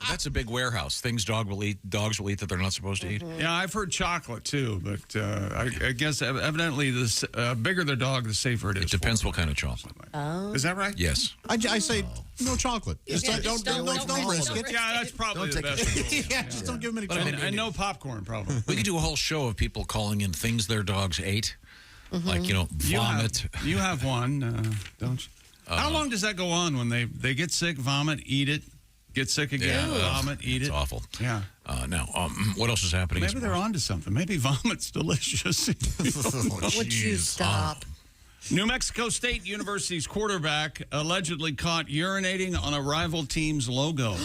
That's a big warehouse. Things dogs will eat that they're not supposed to eat. Yeah, I've heard chocolate too, but I guess evidently the bigger the dog, the safer it is. It depends what kind of chocolate. Oh. Is that right? Yes. I say no chocolate. Just don't risk it. Yeah, that's probably the best. Yeah, just don't give them any But I chocolate. mean, And no popcorn, probably. We could do a whole show of people calling in things their dogs ate. Like, vomit. You have one, don't you? How long does that go on when they get sick, vomit, eat it, get sick again, vomit, eat it? It's awful. Yeah. Now, what else is happening? Maybe they're onto something. Maybe vomit's delicious. Would you stop? New Mexico State University's quarterback allegedly caught urinating on a rival team's logo.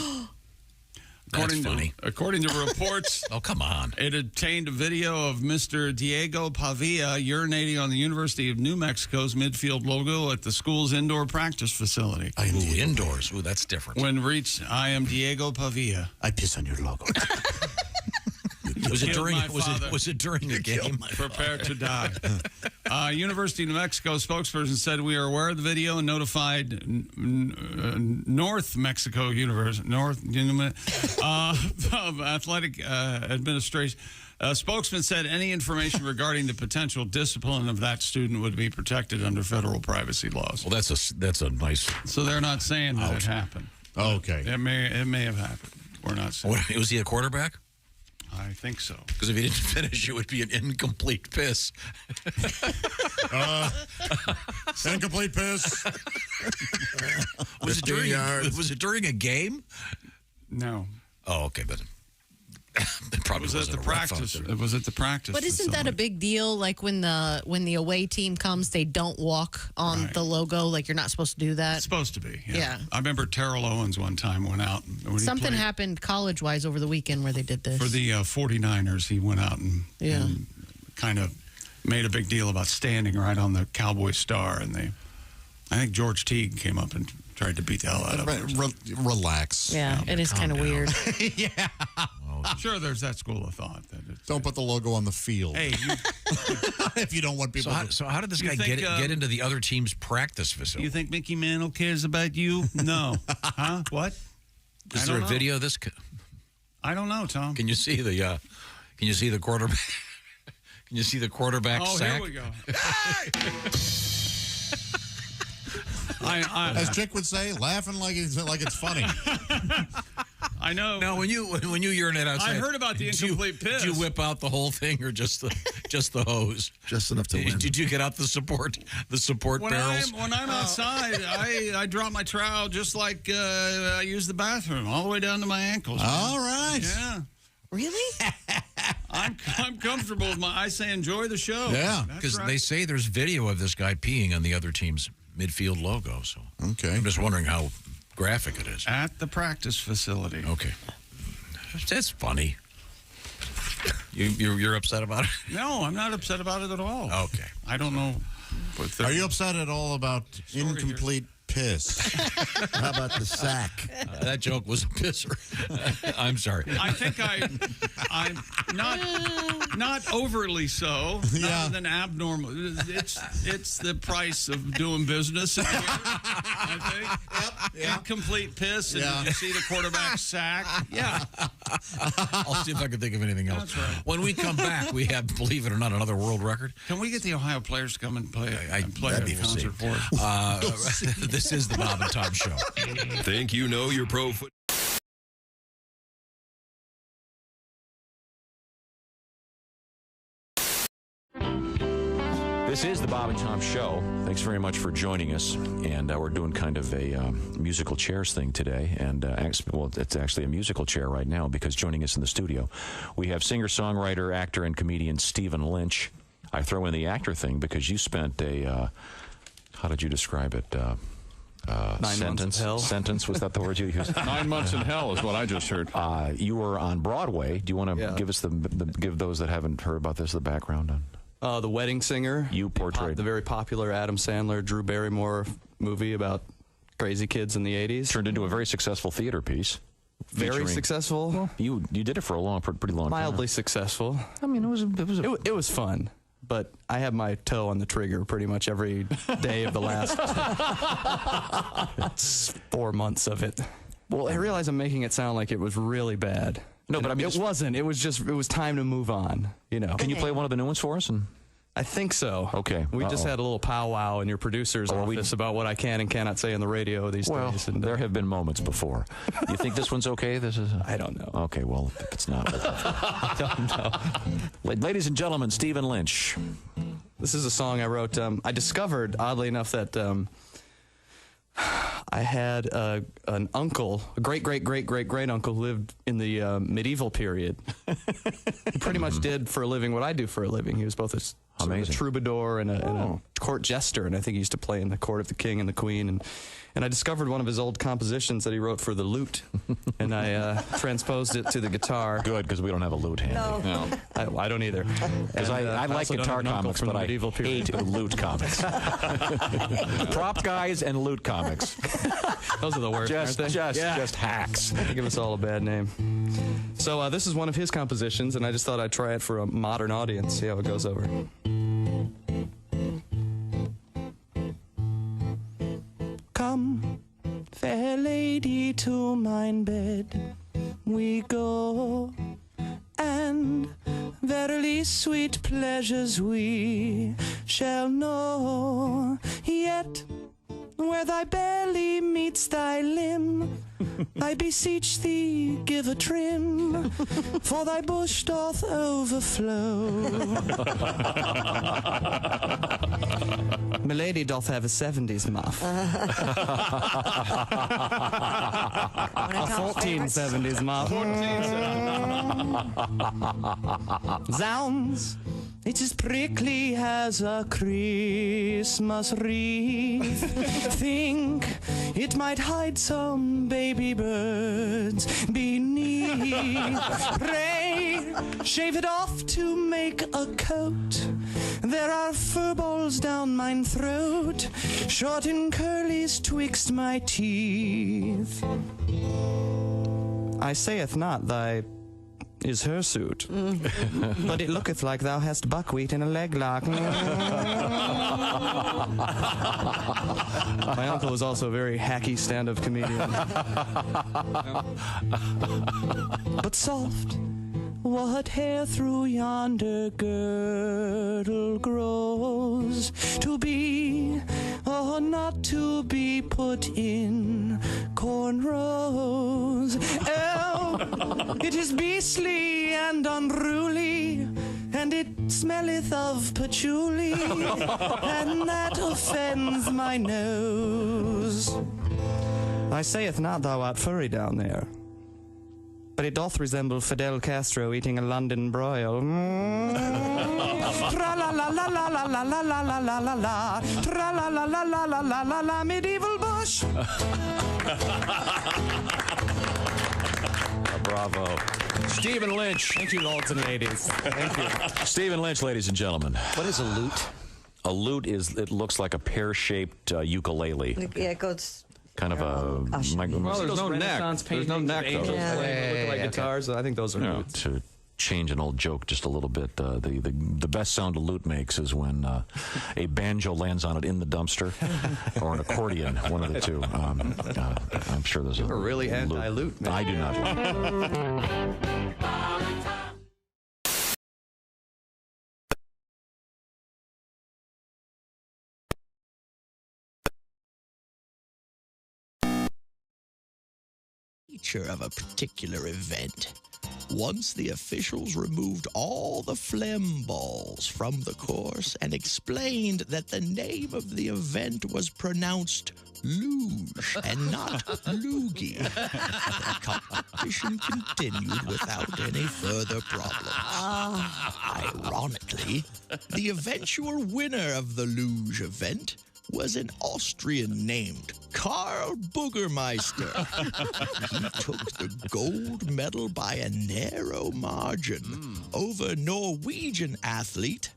That's funny. According to reports, oh, come on. It obtained a video of Mr. Diego Pavia urinating on the University of New Mexico's midfield logo at the school's indoor practice facility. Indoors. Ooh, that's different. When reached, I am Diego Pavia. I piss on your logo. Was it during a game? Prepare to die. University of New Mexico spokesperson said, we are aware of the video and notified North Mexico University, of athletic administration. A spokesman said any information regarding the potential discipline of that student would be protected under federal privacy laws. Well, that's a nice. So they're not saying that it happened. Okay. It may have happened. We're not saying. Was he a quarterback? I think so. Because if he didn't finish, it would be an incomplete piss. Incomplete piss. Was it during a game? No. Oh, okay, but it probably was at the practice. It was at the practice. But isn't that a big deal? Like when the away team comes, they don't walk on the logo. Like you're not supposed to do that. It's supposed to be. Yeah. I remember Terrell Owens one time went out. When Something happened college-wise over the weekend where they did this. For the 49ers, he went out and kind of made a big deal about standing right on the Cowboy star. And I think George Teague came up and tried to beat the hell out of him. Relax. Yeah, it is kind of weird. Yeah. Sure, there's that school of thought. Don't put the logo on the field. Hey, if you don't want people So how did this guy get into the other team's practice facility? You think Mickey Mantle cares about you? No. Huh? What? Is there a video of this? I don't know, Tom. Can you see the quarterback? Can you see the quarterback sack? Here we go. As Chick would say, laughing like it's funny. I know. Now, when you urinate outside, I heard about the incomplete piss. Did you whip out the whole thing or just the hose? Just enough to win. Did you get out the support barrels? When I'm outside, I drop my trowel just like I use the bathroom, all the way down to my ankles. All right. Yeah. Really? I'm comfortable with I say enjoy the show. Yeah. Because they say there's video of this guy peeing on the other team's midfield logo. So okay. I'm just wondering how graphic it is. At the practice facility. Okay. That's funny. You're upset about it? No, I'm not upset about it at all. Okay. I don't know. Are you upset at all about incomplete piss? How about the sack? That joke was a pisser. I'm sorry. I think I'm not overly so. Not than abnormal. It's the price of doing business. I think. Yep. Incomplete piss, and you see the quarterback sack. Yeah. I'll see if I can think of anything else. That's right. When we come back, we have, believe it or not, another world record. Can we get the Ohio players to come and play a concert for us? This is the Bob and Tom Show. Think you know your pro football? This is the Bob and Tom Show. Thanks very much for joining us. And we're doing kind of a musical chairs thing today. And, well, it's actually a musical chair right now because joining us in the studio, we have singer-songwriter, actor, and comedian Stephen Lynch. I throw in the actor thing because you spent a, how did you describe it? 9 months in hell. Sentence, was that the word you used? 9 months in hell is what I just heard. You were on Broadway. Do you want to give us give those that haven't heard about this the background on? The Wedding Singer. You portrayed the very popular Adam Sandler, Drew Barrymore movie about crazy kids in the 80s. Turned into a very successful theater piece. Very successful. Well, you did it for a pretty long time. Mildly successful. I mean, it was fun. But I have my toe on the trigger pretty much every day of the last 4 months of it. Well, I realize I'm making it sound like it was really bad. No, but I mean, it wasn't. It was time to move on. You know. Can you play one of the new ones for us? I think so. Okay. We just had a little powwow in your producer's office about what I can and cannot say on the radio these days. And there have been moments before. You think this one's okay? I don't know. Okay, well, if it's not. I don't know. Ladies and gentlemen, Stephen Lynch. This is a song I wrote. I discovered, oddly enough, that I had an uncle, a great-great-great-great-great-uncle who lived in the medieval period. He pretty much did for a living what I do for a living. He was both a troubadour and a court jester, and I think he used to play in the court of the king and the queen. And I discovered one of his old compositions that he wrote for the lute, and I transposed it to the guitar. Good, because we don't have a lute handy. No. I don't either. Because I like guitar comics, but I hate lute comics. Prop guys and lute comics. Those are the worst, aren't they? Just hacks. They give us all a bad name. So this is one of his compositions, and I just thought I'd try it for a modern audience, see how it goes over. Come, fair lady, to mine bed we go, and verily sweet pleasures we shall know. Yet, where thy belly meets thy limb, I beseech thee, give a trim, for thy bush doth overflow. Milady doth have a 70s muff. A 1470s muff. Zounds, it's as prickly as a Christmas wreath. Think it might hide some baby birds beneath. Pray, shave it off to make a coat. There are fur balls down mine throat, short and curlies twixt my teeth. I saith not thy is hirsute, but it looketh like thou hast buckwheat in a leg lock. My uncle was also a very hacky stand-up comedian. But soft, what hair through yonder girdle grows, to be or not to be put in cornrows? Oh, it is beastly and unruly, and it smelleth of patchouli, and that offends my nose. I sayeth not thou art furry down there, but it doth resemble Fidel Castro eating a London broil. Tra-la-la-la-la-la-la-la-la-la-la-la. Tra-la-la-la-la-la-la-la-la, medieval bush. Bravo. Stephen Lynch. Thank you, lords and ladies. Thank you. Stephen Lynch, ladies and gentlemen. What is a lute? A lute it looks like a pear-shaped ukulele. Yeah, it goes... Kind of a... Well, there's no neck. There's no neck, though. Yeah. They look like guitars. I think those are lutes. To change an old joke just a little bit, the best sound a lute makes is when a banjo lands on it in the dumpster, or an accordion, one of the two. I'm sure there's You're really anti-lute, man. I do not. Feature of a particular event. Once the officials removed all the phlegm balls from the course and explained that the name of the event was pronounced luge and not loogie, the competition continued without any further problem. Ironically, the eventual winner of the luge event was an Austrian named Karl Boogermeister. He took the gold medal by a narrow margin over Norwegian athlete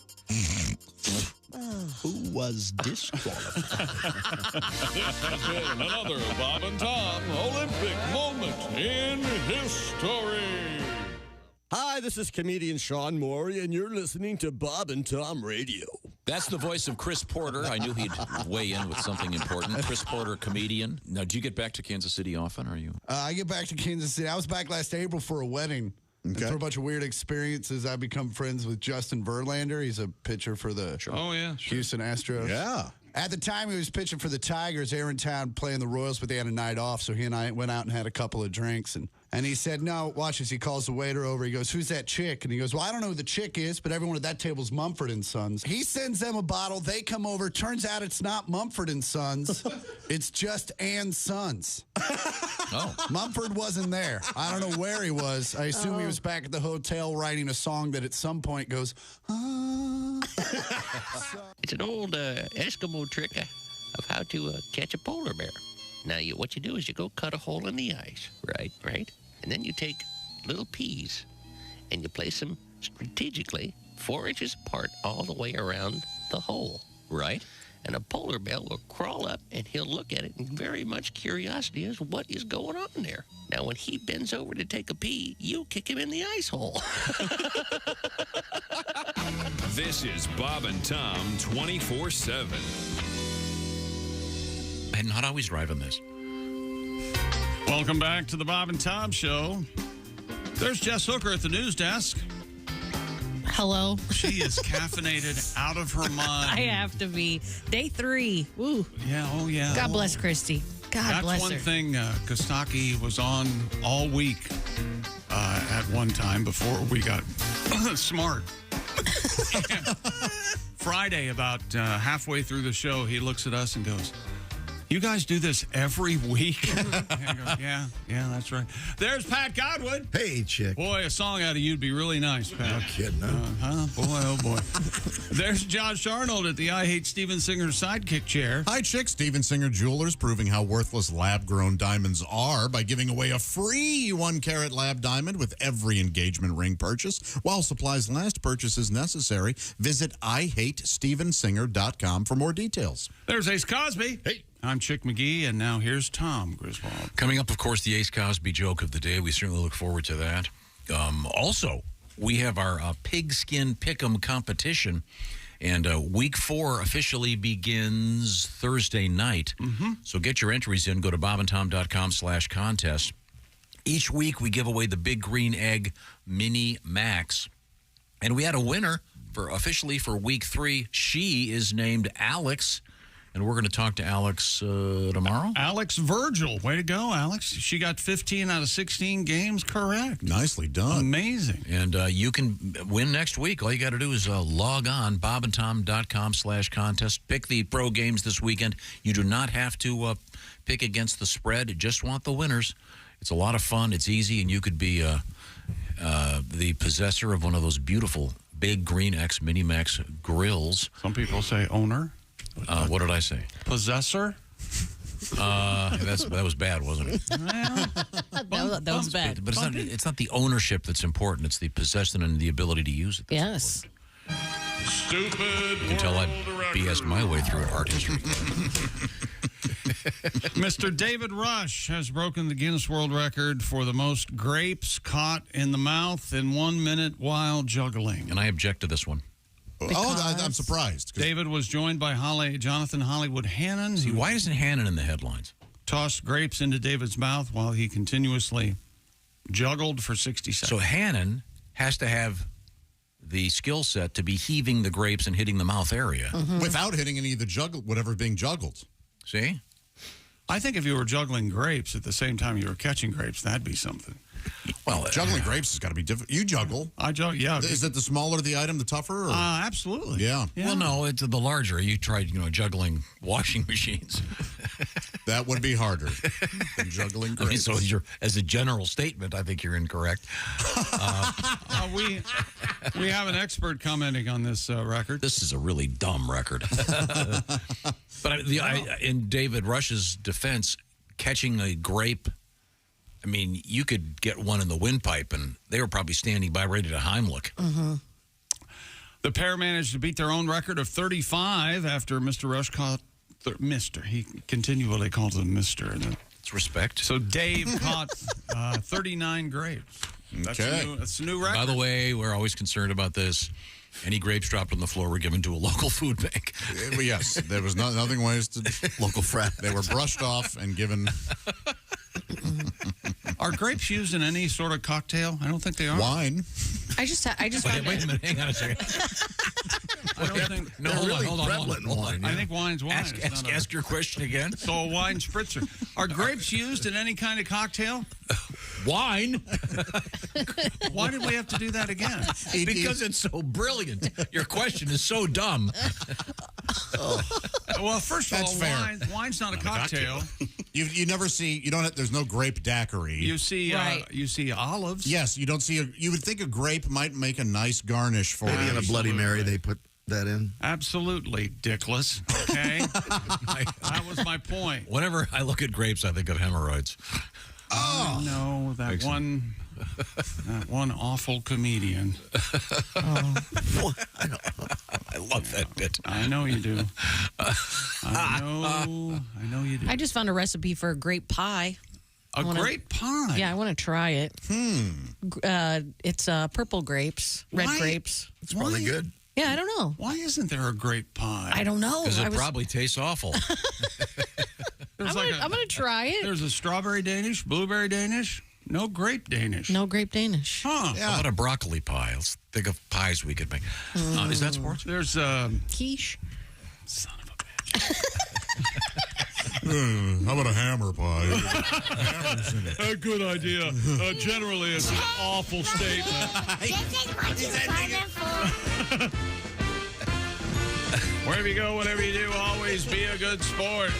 who was disqualified. This has been another Bob and Tom Olympic moment in history. Hi, this is comedian Sean Morey, and you're listening to Bob and Tom Radio. That's the voice of Chris Porter. I knew he'd weigh in with something important. Chris Porter, comedian. Now, do you get back to Kansas City often? Or are you? I get back to Kansas City. I was back last April for a wedding. And through a bunch of weird experiences, I've become friends with Justin Verlander. He's a pitcher for the Houston Astros. Yeah. At the time, he was pitching for the Tigers. They were in town playing the Royals, but they had a night off, so he and I went out and had a couple of drinks. And he said, no, watch this. He calls the waiter over. He goes, who's that chick? And he goes, well, I don't know who the chick is, but everyone at that table's Mumford & Sons. He sends them a bottle. They come over. Turns out it's not Mumford & Sons. It's just Ann Sons. Oh. Mumford wasn't there. I don't know where he was. I assume he was back at the hotel writing a song that at some point goes, It's an old Eskimo trick of how to catch a polar bear. Now, what you do is you go cut a hole in the ice, right? And then you take little peas and you place them strategically 4 inches apart all the way around the hole, right? And a polar bear will crawl up and he'll look at it in very much curiosity as what is going on there. Now, when he bends over to take a pee, you kick him in the ice hole. This is Bob and Tom 24/7. I'm not always driving this. Welcome back to the Bob and Tom Show. There's Jess Hooker at the news desk. Hello. She is caffeinated out of her mind. I have to be. Day 3. Woo. Yeah, oh yeah. God bless Christy. God bless her. That's one thing Kostaki was on all week at one time before we got smart. Friday, about halfway through the show, he looks at us and goes, you guys do this every week? And I go, yeah, that's right. There's Pat Godwin. Hey, chick. Boy, a song out of you'd be really nice, Pat. No kidding, huh? Boy, oh boy. There's Josh Arnold at the I Hate Steven Singer sidekick chair. Hi, chick. Steven Singer Jewelers proving how worthless lab-grown diamonds are by giving away a free 1-carat lab diamond with every engagement ring purchase. While supplies last, purchase is necessary. Visit IHateStevenSinger.com for more details. There's Ace Cosby. Hey. I'm Chick McGee, and now here's Tom Griswold. Coming up, of course, the Ace Cosby joke of the day. We certainly look forward to that. Also, we have our pigskin pick'em competition, and week 4 officially begins Thursday night. Mm-hmm. So get your entries in. Go to bobandtom.com/contest. Each week, we give away the Big Green Egg Mini Max, and we had a winner officially for week 3. She is named Alex. And we're going to talk to Alex tomorrow. Alex Virgil. Way to go, Alex. She got 15 out of 16 games correct. Nicely done. Amazing. And you can win next week. All you got to do is log on, bobandtom.com/contest. Pick the pro games this weekend. You do not have to pick against the spread. You just want the winners. It's a lot of fun. It's easy, and you could be the possessor of one of those beautiful Big Green X Mini Max grills. Some people say owner. What did I say? Possessor? That was bad, wasn't it? that was bad. But it's not the ownership that's important. It's the possession and the ability to use it. Yes. Stupid. You can tell I BS'd my way through an art history. Mr. David Rush has broken the Guinness World Record for the most grapes caught in the mouth in 1 minute while juggling. And I object to this one. I'm surprised. David was joined by Jonathan Hollywood Hannon. See, why isn't Hannon in the headlines? Tossed grapes into David's mouth while he continuously juggled for 60 seconds. So Hannon has to have the skill set to be heaving the grapes and hitting the mouth area. Mm-hmm. Without hitting any of the whatever's being juggled. See? I think if you were juggling grapes at the same time you were catching grapes, that'd be something. Well, juggling grapes has got to be different. You juggle. I juggle, yeah. Is it the smaller the item, the tougher? Or? Absolutely. Yeah. Well, no, it's the larger. You tried, juggling washing machines. That would be harder than juggling grapes. So as a general statement, I think you're incorrect. We have an expert commenting on this record. This is a really dumb record. But in David Rush's defense, catching a grape, I mean, you could get one in the windpipe, and they were probably standing by ready to Heimlich. Mm-hmm. The pair managed to beat their own record of 35 after Mr. Rush caught Mr. He continually calls him Mr. It's respect. So Dave caught 39 grapes. That's a new record. By the way, we're always concerned about this. Any grapes dropped on the floor were given to a local food bank. Yes, there was nothing wasted. Local frat. They were brushed off and given. Are grapes used in any sort of cocktail? I don't think they are. Wine. I just wait a minute. Hang on a second. Hold on. I think wine's wine. Ask your question again. So a wine spritzer. Are grapes used in any kind of cocktail? Wine? Why did we have to do that again? Because it's so brilliant. Your question is so dumb. Well, first of all, fair. wine's not a cocktail. You never see. You don't. There's no grape daiquiri. You see. You see olives. Yes, you don't see. You would think a grape might make a nice garnish for. Maybe in a Bloody Mary they put that in. Absolutely, dickless. Okay, that was my point. Whenever I look at grapes, I think of hemorrhoids. Oh no, that one awful comedian. I love that bit. I know you do. I know you do. I just found a recipe for a grape pie. Grape pie? Yeah, I want to try it. It's purple grapes, red grapes. It's probably good. Yeah, I don't know. Why isn't there a grape pie? I don't know. Because it probably tastes awful. I'm going to try it. There's a strawberry Danish, blueberry Danish, no grape Danish. No grape Danish. Huh. How about a broccoli pie? Let's think of pies we could make. Is that sports? There's quiche. Son of a bitch. How about a hammer pie? A good idea. Generally, it's an awful statement. Wherever you go, whatever you do, always be a good sport.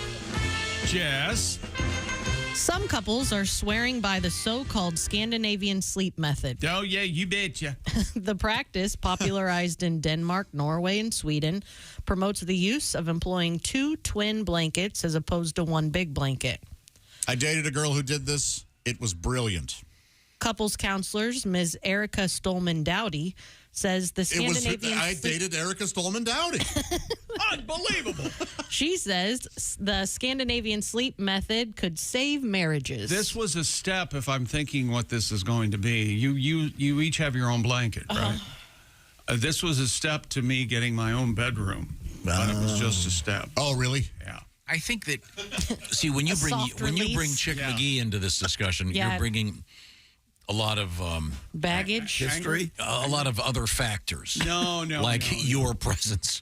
Jess? Some couples are swearing by the so-called Scandinavian sleep method. Oh, yeah, you betcha. The practice, popularized in Denmark, Norway, and Sweden, promotes the use of employing 2 twin blankets as opposed to 1 big blanket. I dated a girl who did this. It was brilliant. Couples counselors, Ms. Erica Stolman-Dowdy, says the Scandinavian... I dated Erica Stolman-Dowdy. Unbelievable. She says the Scandinavian sleep method could save marriages. This was a step, if I'm thinking what this is going to be. You each have your own blanket, right? This was a step to me getting my own bedroom. But it was just a step. Oh, really? Yeah. I think that, see, when you bring Chick McGee into this discussion, you're bringing a lot of baggage, history, a lot of other factors. No, your presence.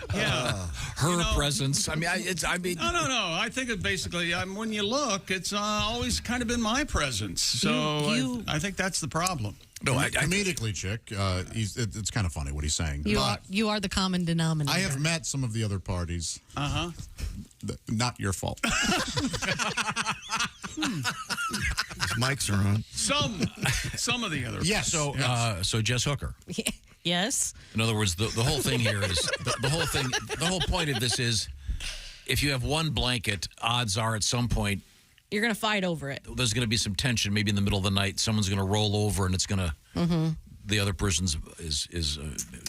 Her presence. I mean, No. I think it basically, when you look, it's always kind of been my presence. So I think that's the problem. No, comedically, Chick, it's kind of funny what he's saying. You are the common denominator. I have met some of the other parties. Not your fault. Mics are on. Some of the other. Yes. So Jess Hooker. Yes. In other words, the whole thing here is the whole point of this is, if you have 1 blanket, odds are at some point you're going to fight over it. There's going to be some tension. Maybe in the middle of the night, someone's going to roll over, and it's going to. The other person's is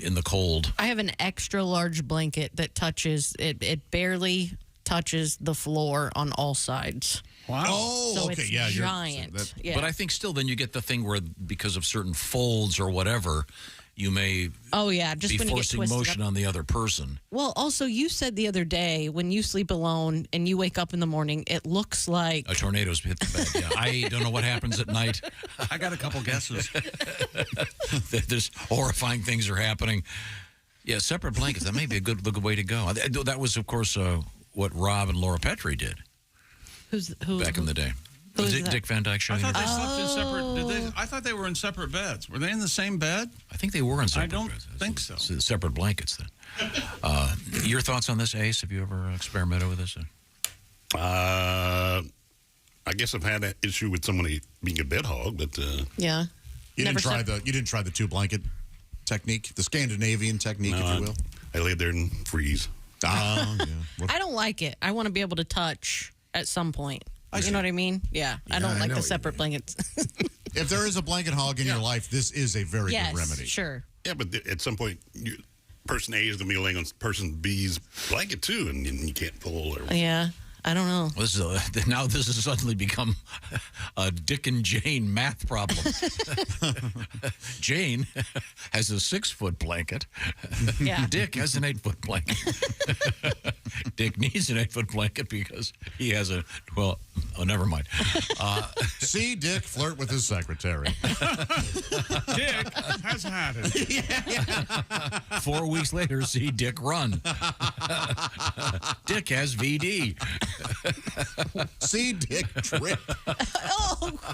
in the cold. I have an extra large blanket that touches it. It barely touches the floor on all sides. Wow. Oh, so okay. It's Yeah, giant. But I think still, then you get the thing where, because of certain folds or whatever, you may just be when forcing you get motion on the other person. Well, also, you said the other day, when you sleep alone and you wake up in the morning, it looks like a tornado's hit the bed. Yeah, I don't know what happens at night. I got a couple guesses. There's horrifying things are happening. Yeah, separate blankets. That may be a good way to go. That was, of course, what Rob and Laura Petrie did. Who back in the day. Dick Van Dyke Show. I thought they slept in separate. I thought they were in separate beds. Were they in the same bed? I think they were in separate beds. I don't think so. Separate blankets then. Your thoughts on this, Ace? Have you ever experimented with this? I guess I've had that issue with somebody being a bed hog, but yeah, you didn't try the 2-blanket technique, the Scandinavian technique, if you will. I laid there and freeze. Yeah. I don't like it. I want to be able to touch at some point. You know what I mean? Yeah. I don't like the separate blankets. If there is a blanket hog in your life, this is a very good remedy. Sure. Yeah, but at some point, person A is going to be laying on person B's blanket too, and you can't pull. Yeah. I don't know. Now this has suddenly become a Dick and Jane math problem. Jane has a 6-foot blanket. Yeah. Dick has an 8-foot blanket. Dick needs an 8-foot blanket because he has never mind. See Dick flirt with his secretary. Dick has had it. 4 weeks later, see Dick run. Dick has VD. See Dick trip.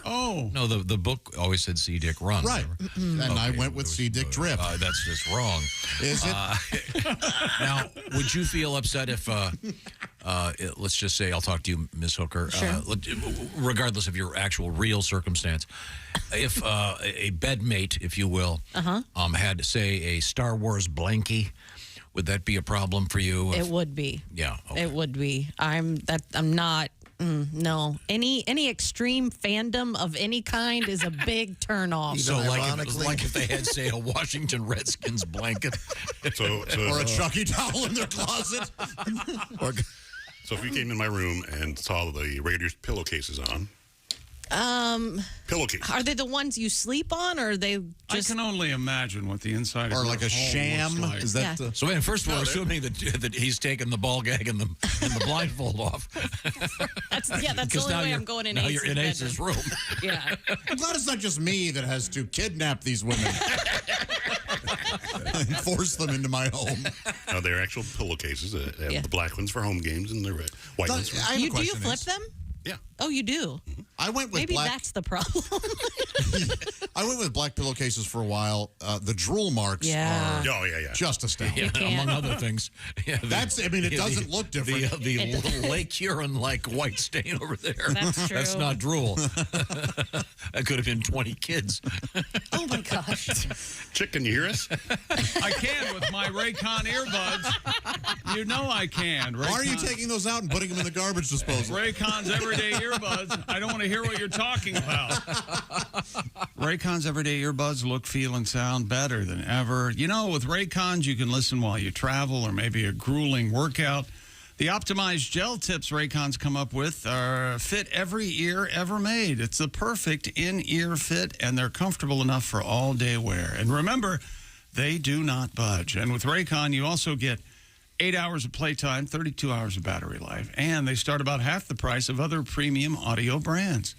Oh. No, the book always said see Dick run. Right. And I went with see Dick trip. That's just wrong. Is it? Now, would you feel upset if, let's just say, I'll talk to you, Ms. Hooker, sure. Regardless of your actual real circumstance, if a bedmate, if you will, had, say, a Star Wars blankie, would that be a problem for you? It would be. Yeah. Okay. It would be. I'm not. No. Any extreme fandom of any kind is a big turnoff. So, like if they had, say, a Washington Redskins blanket, or a Chucky towel in their closet. So if you came in my room and saw the Raiders pillowcases on. Pillowcase. Are they the ones you sleep on, or are they just... I can only imagine what the inside of or your like a home sham. looks like. Is that So, first we're assuming that he's taken the ball gag and the blindfold off. That's the only way I'm going in Ace's you're in Ace's room. Yeah. I'm glad it's not just me that has to kidnap these women and force them into my home. No, they're actual pillowcases. The black ones for home games and the white ones for... Do you flip them? Yeah. Oh, you do? I went with Maybe that's the problem. I went with black pillowcases for a while. The drool marks are just astounding. Among other things. Yeah, it doesn't look different. The Lake Huron-like white stain over there. That's true. That's not drool. That could have been 20 kids. Oh, my gosh. Chick, can you hear us? I can with my Raycon earbuds. You know I can. Why are you taking those out and putting them in the garbage disposal? Raycon's everyday earbuds. I don't want to hear what you're talking about. Raycon's everyday earbuds look, feel, and sound better than ever. You know, with Raycons, you can listen while you travel or maybe a grueling workout. The optimized gel tips Raycons come up with are fit every ear ever made. It's the perfect in-ear fit, and they're comfortable enough for all-day wear. And remember, they do not budge. And with Raycon, you also get 8 hours of playtime, 32 hours of battery life, and they start about half the price of other premium audio brands.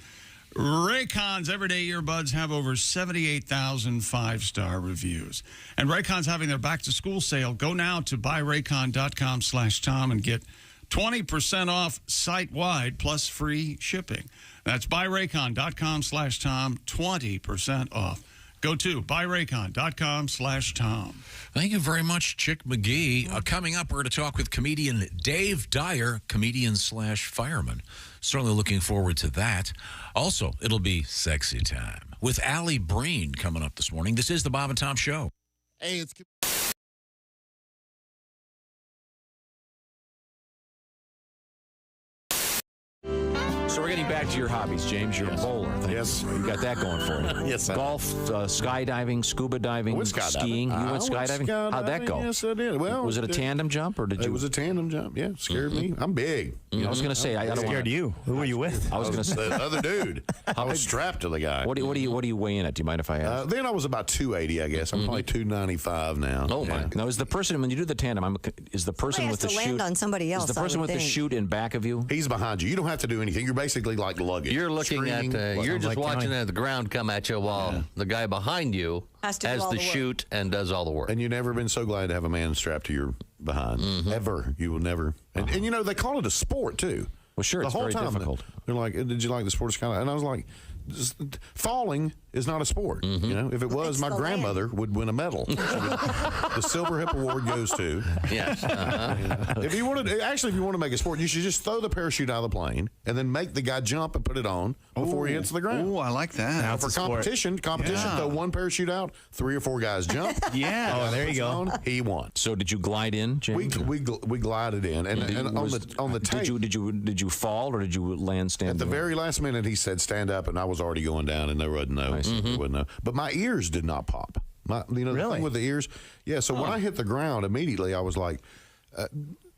Raycon's everyday earbuds have over 78,000 5-star reviews. And Raycon's having their back-to-school sale. Go now to buyraycon.com/Tom and get 20% off site-wide plus free shipping. That's buyraycon.com/Tom, 20% off. Go to buyraycon.com/Tom. Thank you very much, Chick McGee. Coming up, we're going to talk with comedian Dave Dyer, comedian/fireman. Certainly looking forward to that. Also, it'll be sexy time with Alli Breen coming up this morning. This is the Bob and Tom Show. Hey, it's... So we're getting back to your hobbies, James. You're a bowler. Yes. You got that going for you. Yes, sir. Golf, skydiving, scuba diving, skiing. You went skydiving? How'd that go? Yes, I did. Well, was it a tandem jump or did you? It was a tandem jump. Yeah, scared me. I'm big. I was going to say I don't scared you. Who were you with? I was going to say the other dude. I was strapped to the guy. What do you weigh in at? Do you mind if I ask? Then I was about 280, I guess. I'm probably 295 now. Oh my! Now is the person when you do the tandem? Is the person with the chute? Land on somebody else. Is the person with the chute in back of you? He's behind you. You don't have to do anything. You're basically like luggage. You're looking at. You're just watching the ground come at you while the guy behind you has the chute and does all the work. And you've never been so glad to have a man strapped to your behind. Ever. You will never. And you know, they call it a sport, too. Well, sure, the it's whole very time difficult. They're like, "Did you like the sport?" And I was like, falling is not a sport. Mm-hmm. You know, if it was, my grandmother would win a medal. The Silver Hip Award goes to. Yes. If you want to make a sport, you should just throw the parachute out of the plane and then make the guy jump and put it on before he hits the ground. Oh, I like that. Now, for competition, throw one parachute out, 3 or 4 guys jump. Yeah. Oh, there you go. He won. So did you glide in, James? We glided in, and on the tape. Did you fall or did you land standing? At the very last minute, he said, "Stand up," and I was already going down, and there wasn't no. But my ears did not pop. The thing with the ears. Yeah. So when I hit the ground, immediately I was like.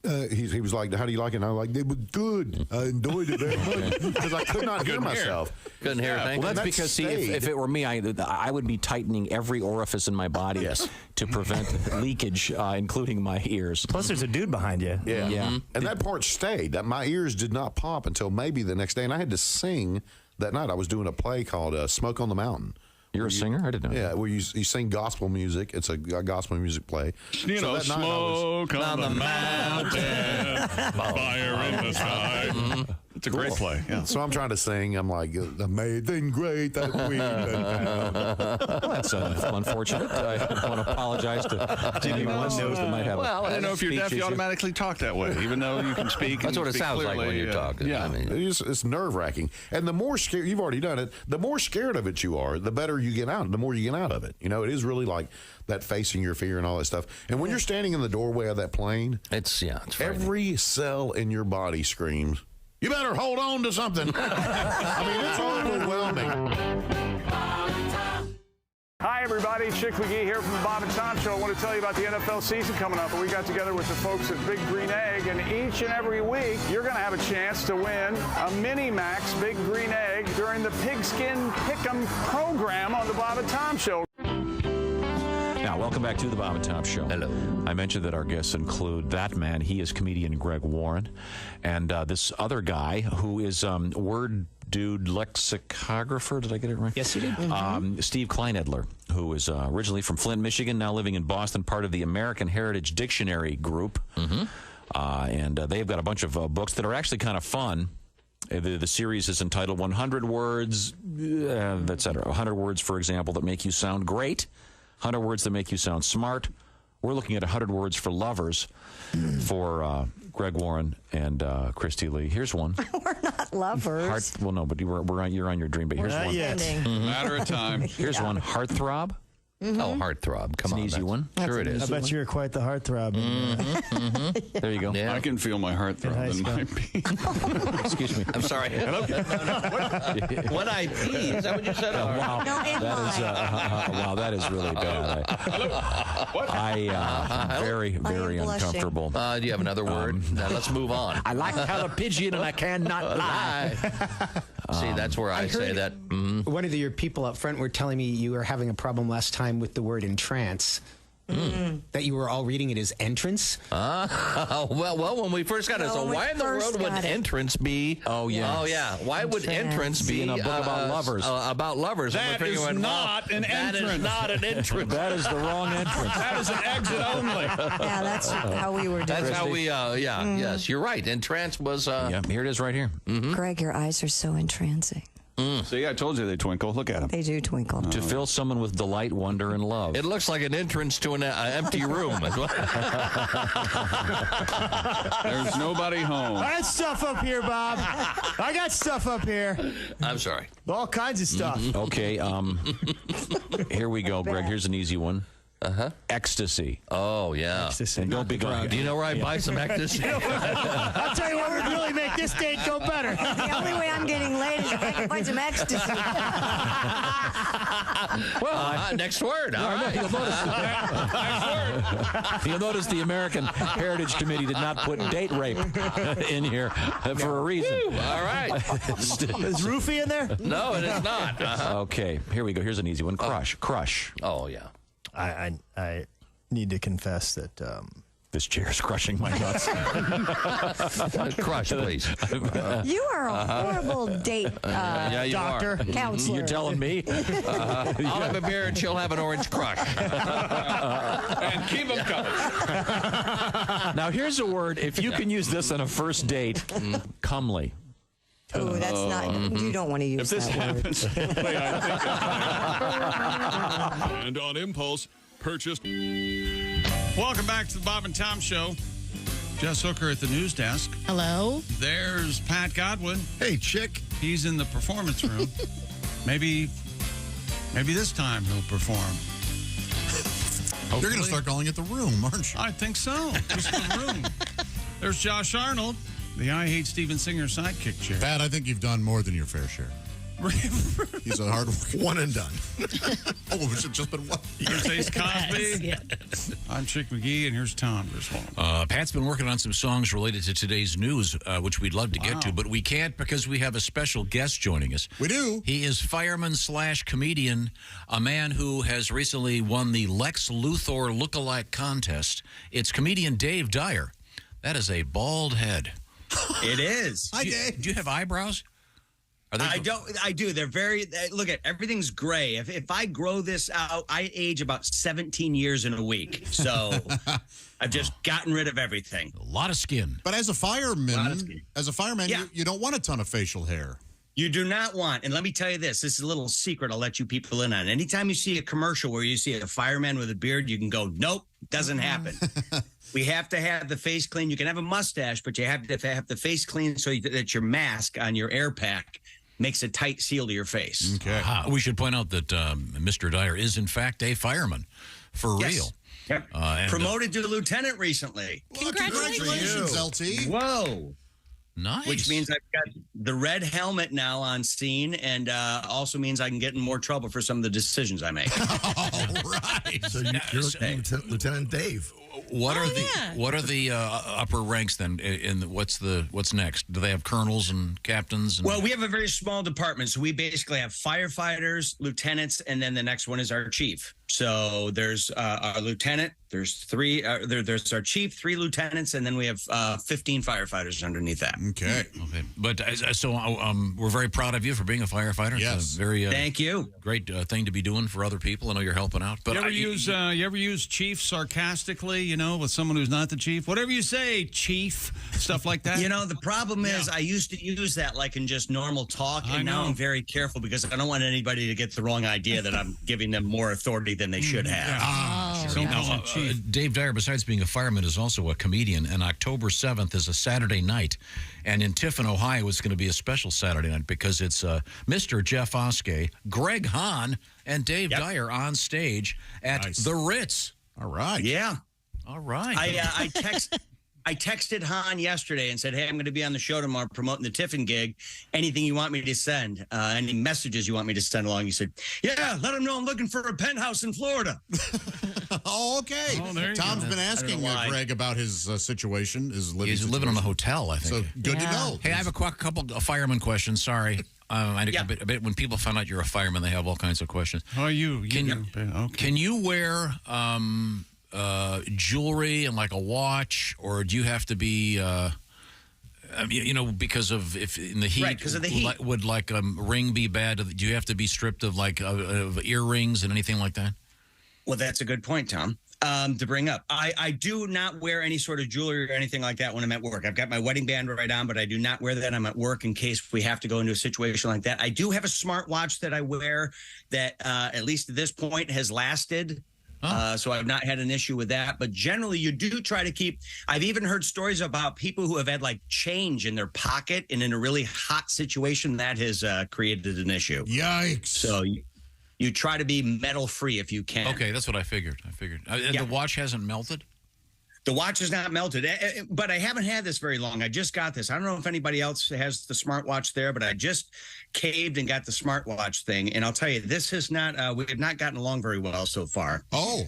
He was like, "How do you like it?" And I was like, "It was good. I enjoyed it very much," because I could not hear myself. Couldn't hear a thing. Well, that's because, see, if it were me, I would be tightening every orifice in my body to prevent leakage, including my ears. Plus, there's a dude behind you. Yeah. Mm-hmm. And that part stayed. My ears did not pop until maybe the next day. And I had to sing that night. I was doing a play called Smoke on the Mountain. You're a singer? I didn't know. Yeah, where you sing gospel music. It's a gospel music play. You know, smoke on the mountain, fire in the sky. It's a great play. Yeah. So I'm trying to sing. I'm like, amazing, great that we Well, that's unfortunate. I want to apologize to anyone that might have. I don't know if you're deaf, you automatically talk that way, even though you can speak. That's what it sounds like when you're talking. Yeah, I mean, it's nerve-wracking. And the more scared, you've already done it, the more scared of it you are, the better you get out, the more you get out of it. You know, it is really like that facing your fear and all that stuff. And when you're standing in the doorway of that plane, it's every cell in your body screams, "You better hold on to something." I mean, it's overwhelming. Hi, everybody. Chick McGee here from the Bob and Tom Show. I want to tell you about the NFL season coming up. We got together with the folks at Big Green Egg, and each and every week, you're going to have a chance to win a Mini Max Big Green Egg during the Pigskin Pick'em program on the Bob and Tom Show. Now, welcome back to the Bob and Tom Show. Hello. I mentioned that our guests include that man. He is comedian Greg Warren. And this other guy who is word dude lexicographer. Did I get it right? Yes, you did. Steve Kleinedler, who is originally from Flint, Michigan, now living in Boston, part of the American Heritage Dictionary Group. And they've got a bunch of books that are actually kind of fun. The series is entitled 100 Words, etc. 100 words, for example, that make you sound great. 100 words that make you sound smart. We're looking at 100 words for lovers for Greg Warren and Christy Lee. Here's one. We're not lovers. Well, no, but you're on your dream. But here's one. Yet. Matter of time. Here's one. Heartthrob. Oh, heartthrob. Come on. It's an easy one. Sure it is. I bet you're quite the heartthrob. There you go. Yeah. I can feel my heart throbbing. Excuse me. I'm sorry. When I pee, is that what you said? Wow. Wow, that is really bad. I'm very, very uncomfortable. Do you have another word? Now let's move on. I like how the pigeon and I cannot lie. See, that's where I say that. One of your people up front were telling me you were having a problem last time with the word entrance. That you were all reading it as entrance. Well, when we first got it, so why in the world would entrance be? Oh yeah. Why would entrance be in a book about lovers? About lovers. That is not an entrance. That is not an entrance. That is the wrong entrance. That is an exit only. Yeah, that's how we were doing. That's how we. Yes, you're right. Entrance was. Yeah, here it is, right here. Greg, your eyes are so entrancing. See, I told you they twinkle. Look at them. They do twinkle. To fill someone with delight, wonder, and love. It looks like an entrance to an empty room. There's nobody home. I got stuff up here, Bob. I got stuff up here. I'm sorry. All kinds of stuff. Okay, here we go, Greg. Here's an easy one. Ecstasy. Oh, yeah. Ecstasy. And don't be going. Do you know where I buy some ecstasy? I'll tell you what would really make this date go better. The only way I'm getting laid is if I can find some ecstasy. Well, next word. All right. You'll notice the American Heritage Committee did not put date rape in here for a reason. All right. Is roofie in there? No, it is not. Okay, here we go. Here's an easy one. Crush. Oh, yeah. I need to confess that This chair's crushing my nuts. Crush, please. You are a horrible date Yeah, you doctor, are. counselor. You're telling me? I'll have a beer and she'll have an orange crush. And keep them coming. Now, here's a word. If you can use this on a first date, comely. Oh, that's not. You don't want to use If this that word. happens. And on impulse, purchased. Welcome back to the Bob and Tom Show. Jess Hooker at the news desk. Hello. There's Pat Godwin. Hey, chick. He's in the performance room. Maybe this time he'll perform. You're going to start calling it the room, aren't you? I think so. Just the room. There's Josh Arnold, the I Hate Steven Singer sidekick chair. Pat, I think you've done more than your fair share. He's a hard worker. One and done. Oh, was it just been one? Here's Ace Cosby. Yes. I'm Chick McGee, and here's Tom Griswold. Pat's been working on some songs related to today's news, which we'd love to get to, but we can't because we have a special guest joining us. We do. He is fireman/comedian, a man who has recently won the Lex Luthor lookalike contest. It's comedian Dave Dyer. That is a bald head. It is. Do you have eyebrows? I do. They're very. Look at everything's gray. If I grow this out, I age about 17 years in a week. So I've just gotten rid of everything. A lot of skin. But as a fireman, you don't want a ton of facial hair. You do not want, and let me tell you this is a little secret I'll let you people in on. Anytime you see a commercial where you see a fireman with a beard, you can go, nope, doesn't happen. We have to have the face clean. You can have a mustache, but you have to have the face clean so that your mask on your air pack makes a tight seal to your face. Okay. We should point out that Mr. Dyer is, in fact, a fireman for real. Yep. Promoted to lieutenant recently. Well, congratulations, LT. Whoa. Nice. Which means I've got the red helmet now on scene, and also means I can get in more trouble for some of the decisions I make. All right. So you're Lieutenant Dave. What are the upper ranks then? What's next? Do they have colonels and captains? Well, we have a very small department, so we basically have firefighters, lieutenants, and then the next one is our chief. So there's our lieutenant. There's three. There's our chief, 3 lieutenants, and then we have 15 firefighters underneath that. Okay. But we're very proud of you for being a firefighter. Yes. It's a very thank you. Great thing to be doing for other people. I know you're helping out. But you ever use chief sarcastically? With someone who's not the chief. Whatever you say, chief. Stuff like that. The problem is I used to use that like in just normal talk, and now I'm very careful because I don't want anybody to get the wrong idea that I'm giving them more authority than they should have. Dave Dyer, besides being a fireman, is also a comedian, and October 7th is a Saturday night. And in Tiffin, Ohio, it's going to be a special Saturday night because it's Mr. Jeff Oskay, Greg Hahn, and Dave Dyer on stage at the Ritz. All right. Yeah. All right. I texted Han yesterday and said, hey, I'm going to be on the show tomorrow promoting the Tiffin gig. Anything you want me to send? Any messages you want me to send along? He said, yeah, let him know I'm looking for a penthouse in Florida. Oh, okay. Tom's been asking Greg about his situation. He's living in a hotel, I think. So good to know. Hey, I have a couple of fireman questions. Sorry. A bit, when people find out you're a fireman, they have all kinds of questions. Oh, Can you wear jewelry and like a watch, or do you have to be because of if in the heat, right, because of the heat, would like a ring be bad? Do you have to be stripped of like of earrings and anything like that? Well, that's a good point, Tom, to bring up. I do not wear any sort of jewelry or anything like that when I'm at work. I've got my wedding band right on, but I do not wear that. I'm at work in case we have to go into a situation like that. I do have a smartwatch that I wear that at least at this point has lasted. So I've not had an issue with that. But generally, you do try to keep. I've even heard stories about people who have had like change in their pocket, and in a really hot situation, that has created an issue. Yikes! So you try to be metal free if you can. Okay, that's what I figured. The watch hasn't melted? The watch is not melted, but I haven't had this very long. I just got this. I don't know if anybody else has the smartwatch there, but I just caved and got the smartwatch thing. And I'll tell you, this has not, we have not gotten along very well so far. Oh.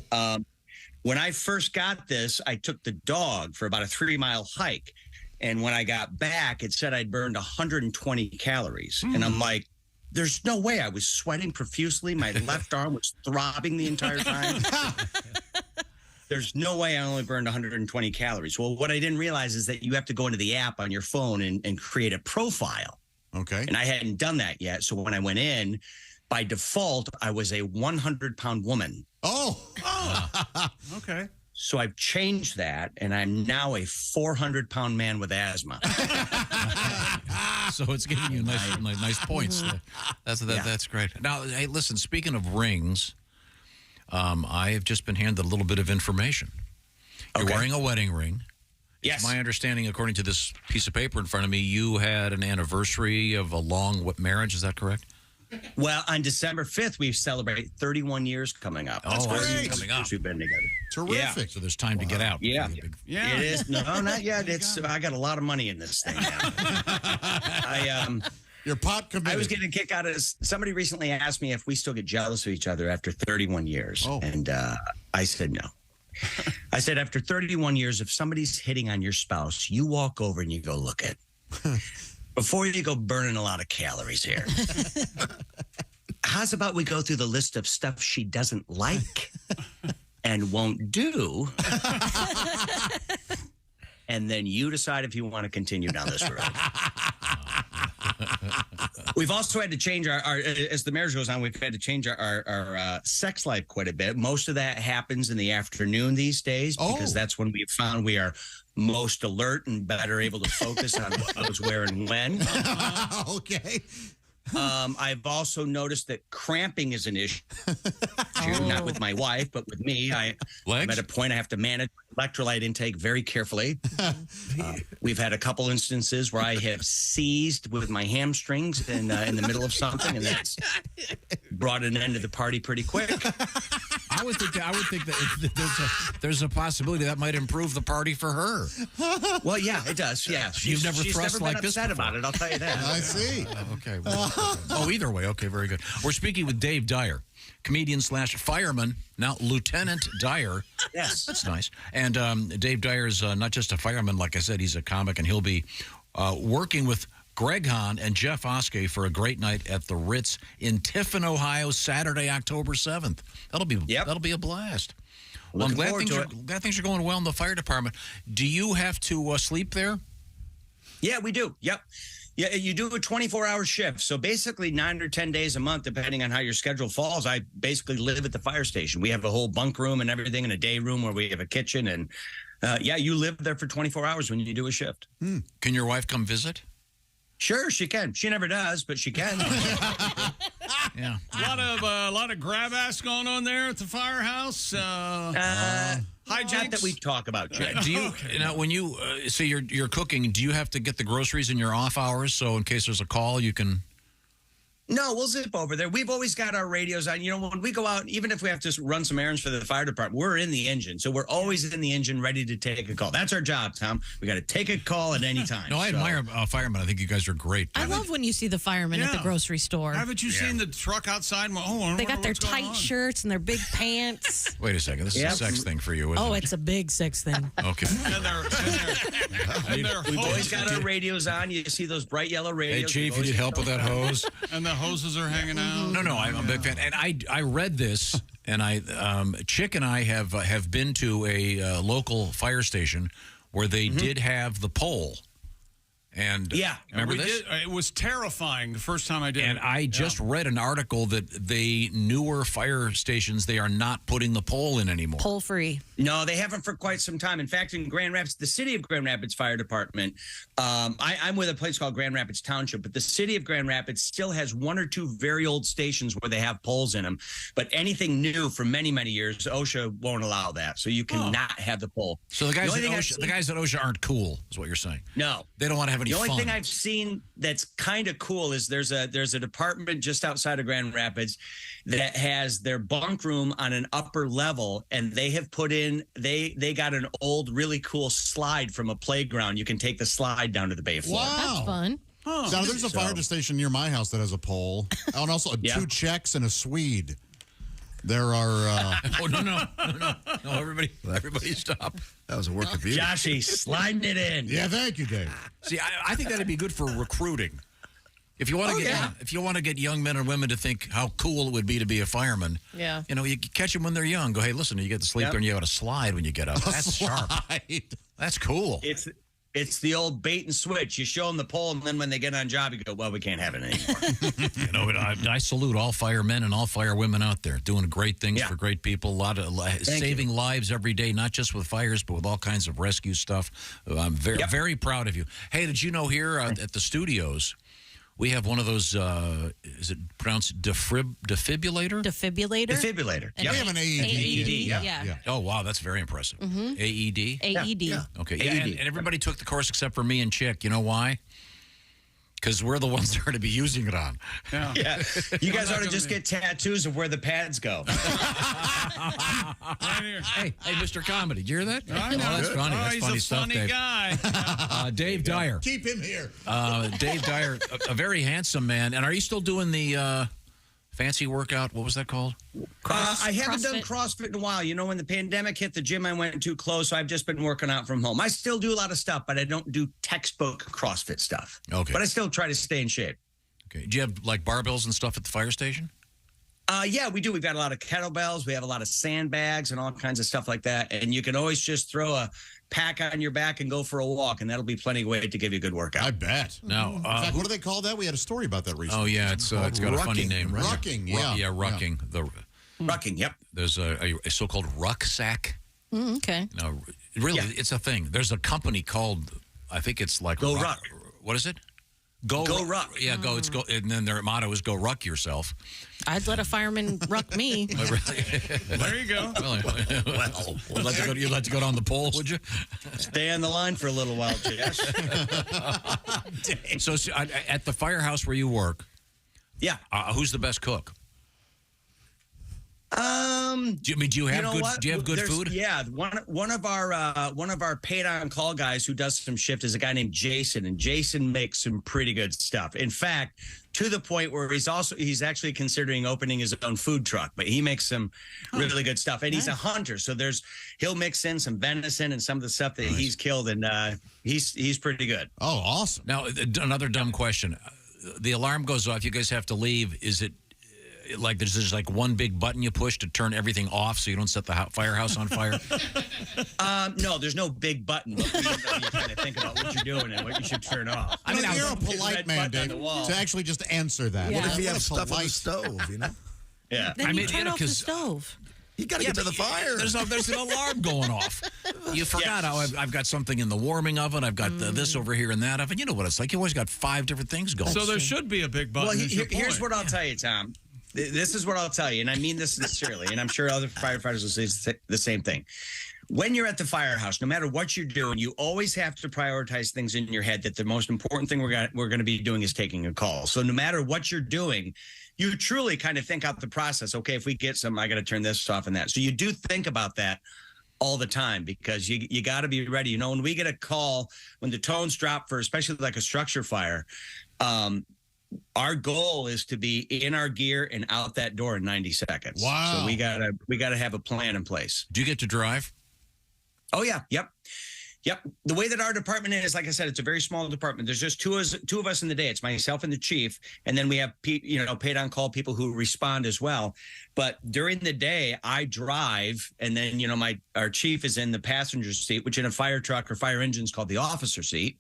When I first got this, I took the dog for about a 3-mile hike. And when I got back, it said I'd burned 120 calories. And I'm like, there's no way. I was sweating profusely. My left arm was throbbing the entire time. there's no way I only burned 120 calories. Well, what I didn't realize is that you have to go into the app on your phone and create a profile. Okay. And I hadn't done that yet. So when I went in, by default, I was a 100-pound woman. Oh. Okay. So I've changed that, and I'm now a 400-pound man with asthma. So it's giving you nice points. That's great. Now, hey, listen, speaking of rings, I have just been handed a little bit of information. You're wearing a wedding ring. Yes. It's my understanding, according to this piece of paper in front of me, you had an anniversary of a long marriage. Is that correct? Well, on December 5th, we celebrate 31 years coming up. That's great. Coming up. We've been together. Terrific. Yeah. So there's time to get out. Yeah. Yeah. It is. No, not yet. I got a lot of money in this thing now. Your pot committed. I was getting a kick out of this. Somebody recently asked me if we still get jealous of each other after 31 years. Oh. And I said no. I said, after 31 years, if somebody's hitting on your spouse, you walk over and you go, look it. Before you go burning a lot of calories here, how's about we go through the list of stuff she doesn't like and won't do, and then you decide if you want to continue down this road. We've also had to change our as the marriage goes on, we've had to change our sex life quite a bit. Most of that happens in the afternoon these days because that's when we found we are most alert and better able to focus on what goes where and when. Okay. I've also noticed that cramping is an issue, not with my wife, but with me. I'm at a point I have to manage electrolyte intake very carefully. We've had a couple instances where I have seized with my hamstrings in the middle of something, and that's brought an end to the party pretty quick. I would think that there's a possibility that might improve the party for her. Well, yeah, it does. Yeah, You've never thrust like this upset before. about it. I'll tell you that. I see. Okay. Well, either way. Okay, very good. We're speaking with Dave Dyer, comedian / fireman, now Lieutenant Dyer. Yes. That's nice. And Dave Dyer is not just a fireman, like I said, he's a comic, and he'll be working with Greg Hahn and Jeff Oskay for a great night at the Ritz in Tiffin, Ohio, Saturday, October 7th. That'll be a blast. Well, I'm glad things are going well in the fire department. Do you have to sleep there? Yeah, we do. Yep. Yeah, you do a 24-hour shift. So basically 9 or 10 days a month, depending on how your schedule falls, I basically live at the fire station. We have a whole bunk room and everything, and a day room where we have a kitchen. And you live there for 24 hours when you do a shift. Can your wife come visit? Sure, she can. She never does, but she can. Yeah. A lot of grab ass going on there at the firehouse. Not that we talk about, Jay. Do you now when you say you're cooking? Do you have to get the groceries in your off hours so in case there's a call you can? No, we'll zip over there. We've always got our radios on. You know, when we go out, even if we have to run some errands for the fire department, we're in the engine. So we're always in the engine ready to take a call. That's our job, Tom. We got to take a call at any time. No, I admire firemen. I think you guys are great. I love when you see the firemen at the grocery store. Haven't you seen the truck outside? They got their tight shirts and their big pants. Wait a second. This is a sex thing for you, isn't it? It's a big sex thing. Okay. We've always got our radios on. You see those bright yellow radios. Hey, Chief, you need help with that hose? And the hoses are hanging out. No, I'm a big fan. And I read this, and Chick and I have been to a local fire station where they did have the pole. And remember this? It was terrifying the first time I did. And I just read an article that newer fire stations, they are not putting the pole in anymore. Pole free. No, they haven't for quite some time. In fact, in Grand Rapids, the city of Grand Rapids Fire Department, I'm with a place called Grand Rapids Township, but the city of Grand Rapids still has 1 or 2 very old stations where they have poles in them. But anything new for many, many years, OSHA won't allow that. So you cannot have the pole. So the guys at OSHA aren't cool, is what you're saying? No. They don't want to have any fun. The only thing I've seen that's kind of cool is there's a department just outside of Grand Rapids that has their bunk room on an upper level, and they have put in they got an old really cool slide from a playground. You can take the slide down to the bay floor. Wow. That's fun. Now, there's a fire station near my house that has a pole, and also 2 Czechs and a Swede. There are. No! Everybody, stop! That was a work of beauty. Joshy, sliding it in. Yeah, thank you, Dave. See, I think that'd be good for recruiting. If you want to get young men and women to think how cool it would be to be a fireman, you catch them when they're young. Go, hey, listen, you get to sleep there and you got to slide when you get up. That's sharp. That's cool. It's the old bait and switch. You show them the pole, and then when they get on job, you go, well, we can't have it anymore. I salute all firemen and all firewomen out there doing great things for great people. Saving lives every day, not just with fires, but with all kinds of rescue stuff. I'm very proud of you. Hey, did you know here at the studios, we have one of those, is it pronounced defibrillator? Defibrillator. We have an AED. Yeah. Oh, wow, that's very impressive. AED? AED. Yeah. Okay, and everybody took the course except for me and Chick. You know why? Because we're the ones that are going to be using it on. Yeah. You guys ought to just get tattoos of where the pads go. Hey, Mr. Comedy, did you hear that? I know. Oh, that's funny. That's he's funny a stuff, funny Dave. guy. Dave Dyer. Keep him here. Dave Dyer, a very handsome man. And are you still doing the fancy workout? What was that called? I haven't done CrossFit in a while. You know, when the pandemic hit, the gym I went to closed, so I've just been working out from home. I still do a lot of stuff, but I don't do textbook CrossFit stuff. Okay. But I still try to stay in shape. Okay. Do you have like barbells and stuff at the fire station? Yeah, we do. We've got a lot of kettlebells. We have a lot of sandbags and all kinds of stuff like that. And you can always just throw a pack on your back and go for a walk, and that'll be plenty of weight to give you a good workout. I bet. Now, in fact, what do they call that? We had a story about that recently. Oh, yeah, it's got a funny name. Right? Rucking, yeah. Yeah, rucking. Rucking, yep. There's a so-called rucksack. Okay. No, really, it's a thing. There's a company called, I think it's like Go Ruck. What is it? Go Ruck. Yeah, it's go, and then their motto is "Go Ruck yourself." I'd let a fireman ruck me. There you go. You'd like to go down the pole, would you? Stay on the line for a little while, Jess. So at the firehouse where you work, who's the best cook? Do you have good food? Yeah, one of our paid on call guys who does some shift is a guy named Jason, and Jason makes some pretty good stuff. In fact, to the point where he's actually considering opening his own food truck, but he makes some really good stuff, and he's a hunter, so he'll mix in some venison and some of the stuff that he's killed, and he's pretty good. Oh, awesome! Now another dumb question: the alarm goes off, you guys have to leave. Is it like there's like one big button you push to turn everything off so you don't set the firehouse on fire? No, there's no big button. But you kind of think about what you're doing and what you should turn off. I mean, you're a polite man, Dave, to actually just answer that. What if you have stuff on the stove, you know? Yeah. Then you turn off the stove. You got to get to the fire. There's an alarm going off. You forgot how I've got something in the warming oven. I've got this over here and that oven. You know what it's like. You always got 5 different things going. So there should be a big button. Well, here's what I'll tell you, Tom. This is what I'll tell you, and I mean this sincerely, and I'm sure other firefighters will say the same thing. When you're at the firehouse, no matter what you're doing, you always have to prioritize things in your head that the most important thing we're going to be doing is taking a call. So no matter what you're doing, you truly kind of think out the process. Okay, if we get some, I got to turn this off and that. So you do think about that all the time because you got to be ready. You know, when we get a call, when the tones drop for especially like a structure fire, our goal is to be in our gear and out that door in 90 seconds. Wow. So we gotta have a plan in place. Do you get to drive? Oh yeah. Yep. The way that our department is, like I said, it's a very small department. There's just two of us in the day. It's myself and the chief, and then we have paid on call people who respond as well. But during the day, I drive, and then our chief is in the passenger seat, which in a fire truck or fire engine is called the officer seat,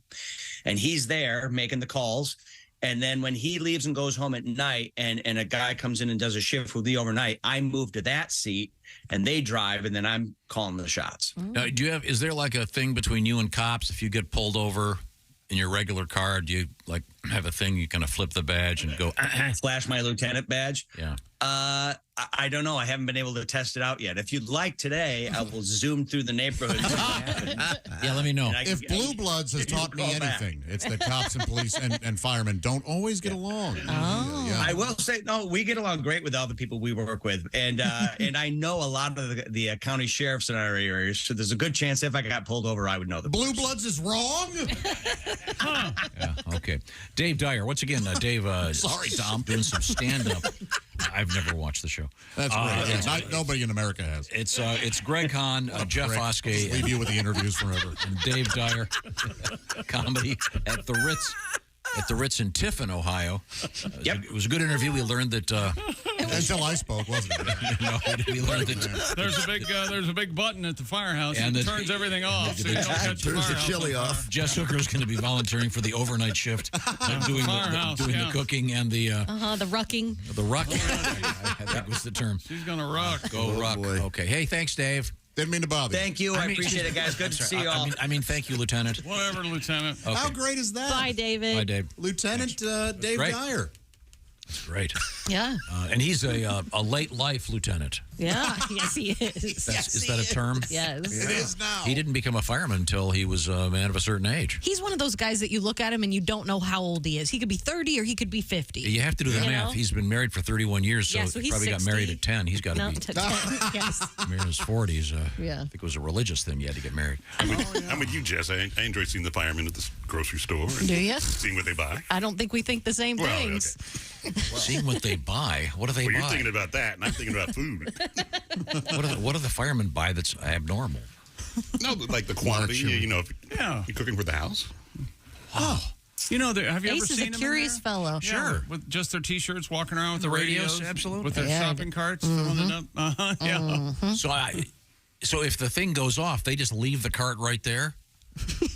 and he's there making the calls. And then when he leaves and goes home at night and a guy comes in and does a shift with me overnight, I move to that seat and they drive and then I'm calling the shots. Now, is there like a thing between you and cops if you get pulled over in your regular car? Do you like have a thing you kind of flip the badge and go flash my lieutenant badge? Yeah. I don't know. I haven't been able to test it out yet. If you'd like today, I will zoom through the neighborhood. Yeah, let me know. If Blue Bloods has taught me anything, it's that cops and police and firemen don't always get along. Oh. Yeah. I will say, no, we get along great with all the people we work with. And and I know a lot of the county sheriffs in our area, so there's a good chance if I got pulled over, I would know the Blue Bloods is wrong? Yeah, okay. Dave Dyer, once again, Dave. Sorry, Tom. Doing some stand-up. I've never watched the show. That's great. Nobody in America has. It's Greg Hahn, Jeff Oskay. Leave you with the interviews forever. And Dave Dyer. Comedy at the Ritz at the Ritz in Tiffin, Ohio. It was a good interview. We learned that... Until I spoke, wasn't it? No, we learned that... There's a big button at the firehouse and it turns everything off. So you don't catch turns the chili off. Jess Hooker's going to be volunteering for the overnight shift, doing the cooking and the... the rucking. The ruck. I think was the term. She's going to ruck. Go ruck. Boy. Okay. Hey, thanks, Dave. Didn't mean to bother you. Thank you. I appreciate it, guys. Good to see you all. I mean, thank you, Lieutenant. Whatever, Lieutenant. Okay. How great is that? Bye, David. Bye, Dave. Lieutenant Dave Great. Dyer. That's great. Yeah. And he's a late life lieutenant. Yeah. Yes, he is. Is that a term? Yes. It is now. He didn't become a fireman until he was a man of a certain age. He's one of those guys that you look at him and you don't know how old he is. He could be 30 or he could be 50. You have to do the math. know? He's been married for 31 years, so, So he he's probably 60. got married at 10. He's got to be to 10. Yes. married in his 40s. Yeah. I think it was a religious thing. You had to get married. I'm with you, Jess. I enjoy seeing the firemen at the grocery store. And Do you? Seeing what they buy. I don't think we think the same things. Seeing what they buy. What do they buy? You're thinking about that, and I'm thinking about food. What do the firemen buy that's abnormal? No, like the quantity. You know, if you're cooking for the house. Oh. You know, have you ever Ace is seen a them curious in there? fellow. Yeah, with just their T-shirts, walking around with the radios, absolutely, with their shopping carts, filling it up. Yeah. So if the thing goes off, they just leave the cart right there.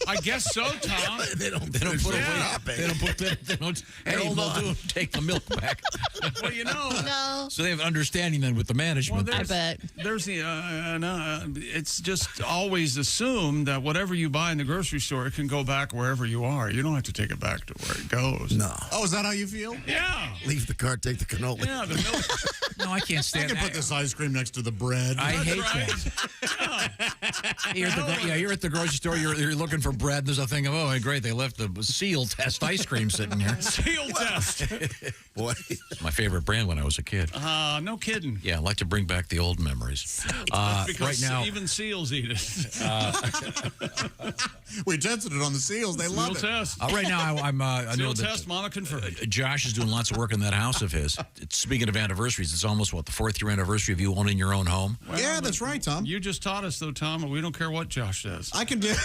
I guess so, Tom. They don't put away. They don't. Hey, we'll take the milk back. Well, you know. No. So they have an understanding then with the management. I bet. There's the. It's just always assumed that whatever you buy in the grocery store, it can go back wherever you are. You don't have to take it back to where it goes. No. Oh, is that how you feel? Yeah. Leave the cart, take the cannoli. Yeah, the milk. No, I can't stand I can put this ice cream next to the bread. I hate that. You're at the grocery store. You're looking for bread. There's a thing of, oh, great, they left the seal test ice cream sitting here. Seal test. Boy. It's my favorite brand when I was a kid. No kidding. Yeah, I like to bring back the old memories. Because right now, even seals eat it. We tested it on the seals. They love it. Test. Right now, I know Seal that test, mono-confirmed. Josh is doing lots of work in that house of his. Speaking of anniversaries, it's almost, the 4th year anniversary of you owning your own home? Well, yeah, that's right, Tom. You just taught us, though, Tom, and we don't care what Josh says. I can do...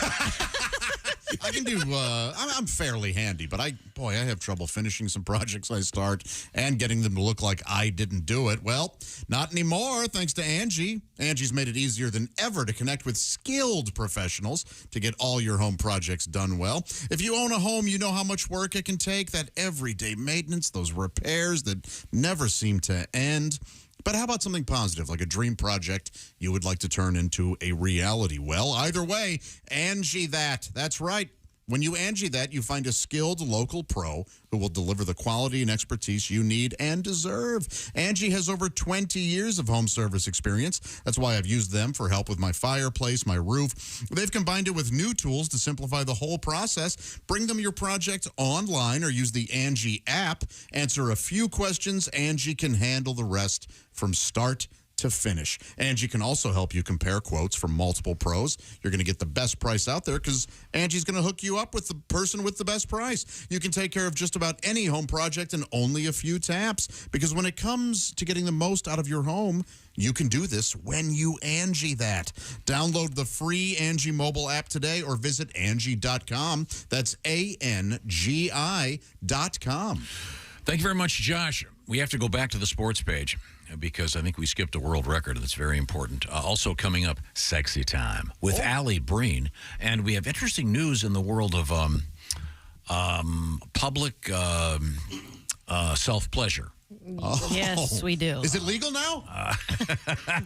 I'm fairly handy, but I have trouble finishing some projects I start and getting them to look like I didn't do it. Well, not anymore, thanks to Angie. Angie's made it easier than ever to connect with skilled professionals to get all your home projects done well. If you own a home, you know how much work it can take, that everyday maintenance, those repairs that never seem to end. But how about something positive, like a dream project you would like to turn into a reality? Well, either way, Angie that. That's right. When you Angie that, you find a skilled local pro who will deliver the quality and expertise you need and deserve. Angie has over 20 years of home service experience. That's why I've used them for help with my fireplace, my roof. They've combined it with new tools to simplify the whole process. Bring them your project online or use the Angie app. Answer a few questions. Angie can handle the rest from start to finish. Angie can also help you compare quotes from multiple pros. You're going to get the best price out there because Angie's going to hook you up with the person with the best price. You can take care of just about any home project in only a few taps, because when it comes to getting the most out of your home, you can do this when you Angie that. Download the free Angie mobile app today or visit Angie.com. That's ANGI.com. Thank you very much, Josh. We have to go back to the sports page because I think we skipped a world record that's very important. Also coming up, Sexy Time with Alli, Breen. And we have interesting news in the world of public self-pleasure. Yes, we do. Is it legal now?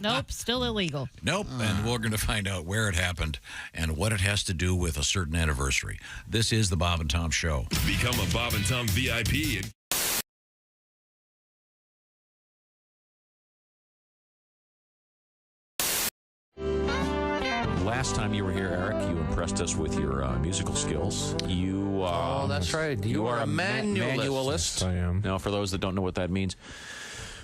Nope, still illegal. Nope, and we're going to find out where it happened and what it has to do with a certain anniversary. This is the Bob and Tom Show. Become a Bob and Tom VIP. Last time you were here, Eric, you impressed us with your musical skills. You that's right. You are a manualist. Manualist. I am. Now, for those that don't know what that means,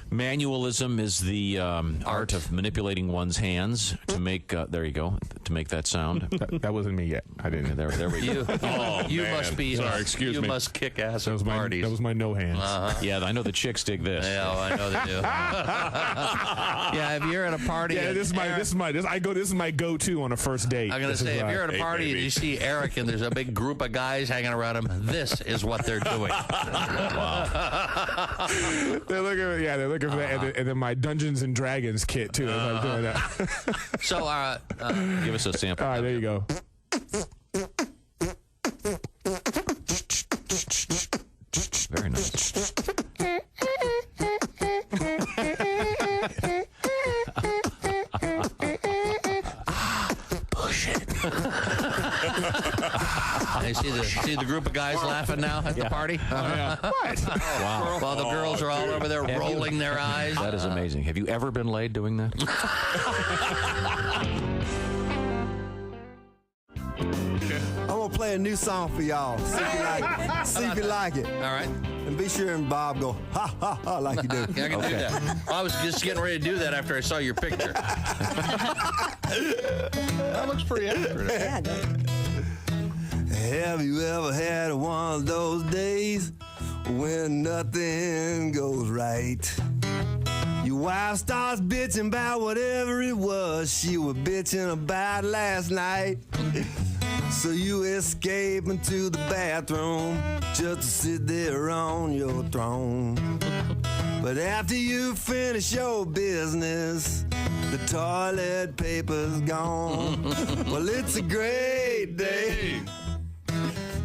Manualism is the art of manipulating one's hands to make. There you go. To make that sound. That wasn't me yet. I didn't. There we go. You must be. Sorry, excuse me. You must kick ass at parties. That was my no hands. Yeah, I know the chicks dig this. Yeah, I know they do. Yeah, if you're at a party. Yeah, this is my go-to on a first date. I'm gonna say, if you're at a party and you see Eric and there's a big group of guys hanging around him, this is what they're doing. Wow. They're looking for that, and then my Dungeons and Dragons kit too. I'm doing that. So, give us a sample. All right, there you go. Very nice. Push it. I see the group of guys laughing now at the party. What? Wow. While the girls are all over there rolling their eyes. That is amazing. Have you ever been laid doing that? I'm gonna play a new song for y'all. See if you like it. See if you like it. All right. And be sure and Bob go ha ha ha like you do. Yeah, I can do that. Well, I was just getting ready to do that after I saw your picture. That looks pretty accurate. Yeah, have you ever had one of those days when nothing goes right? Your wife starts bitching about whatever it was she was bitching about last night. So you escape into the bathroom just to sit there on your throne. But after you finish your business, the toilet paper's gone. Well, it's a great day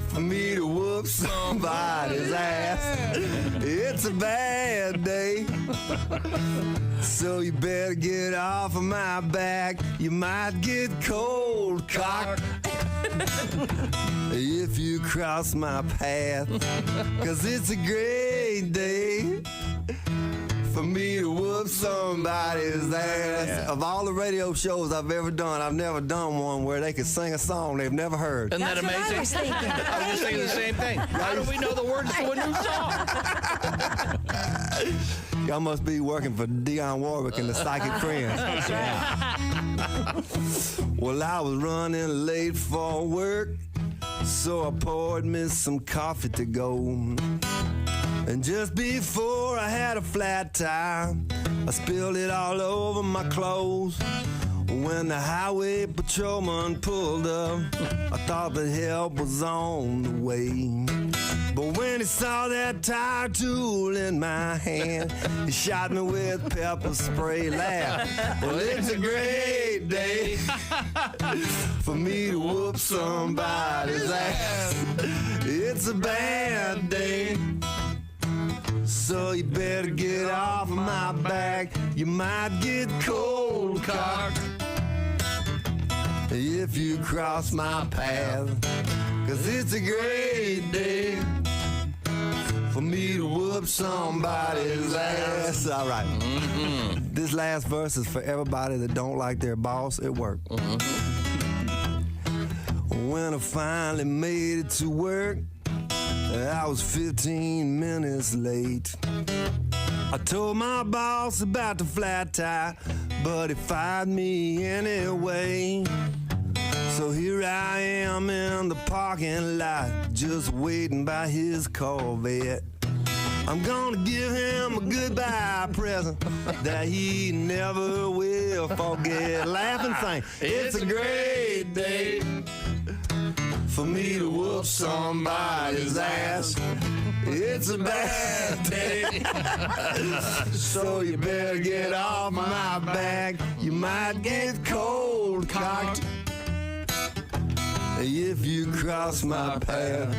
for me to whoop somebody's ass. It's a bad day, so you better get off of my back. You might get cold cocked if you cross my path, 'cause it's a great day for me to whoop somebody's ass. Yeah. Of all the radio shows I've ever done, I've never done one where they could sing a song they've never heard. Isn't that amazing? I was just thinking the same thing. How do we know the words to a new song? Y'all must be working for Dionne Warwick and the Psychic Friends. Well, I was running late for work, so I poured me some coffee to go. And just before I had a flat tire, I spilled it all over my clothes. When the highway patrolman pulled up, I thought that help was on the way. But when he saw that tire tool in my hand, he shot me with pepper spray. Laugh. Well, it's a great day for me to whoop somebody's ass. It's a bad day, so you better get off my back. You might get cold cocked if you cross my path, 'cause it's a great day for me to whoop somebody's ass. All right. This last verse is for everybody that don't like their boss at work. When I finally made it to work, I was 15 minutes late. I told my boss about the flat tire, but he fired me anyway. So here I am in the parking lot, just waiting by his Corvette. I'm gonna give him a goodbye present that he never will forget. Laugh and sing. It's a great day for me to whoop somebody's ass. It's a bad day, so you better get off my back. You might get cold cocked if you cross my path,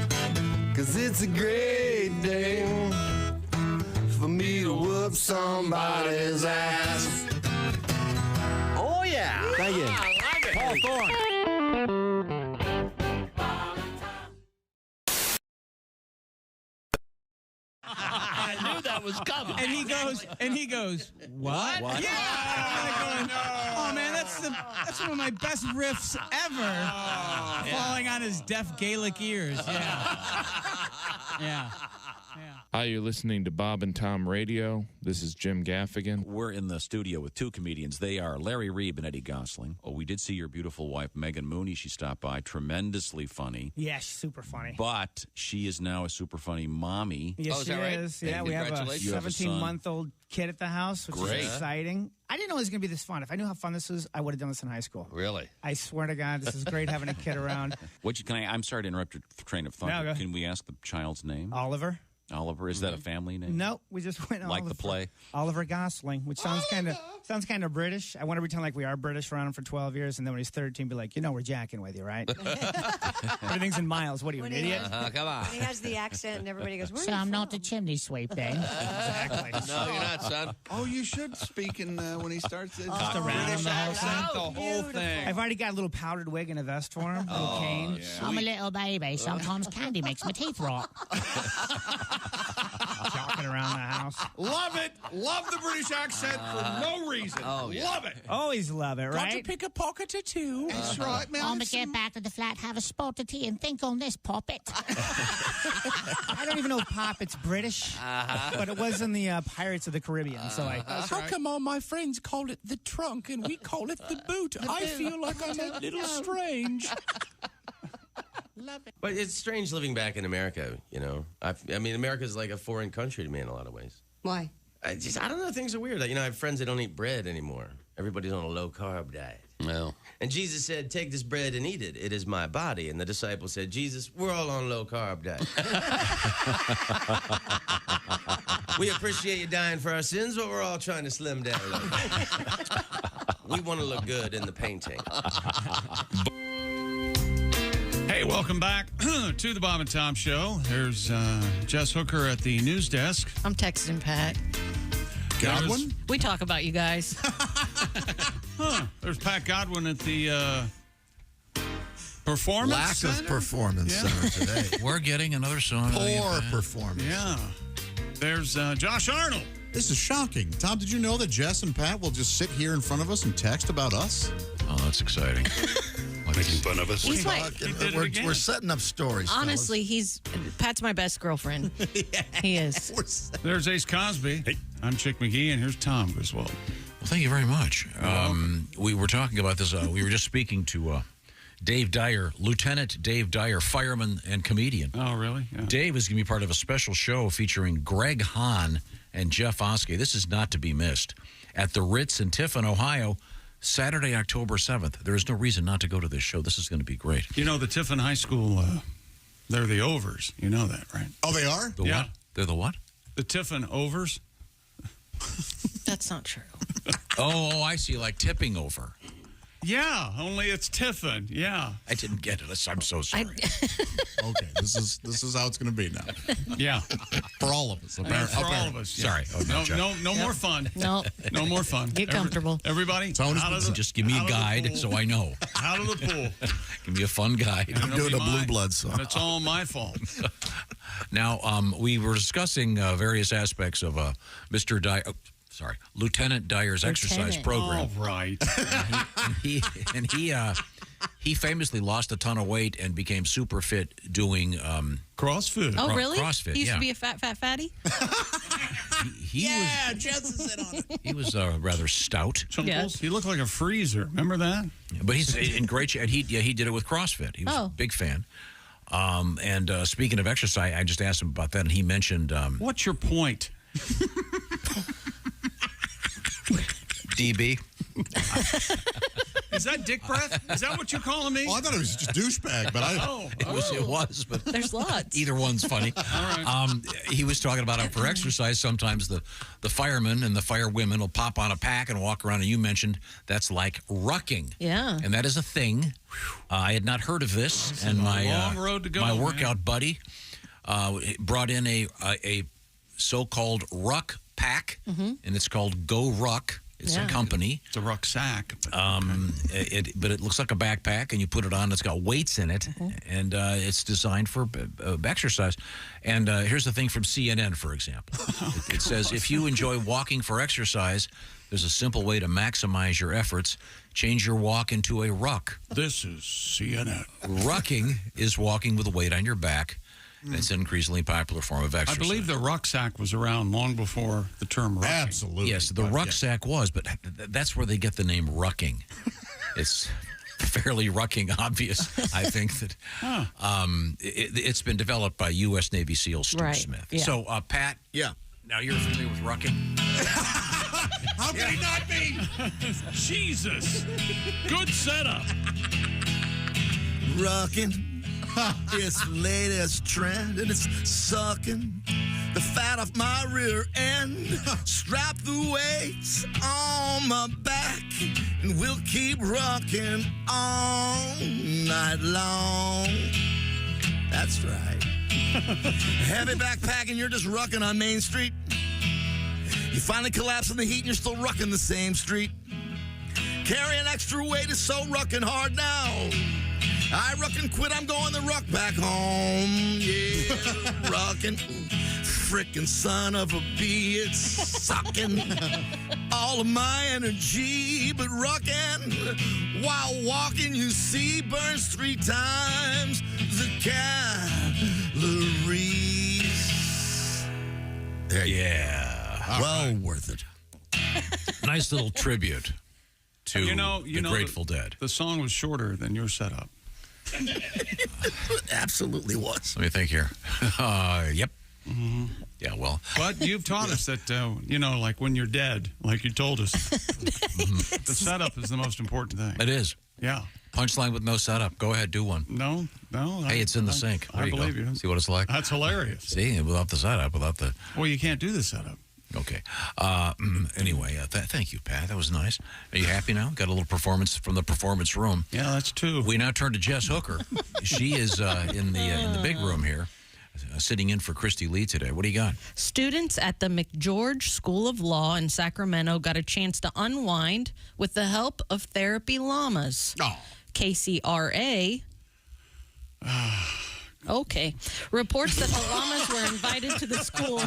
'cause it's a great day for me to whoop somebody's ass. Oh, yeah. Thank you. I like it. Paul Thorne. I knew that was coming. And he goes, what? Yeah! I'm going, oh man, that's one of my best riffs ever. Falling on his deaf Gaelic ears. Yeah. Yeah. Hi, you're listening to Bob and Tom Radio. This is Jim Gaffigan. We're in the studio with two comedians. They are Larry Reeb and Eddie Gosling. Oh, we did see your beautiful wife, Megan Mooney. She stopped by. Tremendously funny. Yeah, she's super funny. But she is now a super funny mommy. Yes, she is. Yeah, we have a 17-month-old kid at the house, which Great. is exciting. I didn't know it was going to be this fun. If I knew how fun this was, I would have done this in high school. Really? I swear to God, this is great having a kid around. I'm sorry to interrupt your train of thought. No, go ahead. Can we ask the child's name? Oliver. Oliver, is that a family name? No, we just went Like Oliver, the play? Oliver Gosling, which sounds kind of British. I want to pretend like we are British, around him for 12 years, and then when he's 13, be like, we're jacking with you, right? Everything's in miles. What are you, an idiot? Come on. He has the accent, and everybody goes, So I'm not the chimney sweep, eh? Exactly. No, you're not, son. Oh, you should speak in when he starts. Just around him the whole thing. The whole thing. I've already got a little powdered wig and a vest for him, little cane. yeah. I'm a little baby. Sometimes candy makes my teeth rot. Jogging around the house. Love it. Love the British accent for no reason. Oh, yeah. Love it. Always love it, right? Got to pick a pocket or two. That's right, man. I'm going to get back to the flat, have a spot of tea, and think on this, Poppet. I don't even know if Poppet's British, but it was in the Pirates of the Caribbean. So How come all my friends call it the trunk and we call it the boot? I feel like I'm a little strange. But it's strange living back in America, I mean, America's like a foreign country to me in a lot of ways. Why? I don't know. Things are weird. I have friends that don't eat bread anymore. Everybody's on a low-carb diet. Well. And Jesus said, take this bread and eat it. It is my body. And the disciples said, Jesus, we're all on low-carb diet. We appreciate you dying for our sins, but we're all trying to slim down a little bit. We want to look good in the painting. Hey, welcome back to the Bob and Tom Show. There's Jess Hooker at the news desk. I'm texting Pat. Godwin? We talk about you guys. There's Pat Godwin at the performance Lack center? of performance center today. We're getting another song. Poor performance. Yeah. There's Josh Arnold. This is shocking. Tom, did you know that Jess and Pat will just sit here in front of us and text about us? Oh, that's exciting. Making fun of us. He's We're setting up stories. Honestly, Pat's my best girlfriend. He is. There's Ace Cosby. Hey. I'm Chick McGee, and here's Tom Griswold. Well, thank you very much. We were talking about this. We were just speaking to Dave Dyer, Lieutenant Dave Dyer, fireman and comedian. Oh, really? Yeah. Dave is going to be part of a special show featuring Greg Hahn and Jeff Oskay. This is not to be missed. At the Ritz in Tiffin, Ohio, Saturday, October 7th. There is no reason not to go to this show. This is going to be great. You know, the Tiffin High School, they're the Overs. You know that, right? Oh, they are? The what? They're the what? The Tiffin Overs. That's not true. Oh, I see. Like tipping over. Yeah, only it's Tiffin. Yeah. I didn't get it. I'm so sorry. Okay, this is how it's going to be now. Yeah. For all of us. For all of us. Yeah. Sorry. Oh, no more fun. No. No more fun. Get comfortable. Everybody, just give me a guide so I know. Out of the pool. Give me a fun guide. I'm doing a Blue Blood song. And it's all my fault. Now, we were discussing various aspects of Mr. Dyer. Lieutenant Dyer's exercise program. All right. And he famously lost a ton of weight and became super fit doing CrossFit. Oh, really? CrossFit. He used to be a fat fatty. Jess is in on it. He was rather stout. Chunkles. He looked like a freezer. Remember that? But he's in great shape. And he did it with CrossFit. He was a big fan. And speaking of exercise, I just asked him about that, and he mentioned. What's your point? DB. Is that dick breath? Is that what you're calling me? Oh, I thought it was just douchebag, but It was, but there's lots. Either one's funny. All right. He was talking about how for exercise, sometimes the firemen and the firewomen will pop on a pack and walk around, and you mentioned that's like rucking. Yeah. And that is a thing. I had not heard of this, and my long road to go, my workout buddy brought in a so-called ruck pack, and it's called Go Ruck. It's a company. It's a rucksack. But it looks like a backpack, and you put it on. It's got weights in it, and it's designed for exercise. And here's the thing from CNN, for example. It says, if you enjoy walking for exercise, there's a simple way to maximize your efforts. Change your walk into a ruck. This is CNN. Rucking is walking with a weight on your back. It's an increasingly popular form of exercise. I believe the rucksack was around long before the term rucking. Absolutely. Yes, the rucksack was, but that's where they get the name rucking. It's fairly rucking obvious, I think, that it's been developed by U.S. Navy SEAL Stu Smith. Yeah. So, Pat, now you're familiar with rucking? How can he not be? Jesus. Good setup. Rucking. It's the latest trend, and it's sucking the fat off my rear end. Strap the weights on my back, and we'll keep rocking all night long. That's right. Heavy backpacking, you're just rucking on Main Street. You finally collapse in the heat, and you're still rucking the same street. Carrying extra weight is so rucking hard now. I ruck and quit, I'm going the ruck back home. Yeah, rucking. Frickin' son of a bee, it's sucking all of my energy. But rucking, while walking, you see, burns 3 times the calories. Yeah. Well worth it. Nice little tribute to the Grateful Dead. The song was shorter than your setup. Absolutely was. Let me think here. Yep. Mm-hmm. Yeah, well. But you've taught us that, like when you're dead, like you told us, the setup is the most important thing. It is. Yeah. Punchline with no setup. Go ahead, do one. No. Hey, it's in the sink. I believe you. See what it's like? That's hilarious. See, without the setup, Well, you can't do the setup. Okay. Anyway, thank you, Pat. That was nice. Are you happy now? Got a little performance from the performance room. Yeah, that's 2. We now turn to Jess Hooker. She is in the big room here, sitting in for Christy Lee today. What do you got? Students at the McGeorge School of Law in Sacramento got a chance to unwind with the help of therapy llamas. Oh. KCRA. Okay. Reports that the llamas were invited to the school.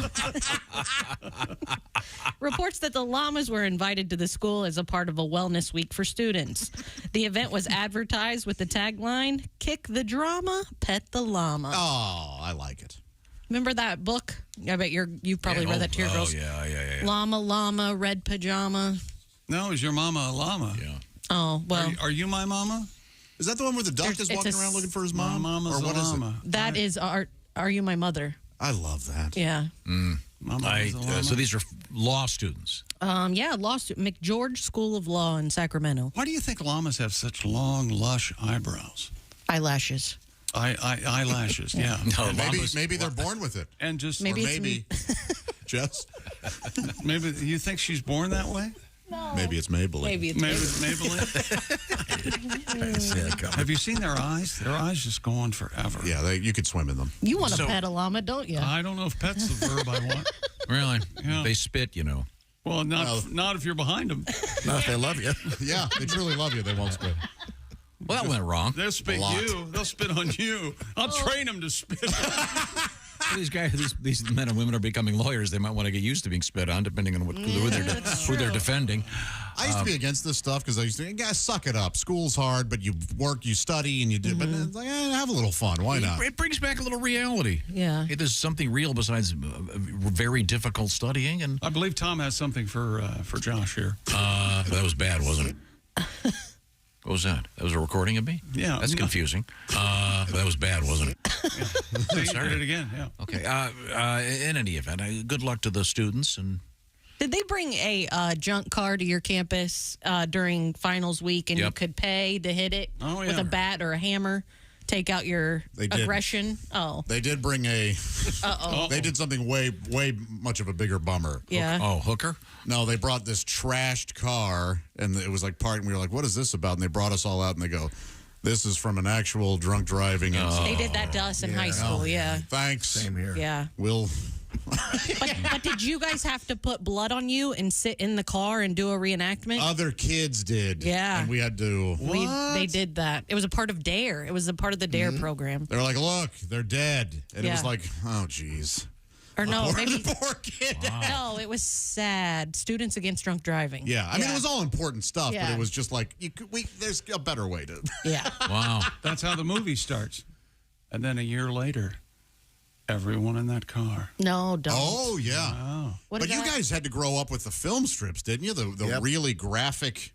Reports that the llamas were invited to the school as a part of a wellness week for students. The event was advertised with the tagline, "Kick the drama, pet the llama." Oh, I like it. Remember that book? I bet you've probably read that to your girls. Yeah. Llama, red pajama. No, is your mama a llama? Yeah. Oh, well. Are you my mama? Is that the one where the duck is walking around looking for his mom? My mama's or what a is llama. it? That is Are You My Mother? I love that. Yeah. So these are law students. Yeah, law student, McGeorge School of Law in Sacramento. Why do you think llamas have such long, lush eyebrows? Eyelashes. Eyelashes, yeah. No, maybe they're born with it. And just maybe just maybe you think she's born that way? No. Maybe it's Maybelline. Maybe it's Maybelline. Have you seen their eyes? Their eyes just go on forever. Yeah, you could swim in them. You want to pet a llama, don't you? I don't know if pet's the verb I want. Really? Yeah. They spit, Well, not if you're behind them. Not if they love you. Yeah, they truly love you. They won't spit. Well, that went wrong. They'll spit you. They'll spit on you. I'll train them to spit. These guys, these men and women are becoming lawyers. They might want to get used to being spit on, depending on who they're defending. I used to be against this stuff because I used to think, guys, suck it up. School's hard, but you work, you study, and you do. But it's like, have a little fun. Why not? It brings back a little reality. Yeah. Hey, there's something real besides very difficult studying. And I believe Tom has something for Josh here. That was bad, wasn't it? What was that? That was a recording of me? Yeah. That's confusing. That was bad, wasn't it? Sorry. Did it again, yeah. Okay. In any event, good luck to the students. And did they bring a junk car to your campus during finals week, and you could pay to hit it with a bat or a hammer? Take out your aggression. Oh, they did bring a. They did something way much of a bigger bummer. Yeah. Hooker? No, they brought this trashed car, and it was like part. And we were like, "What is this about?" And they brought us all out, and they go, "This is from an actual drunk driving." They did that to us in high school. Yeah. Thanks. Same here. Yeah. We'll. But did you guys have to put blood on you and sit in the car and do a reenactment? Other kids did. Yeah. And we had to. They did that. It was a part of DARE. It was a part of the DARE program. They're like, look, they're dead. And it was Yeah. like, oh, geez. Or no, maybe. Poor kid. No, it was sad. Students Against Drunk Driving. Yeah. I mean, it was all important stuff, Yeah. but it was just like, there's a better way to. Yeah. Wow. That's how the movie starts. And then a year later, everyone in that car. No, don't. Oh, yeah. Oh. But you guys had to grow up with the film strips, didn't you? The really graphic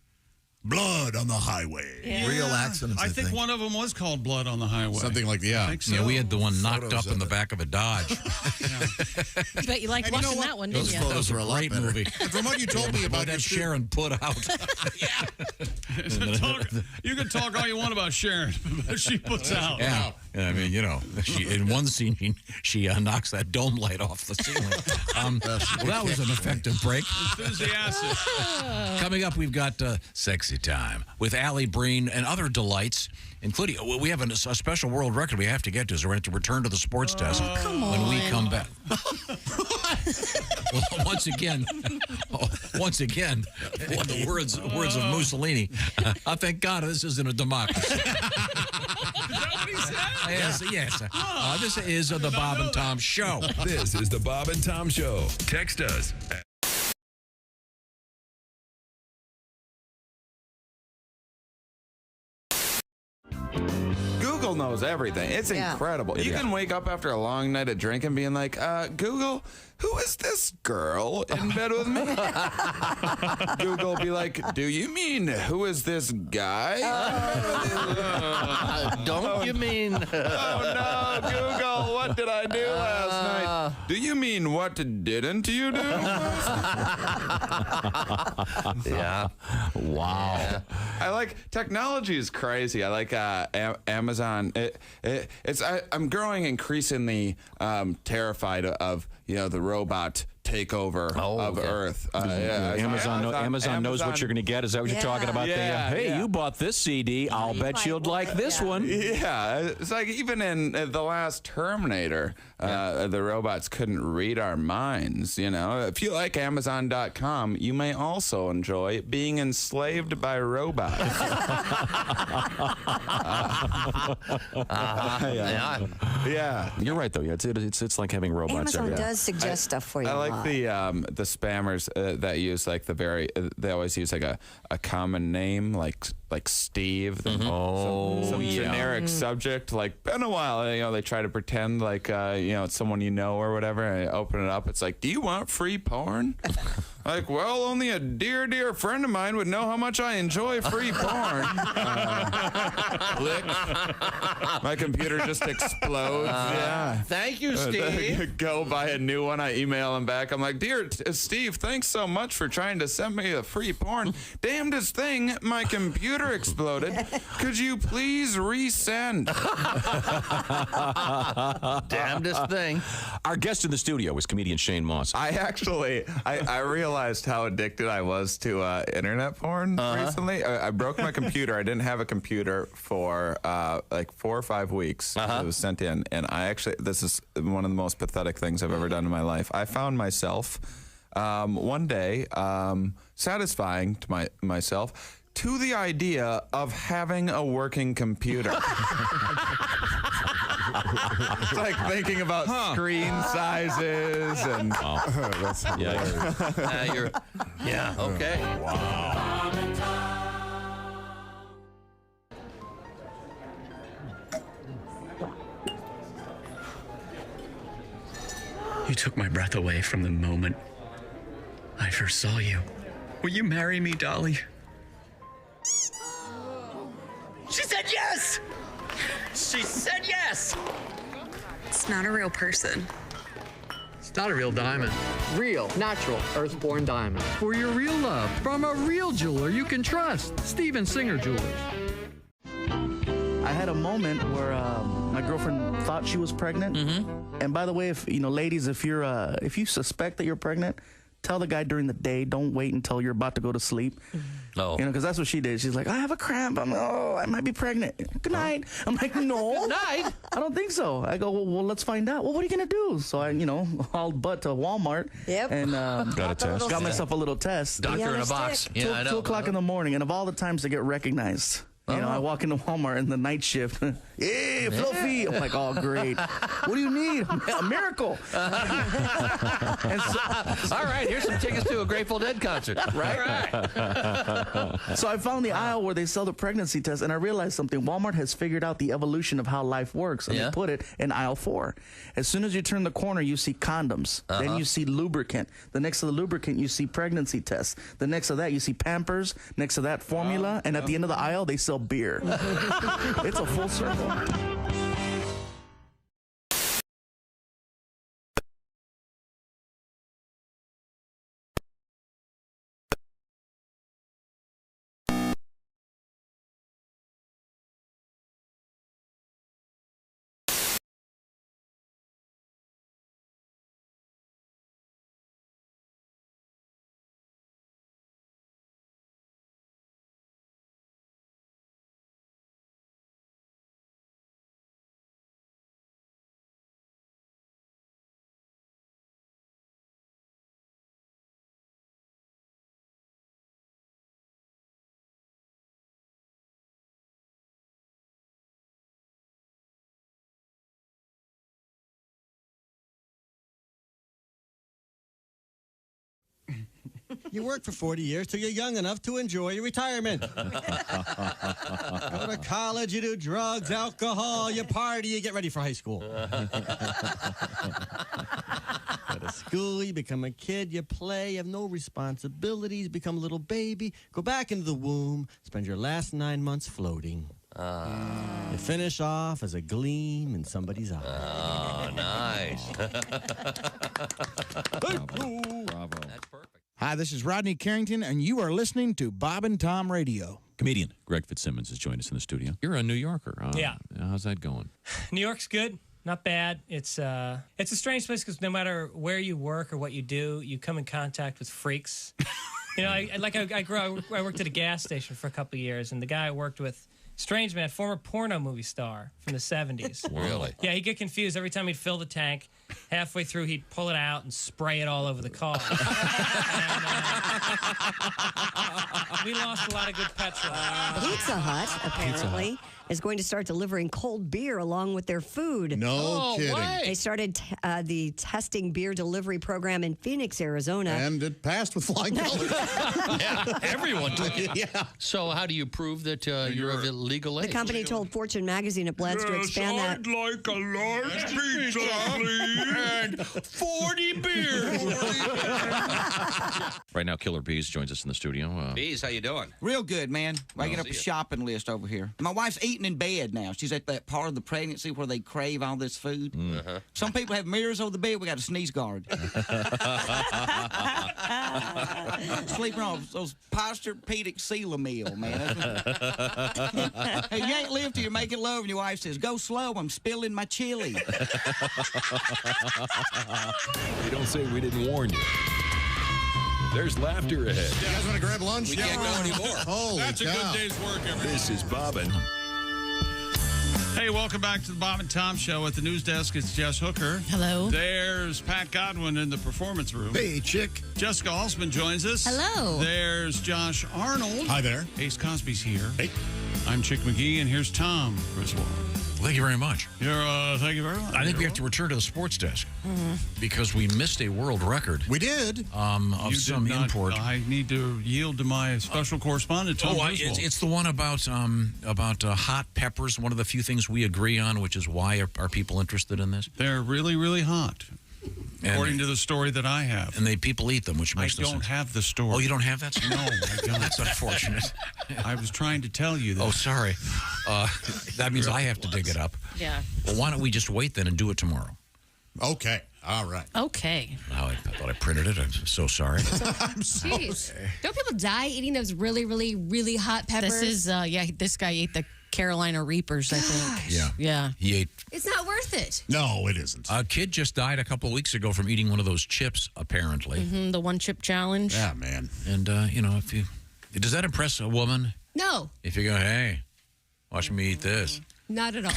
blood on the highway. Yeah. Real accidents, I think one of them was called Blood on the Highway. Something like that. I think so. Yeah, we had the one knocked up in the back of a Dodge. I bet you liked watching that one, didn't you? That was a great movie. And from what you told me about that Sharon put out. You can talk all you want about Sharon, but she puts out. Yeah. I mean, in one scene, she knocks that dome light off the ceiling. Well, that was an effective break. Enthusiastic. Coming up, we've got Sexy Time with Alli, Breen, and other delights, including we have a special world record we have to get to, so we're going to return to the sports desk when we come back. Well, once again, in the words of Mussolini, I thank God this isn't a democracy. Is that what he said? Yes. This is the Bob and Tom Show. This is the Bob and Tom Show. Text us. Google knows everything. It's incredible. You can wake up after a long night of drinking being like, Google, who is this girl in bed with me? Google will be like, do you mean who is this guy? Don't you mean? Oh, no, Google, what did I do last night? Do you mean what didn't you do? Yeah. Wow. Yeah. I like technology is crazy. I like Amazon. I'm growing increasingly terrified of the robot takeover of Earth. Amazon knows what you're going to get. Is that what you're talking about? Hey, you bought this CD. I'll bet you'd like this one. Yeah. It's like even in the last Terminator, the robots couldn't read our minds. If you like Amazon.com, you may also enjoy being enslaved by robots. Yeah. You're right, though. Yeah, it's like having robots. Amazon does suggest stuff for you. I like the spammers that use like they always use like a common name like Steve. Some generic subject like been a while. They try to pretend like it's someone or whatever. And I open it up. It's like, do you want free porn? Like, well, only a dear friend of mine would know how much I enjoy free porn. Click. My computer just explodes. Yeah. Thank you, Steve. Go buy a new one. I email him back. I'm like, dear Steve, thanks so much for trying to send me a free porn. Damnedest thing, my computer exploded. Could you please resend? Damnedest thing. Our guest in the studio is comedian Shane Moss. I realized how addicted I was to internet porn recently. I broke my computer. I didn't have a computer for like 4 or 5 weeks. It was sent in, and this is one of the most pathetic things I've ever done in my life. I found myself one day satisfying to myself to the idea of having a working computer. It's like thinking about screen sizes and. That's hilarious. Okay. Wow. You took my breath away from the moment I first saw you. Will you marry me, Dolly? She said yes! She said yes! It's not a real person. It's not a real diamond. Real, natural, earthborn diamond. For your real love. From a real jeweler you can trust. Steven Singer Jewelers. I had a moment where my girlfriend thought she was pregnant. And by the way, ladies, if you suspect that you're pregnant, tell the guy during the day. Don't wait until you're about to go to sleep. Oh. Because that's what she did. She's like, I have a cramp. I might be pregnant. Good night. I'm like, no. Good night. I don't think so. I go, well, let's find out. Well, what are you going to do? So I, hauled butt to Walmart. Yep. And got a test. Got myself a little test. Doctor in a box. 2 o'clock in the morning. And of all the times to get recognized, You know, I walk into Walmart in the night shift. Hey, Fluffy! I'm like, oh, great. What do you need? A miracle. All right, here's some tickets to a Grateful Dead concert. Right. So I found the aisle where they sell the pregnancy test, and I realized something. Walmart has figured out the evolution of how life works, and they put it in aisle 4. As soon as you turn the corner, you see condoms. Then you see lubricant. The next to the lubricant, you see pregnancy tests. The next to that, you see Pampers. Next to that, formula. And at the end of the aisle, they sell beer. It's a full circle. You work for 40 years till you're young enough to enjoy your retirement. Go to college, you do drugs, alcohol, you party, you get ready for high school. Go to school, you become a kid, you play, you have no responsibilities, become a little baby, go back into the womb, spend your last 9 months floating. You finish off as a gleam in somebody's eye. Oh, nice. Bravo. That's perfect. Hi, this is Rodney Carrington, and you are listening to Bob and Tom Radio. Comedian Greg Fitzsimmons has joined us in the studio. You're a New Yorker. Yeah. How's that going? New York's good. Not bad. It's a strange place because no matter where you work or what you do, you come in contact with freaks. You know, I worked at a gas station for a couple of years, and the guy I worked with, strange man, former porno movie star from the 70s. Really? Yeah, he'd get confused every time he'd fill the tank. Halfway through, he'd pull it out and spray it all over the car. We lost a lot of good petrol. Pizza Hut, apparently, is going to start delivering cold beer along with their food. No kidding. They started the testing beer delivery program in Phoenix, Arizona. And it passed with flying colors. Yeah, everyone took it. Yeah. So how do you prove that you're of illegal age? The company told Fortune magazine it plans to expand that. I'd like a large pizza, please. And 40 beers. Right now, Killer Bees joins us in the studio. Bees, how you doing? Real good, man. I get up see a ya. shopping list over here. My wife's eating in bed now. She's at that part of the pregnancy where they crave all this food. Some people have mirrors over the bed. We got a sneeze guard. Sleeping on those Posturepedic Sealamil, man. Hey, you ain't lived till you're making love, and your wife says, "Go slow. I'm spilling my chili." They don't say we didn't warn you. There's laughter ahead. You guys want to grab lunch? We can't go anymore. Holy That's a cow. good day's work, everybody. This is Bob and Hey, welcome back to the Bob and Tom Show. At the news desk, it's Jess Hooker. Hello. There's Pat Godwin in the performance room. Hey, chick. Jessica Alsman joins us. Hello. There's Josh Arnold. Hi there. Ace Cosby's here. Hey. I'm Chick McGee, and here's Tom Griswold. Thank you very much. Thank you very much. I think we have to return to the sports desk because we missed a world record. We did. Of You some did not- import. I need to yield to my special correspondent, Tom Griswold. It's the one about hot peppers. One of the few things we agree on, which is why are people interested in this? They're really, really hot, according to the story that I have. And people eat them, which I makes no don't sense. have the story. Oh, you don't have that? No, I don't. That's unfortunate. I was trying to tell you that. Oh, sorry. That means I have to dig it up. Yeah. Well, why don't we just wait then and do it tomorrow? Okay. All right. Okay. Oh, I thought I printed it. I'm so sorry. Jeez. Don't people die eating those really, really, really hot peppers? This is, this guy ate the Carolina Reapers, I think. Yeah. Yeah. He ate. It's not worth it. No, it isn't. A kid just died a couple of weeks ago from eating one of those chips, apparently. The one chip challenge. Yeah, man. And, does that impress a woman? No, If you go, hey, watch me eat this. not at all.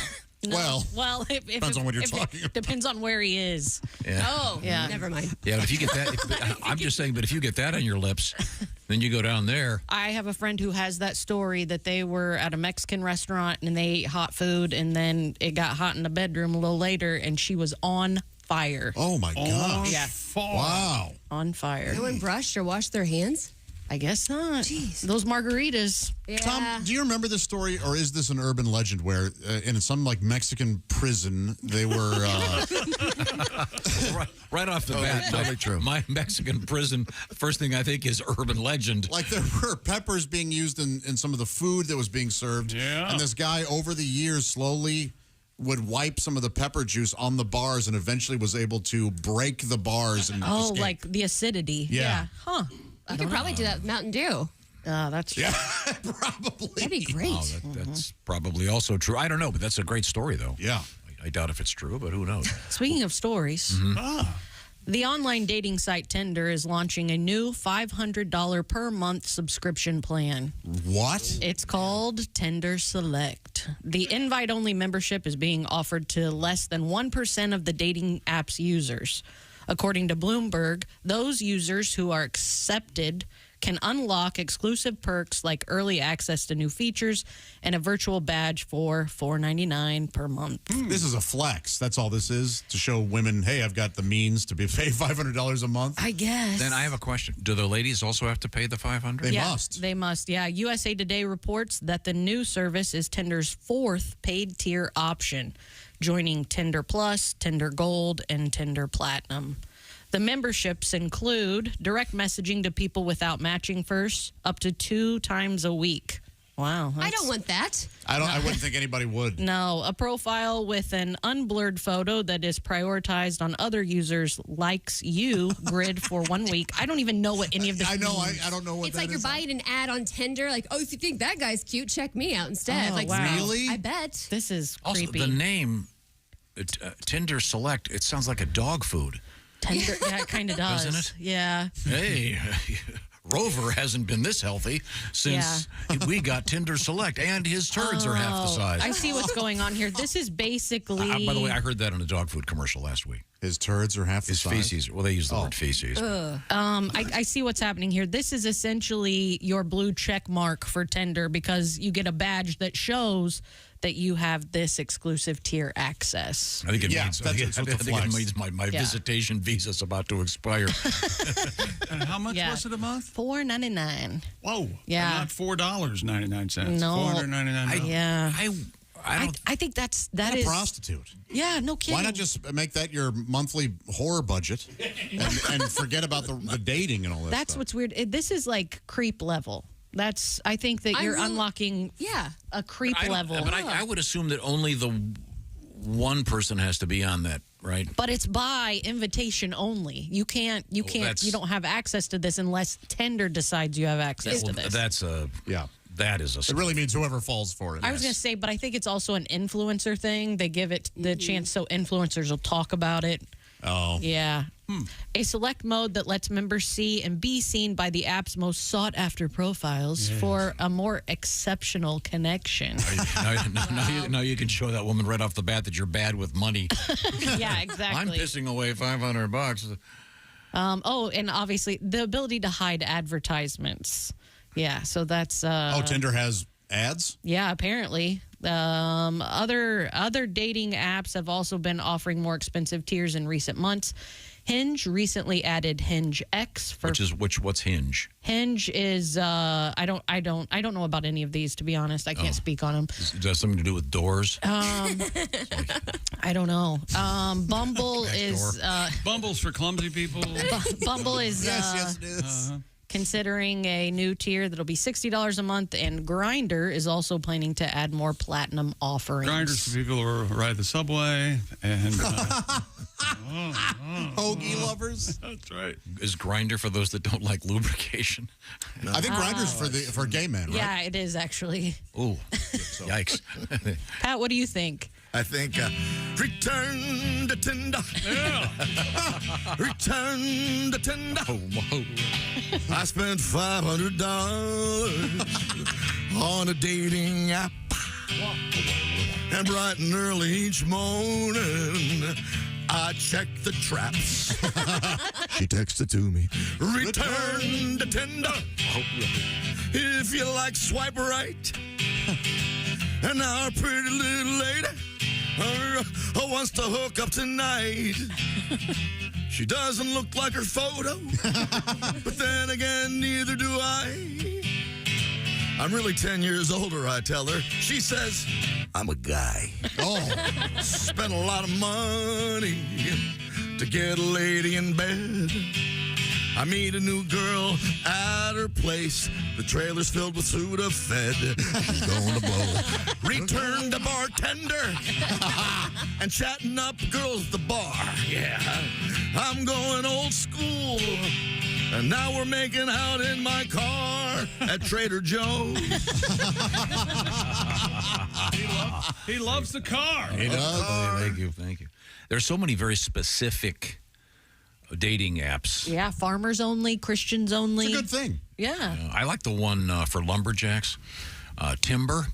No. If depends on what you're talking about. Depends on where he is. Yeah. Oh, Yeah. never mind. Yeah, but if you get that, I'm just saying, but if you get that on your lips, then you go down there. I have a friend who has that story that they were at a Mexican restaurant and they ate hot food and then it got hot in the bedroom a little later and she was on fire. Oh, my gosh. Yeah. Wow. On fire. No one brushed or washed their hands? I guess not. Jeez. Those margaritas. Yeah. Tom, do you remember this story, or is this an urban legend where in some like Mexican prison they were right off the bat? Totally true. My Mexican prison. First thing I think is urban legend. Like there were peppers being used in some of the food that was being served. Yeah. And this guy over the years slowly would wipe some of the pepper juice on the bars and eventually was able to break the bars and escape. Like the acidity. Yeah. Huh. You could probably do that with Mountain Dew. That's true. Yeah, probably. That'd be great. Oh, that's probably also true. I don't know, but that's a great story, though. Yeah. I doubt if it's true, but who knows? Speaking of stories, the online dating site Tinder is launching a new $500 per month subscription plan. What? It's called Tinder Select. The invite-only membership is being offered to less than 1% of the dating app's users. According to Bloomberg, those users who are accepted can unlock exclusive perks like early access to new features and a virtual badge for $4.99 per month. This is a flex. That's all this is, to show women, hey, I've got the means to pay $500 a month. I guess. Then I have a question. Do the ladies also have to pay the $500? They must. They must, yeah. USA Today reports that the new service is Tinder's fourth paid tier option, joining Tinder Plus, Tinder Gold, and Tinder Platinum. The memberships include direct messaging to people without matching first, up to 2 times a week. Wow. I don't want that. I wouldn't think anybody would. No, a profile with an unblurred photo that is prioritized on other users' likes you grid for 1 week. I don't even know what any of this means. I don't know what It's that like you're is. buying an ad on Tinder, like, oh, if you think that guy's cute, check me out instead. Oh, like, wow. Really? I bet. This is Also, creepy. the name Tinder Select, it sounds like a dog food. Tinder, yeah, it kind of does. Doesn't it? Yeah. Hey, Rover hasn't been this healthy since we got Tinder Select, and his turds are half the size. I see what's going on here. This is basically. By the way, I heard that in a dog food commercial last week. His turds are half the His size? feces. Well, they use the word feces. I see what's happening here. This is essentially your blue check mark for Tinder because you get a badge that shows that you have this exclusive tier access. I think it means, I think it flex. means my visitation visa is about to expire. And how much was it a month? $4.99. Whoa. Yeah. And not $4.99. No. $499. I think that What a is prostitute. Yeah, no kidding. Why not just make that your monthly horror budget and forget about the dating and all that That's stuff? what's weird. This is like creep level. I think that you're unlocking a creep level. But I would assume that only the one person has to be on that, right? But it's by invitation only. You don't have access to this unless Tinder decides you have access to this. That is a. It really means whoever falls for it. I was going to say, but I think it's also an influencer thing. They give it the chance so influencers will talk about it. Oh. Yeah. A select mode that lets members see and be seen by the app's most sought-after profiles for a more exceptional connection. Now you can show that woman right off the bat that you're bad with money. Yeah, exactly. I'm pissing away $500. And obviously the ability to hide advertisements. Yeah, so that's... Tinder has ads? Yeah, apparently. Other dating apps have also been offering more expensive tiers in recent months. Hinge recently added Hinge X for what's Hinge? Hinge is I don't know about any of these, to be honest. I can't speak on them. Does it have something to do with doors? I don't know. Bumble is Bumble's for clumsy people. Bumble is yes, it is. Considering a new tier that'll be $60 a month, and Grindr is also planning to add more platinum offerings. Grinders for people who ride the subway and hoagie lovers. That's right. Is Grindr for those that don't like lubrication? I think Grindr's for gay men, right? Yeah, it is actually. Ooh, yikes! Pat, what do you think? I think return to Tinder. Yeah. Return to Tinder. I spent $500 on a dating app. And bright and early each morning, I check the traps. She texted to me, return to Tinder. If you like, swipe right. And now our pretty little lady wants to hook up tonight. She doesn't look like her photo, but then again, neither do I. I'm really 10 years older, I tell her. She says, I'm a guy. Oh, spent a lot of money to get a lady in bed. I meet a new girl at her place. The trailer's filled with Sudafed. She's going to blow. Return to bartender and chatting up girls at the bar. Yeah, I'm going old school. And now we're making out in my car at Trader Joe's. He loves the car. He does. Thank you. There's so many very specific dating apps. Yeah, farmers only, Christians only. It's a good thing. Yeah. I like the one for lumberjacks. Timber.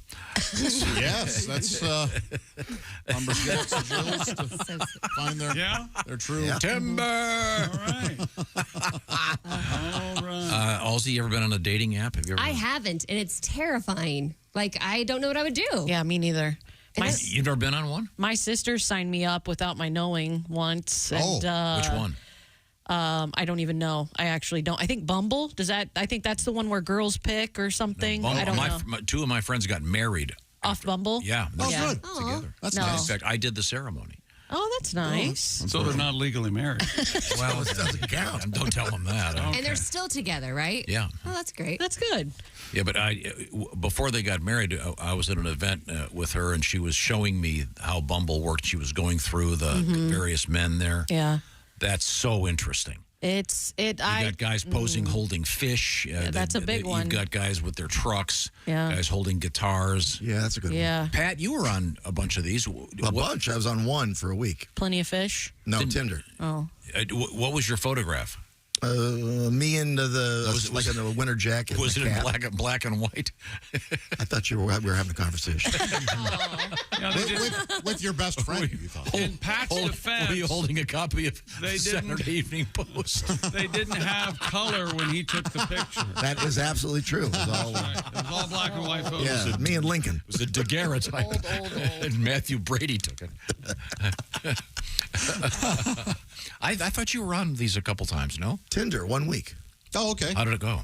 Yes, that's lumberjacks and Jills to find their true timber. All right. All right. Halsey, you ever been on a dating app? Have you ever? I haven't, and it's terrifying. Like, I don't know what I would do. Yeah, me neither. You've never been on one? My sister signed me up without my knowing once. And, which one? I don't even know. I actually don't. I think Bumble. I think that's the one where girls pick or something. I don't know. Two of my friends got married. Off Bumble? Yeah. Good. Together. That's nice. In fact, I did the ceremony. Oh, that's nice. So they're not legally married. Well, it doesn't count. Don't tell them that. And they're still together, right? Yeah. Oh, that's great. That's good. Yeah, but before they got married, I was at an event with her, and she was showing me how Bumble worked. She was going through the various men there. Yeah. That's so interesting. You got guys posing holding fish. That's a big one. You've got guys with their trucks. Yeah. Guys holding guitars. Yeah, that's a good one. Pat, you were on a bunch of these. A bunch. I was on one for a week. Plenty of fish? No, Tinder. Oh. What was your photograph? Me in like in a winter jacket. Was it in black and white? I thought we were having a conversation. with your best friend. In Pat's defense, were you holding a copy of they Saturday Evening Post? They didn't have color when he took the picture. That is absolutely true. It was all, It was all black and white photos. Yeah, me and Lincoln. It was a daguerreotype. Old. And Matthew Brady took it. I thought you were on these a couple times, no? Tinder, 1 week. Oh, okay. How did it go?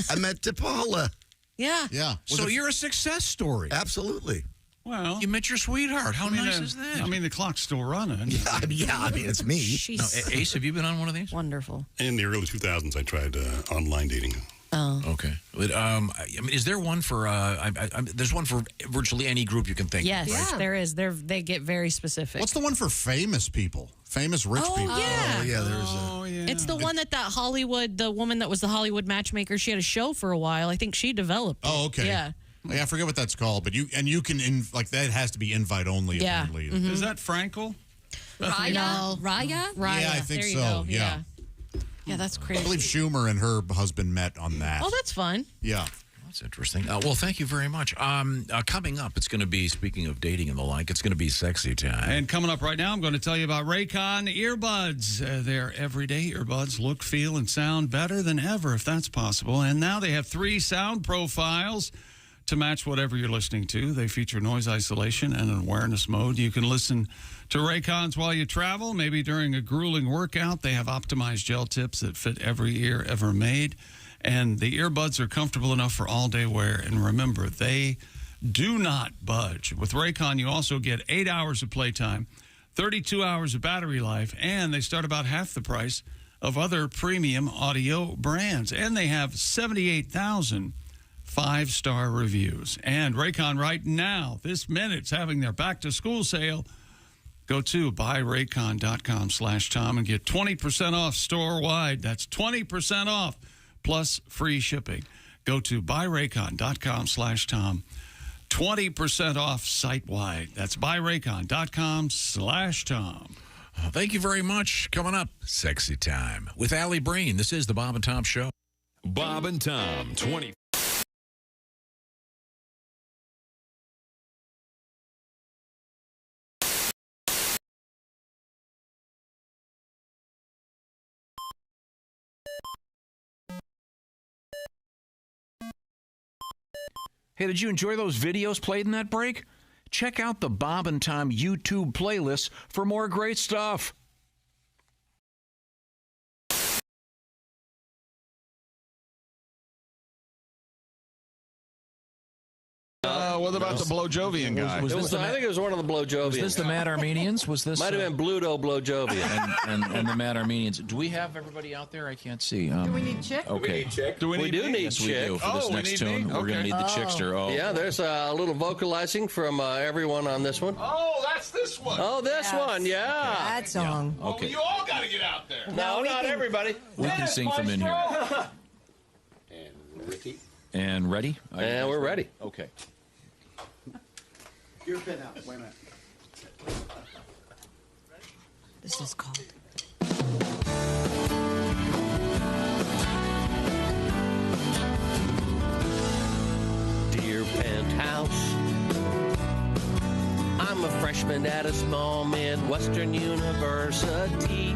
I met Paula. Yeah. Yeah. So you're a success story. Absolutely. Well, you met your sweetheart. How nice is that? I mean, the clock's still running. Yeah, it's me. Ace, have you been on one of these? Wonderful. In the early 2000s, I tried online dating. Oh. Okay. But, I mean, is there one for? There's one for virtually any group you can think. Yes, of, right? there is. They get very specific. What's the one for famous people? Famous rich people? Yeah. Oh, yeah, there's It's the one that Hollywood, the woman that was the Hollywood matchmaker, she had a show for a while. I think she developed it. Oh, okay. Yeah. I forget what that's called, but you can that has to be invite only. Yeah. Apparently. Is that Frankel? Raya? No. Raya? Yeah, I think There you so. go. Yeah. Yeah, that's crazy. I believe Schumer and her husband met on that. Oh, that's fun. Yeah. That's interesting. Well, thank you very much. Coming up, it's going to be, speaking of dating and the like, it's going to be sexy time. And coming up right now, I'm going to tell you about Raycon earbuds. Their everyday earbuds look, feel, and sound better than ever, if that's possible. And now they have 3 sound profiles to match whatever you're listening to. They feature noise isolation and an awareness mode. You can listen to Raycons while you travel, maybe during a grueling workout. They have optimized gel tips that fit every ear ever made. And the earbuds are comfortable enough for all-day wear. And remember, they do not budge. With Raycon, you also get 8 hours of playtime, 32 hours of battery life, and they start about half the price of other premium audio brands. And they have 78,000 5-star reviews. And Raycon right now, this minute's having their back-to-school sale. Go to buyraycon.com/Tom and get 20% off store-wide. That's 20% off plus free shipping. Go to buyraycon.com/Tom. 20% off site-wide. That's buyraycon.com/Tom. Thank you very much. Coming up, Sexy Time with Alli Breen. This is the Bob and Tom Show. Bob and Tom, 20. Hey, did you enjoy those videos played in that break? Check out the Bob and Tom YouTube playlist for more great stuff. What about the Blojovian guy? I think it was one of the Blojovians. Was this the Mad Armenians? Was this? Might have been Bluto Blojovian. and the Mad Armenians. Do we have everybody out there? I can't see. Do we need Chick? Okay. We do need Yes, we Chick. do. For this next tune, we're going to need the Chickster. Oh. Yeah, there's a little vocalizing from everyone on this one. Oh, that's this one. Oh, this one, yeah. That song. Oh, Okay. you all got to get out there. No, not everybody. We can sing from in here. And Ricky. And ready? And we're ready. Okay. Your pen out. Wait a minute. This is called. Dear Penthouse, I'm a freshman at a small Midwestern university.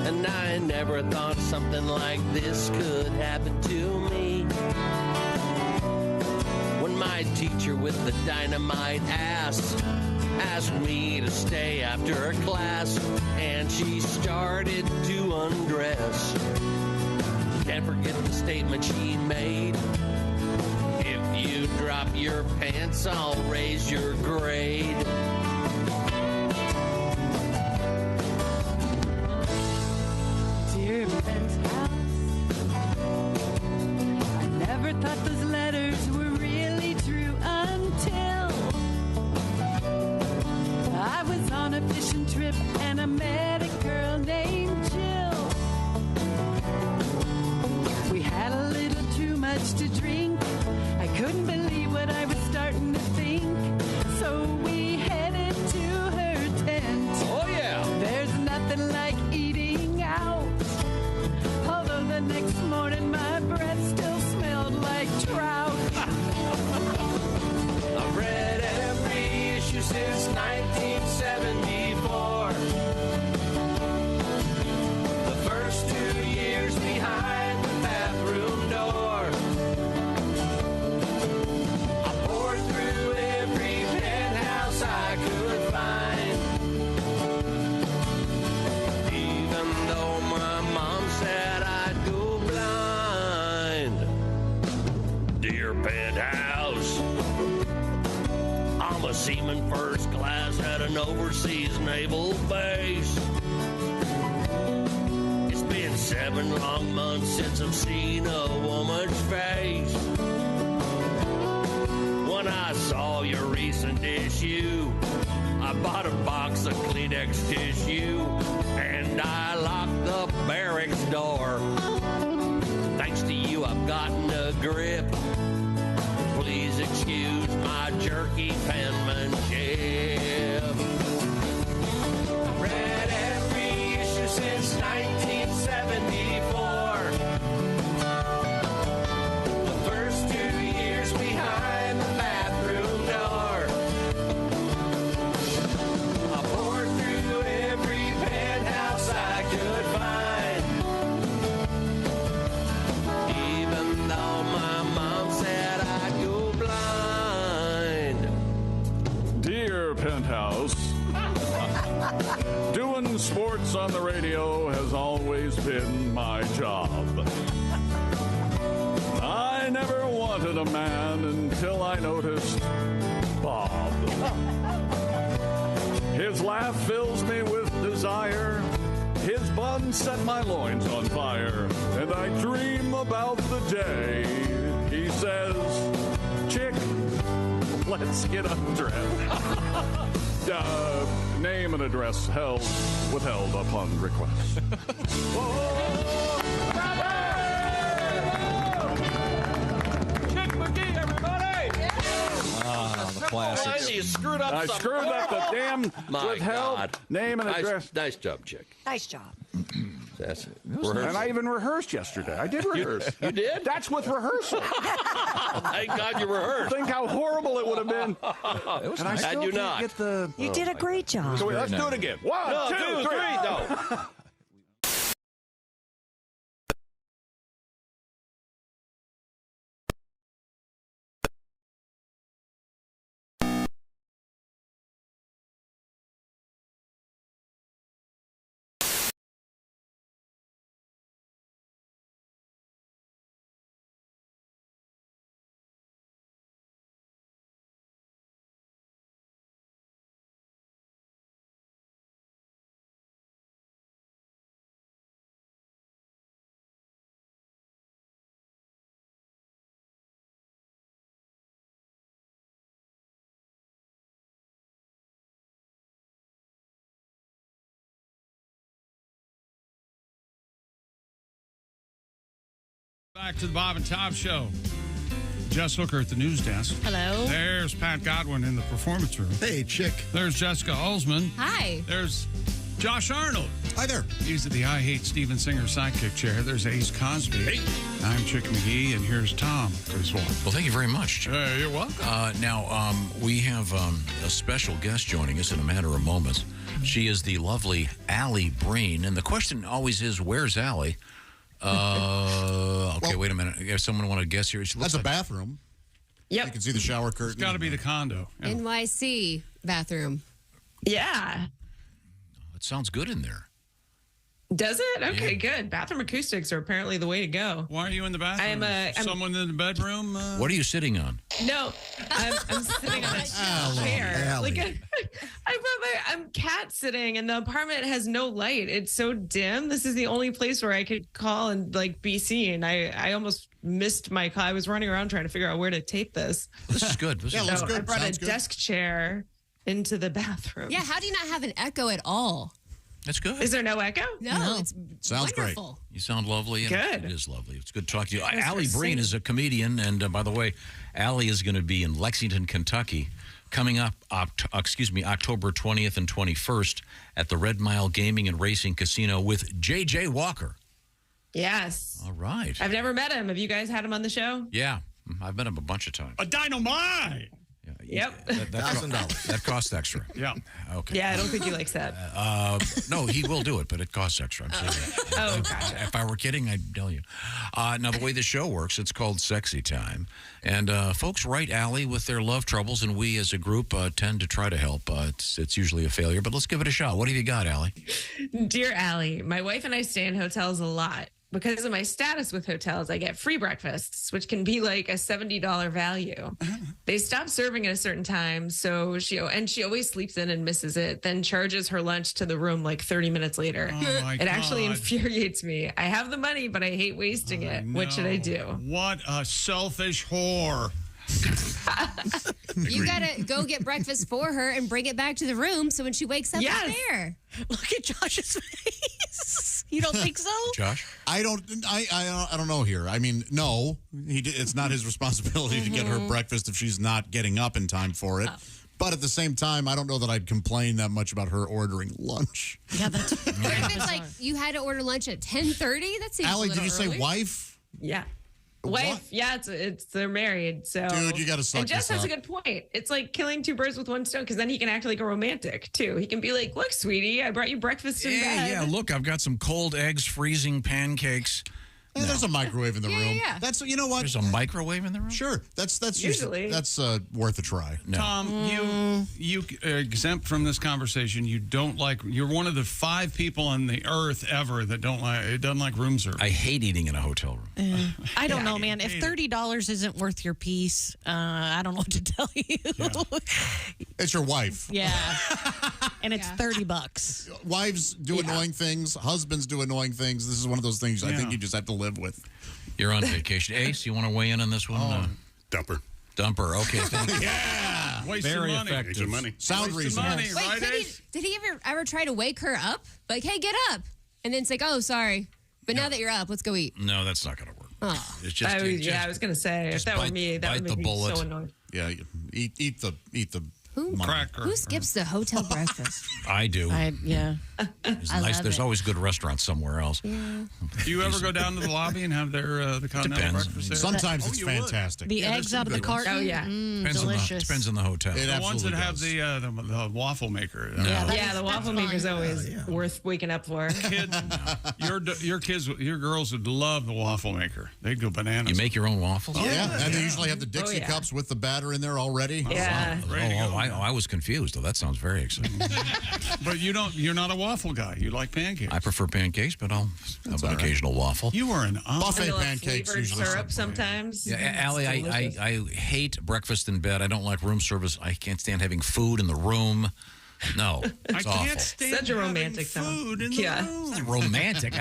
And I never thought something like this could happen to me. When my teacher with the dynamite ass asked me to stay after class, and she started to undress. Can't forget the statement she made. If you drop your pants, I'll raise your grade. Dear Penthouse, I never thought those letters were really true until I was on a fishing trip and I met a girl named Jill. We had a little too much to drink. I couldn't believe what I was starting to think. So we headed to her tent. Oh, yeah. There's nothing like eating out. Although the next morning my breath still smelled like trout. I've read every issue since 1974. The first 2 years behind the bathroom door. I poured through every penthouse I could find. Even though my mom said I'd go blind. Dear Penthouse, I'm a seaman first class at an overseas naval base. It's been 7 long months since I've seen a woman's face. When I saw your recent issue, I bought a box of Kleenex tissue and I locked the barracks door. Thanks to you, I've gotten a grip. Please excuse my jerky penmanship. Read every issue since 1974. The first 2 years behind the bathroom door. I poured through every penthouse I could find. Even though my mom said I'd go blind. Dear Penthouse, doing sports on the radio has always been my job. I never wanted a man until I noticed Bob. His laugh fills me with desire. His bun set my loins on fire. And I dream about the day he says, "Chick, let's get undressed." Name and address withheld upon request. Chick McGee, everybody! Ah, the classics. You screwed up I something. screwed up the damn My withheld God. name and address. Nice job, Chick. Nice job. That's it. And I even rehearsed yesterday. I did rehearse. You did? That's with rehearsal. Thank God you rehearsed. Think how horrible it would have been. And I still you can't not. get the. You did a great job. So let's do it again. 1, 2, 3. No. Back to the Bob and Tom Show. Jess Hooker at the news desk. Hello. There's Pat Godwin in the performance room. Hey, chick. There's Jessica Alsman. Hi. There's Josh Arnold. Hi there. He's at the I Hate Steven Singer sidekick chair. There's Ace Cosby. Hey. I'm Chick McGee, and here's Tom Griswold. Well, thank you very much. You're welcome. Now, we have a special guest joining us in a matter of moments. She is the lovely Alli Breen, and the question always is, where's Alli? Okay, wait a minute. If someone want to guess here, That's a bathroom. Yep. You can see the shower curtain. It's got to be the condo. Yeah. NYC bathroom. Yeah. It sounds good in there. Does it? Okay, good. Bathroom acoustics are apparently the way to go. Why are you in the bathroom? I'm someone in the bedroom? What are you sitting on? No, I'm sitting on a chair. Like I'm cat sitting, and the apartment has no light. It's so dim. This is the only place where I could call and like be seen. I almost missed my call. I was running around trying to figure out where to tape this. This is good. Yeah, looks good. I brought Sounds a good. desk chair into the bathroom. Yeah, how do you not have an echo at all? That's good. Is there no echo? No, it's Sounds wonderful. You sound lovely. And Good. It is lovely. It's good to talk to you. Thanks Alli for Breen saying. is a comedian, and by the way, Alli is going to be in Lexington, Kentucky, coming up, October 20th and 21st at the Red Mile Gaming and Racing Casino with J.J. Walker. Yes. All right. I've never met him. Have you guys had him on the show? Yeah, I've met him a bunch of times. A dynamite! Yep. $1,000. That costs extra. Yeah. Okay. Yeah, I don't think he likes that. No, he will do it, but it costs extra. I'm serious. Oh, gotcha. If I were kidding, I'd tell you. Now, the way the show works, it's called Sexy Time. And folks write Alli with their love troubles, and we as a group tend to try to help. It's usually a failure, but let's give it a shot. What have you got, Alli? Dear Alli, my wife and I stay in hotels a lot. Because of my status with hotels, I get free breakfasts, which can be like a $70 value. They stop serving at a certain time, so she always sleeps in and misses it, then charges her lunch to the room like 30 minutes later. Oh, my it actually God. infuriates me. I have the money, but I hate wasting it. What should I do? What a selfish whore. You gotta go get breakfast for her and bring it back to the room so when she wakes up, Yes. it's there. Look at Josh's face. You don't think so? Josh? I don't know here. I mean, no, it's not his responsibility to get her breakfast if she's not getting up in time for it. But at the same time, I don't know that I'd complain that much about her ordering lunch. Yeah, that's What if it's like you had to order lunch at 10:30? That seems Alli, a little did you say early. wife? Yeah. Wife, yeah, it's they're married, so Dude, you gotta suck And Jess this has a up. good point. It's like killing two birds with one stone because then he can act like a romantic too. He can be like, "Look, sweetie, I brought you breakfast in bed." Yeah, look, I've got some cold eggs, freezing pancakes. Yeah, there's a microwave in the room. yeah. That's you know what? There's a microwave in the room? Sure, that's Usually. that's worth a try. No. Tom, you are exempt from this conversation. You don't like. You're one of the 5 people on the earth ever that doesn't like room service. I hate eating in a hotel room. I don't know, man. If $30 isn't worth your piece, I don't know what to tell you. It's your wife. Yeah. And it's $30. Wives do annoying things. Husbands do annoying things. This is one of those things I think you just have to live with. You're on vacation. Ace, you want to weigh in on this one? Dumper. Dumper. Okay. Thank you. Yeah. Wasting Very money. effective. Wasting money. Sound Wasting reason. money, Wait, right, did he ever try to wake her up? Like, hey, get up. And then it's like, oh, sorry. But now that you're up, let's go eat. No, that's not going to work. Oh. It's just, I was gonna say if just that were bite- me, that bite would the make me bullet. so annoyed. Yeah, eat the Who, Cracker. who skips the hotel breakfast? I do. Yeah. It's I nice. love There's it. always good restaurants somewhere else. Do you ever go down to the lobby and have their the continental Depends. breakfast there? Sometimes it's fantastic. The eggs out of the carton. Oh, yeah. Depends on the hotel. It The ones that absolutely have does. the waffle maker. No. Yeah, the waffle maker's always worth waking up for. Kids, your girls would love the waffle maker. They'd go bananas. You make your own waffles? Yeah, and they usually have the Dixie yeah. cups with the batter in there already. Yeah. I was confused. Oh, that sounds very exciting. But you're not a waffle guy. You like pancakes. I prefer pancakes, but I'll have an occasional waffle. You are an Buffet Vanilla pancakes flavored usually. syrup sometimes. Yeah, Alli, It's delicious. I hate breakfast in bed. I don't like room service. I can't stand having food in the room. No, it's awful. can't stand Such a romantic food in Yeah. the room. It's not romantic.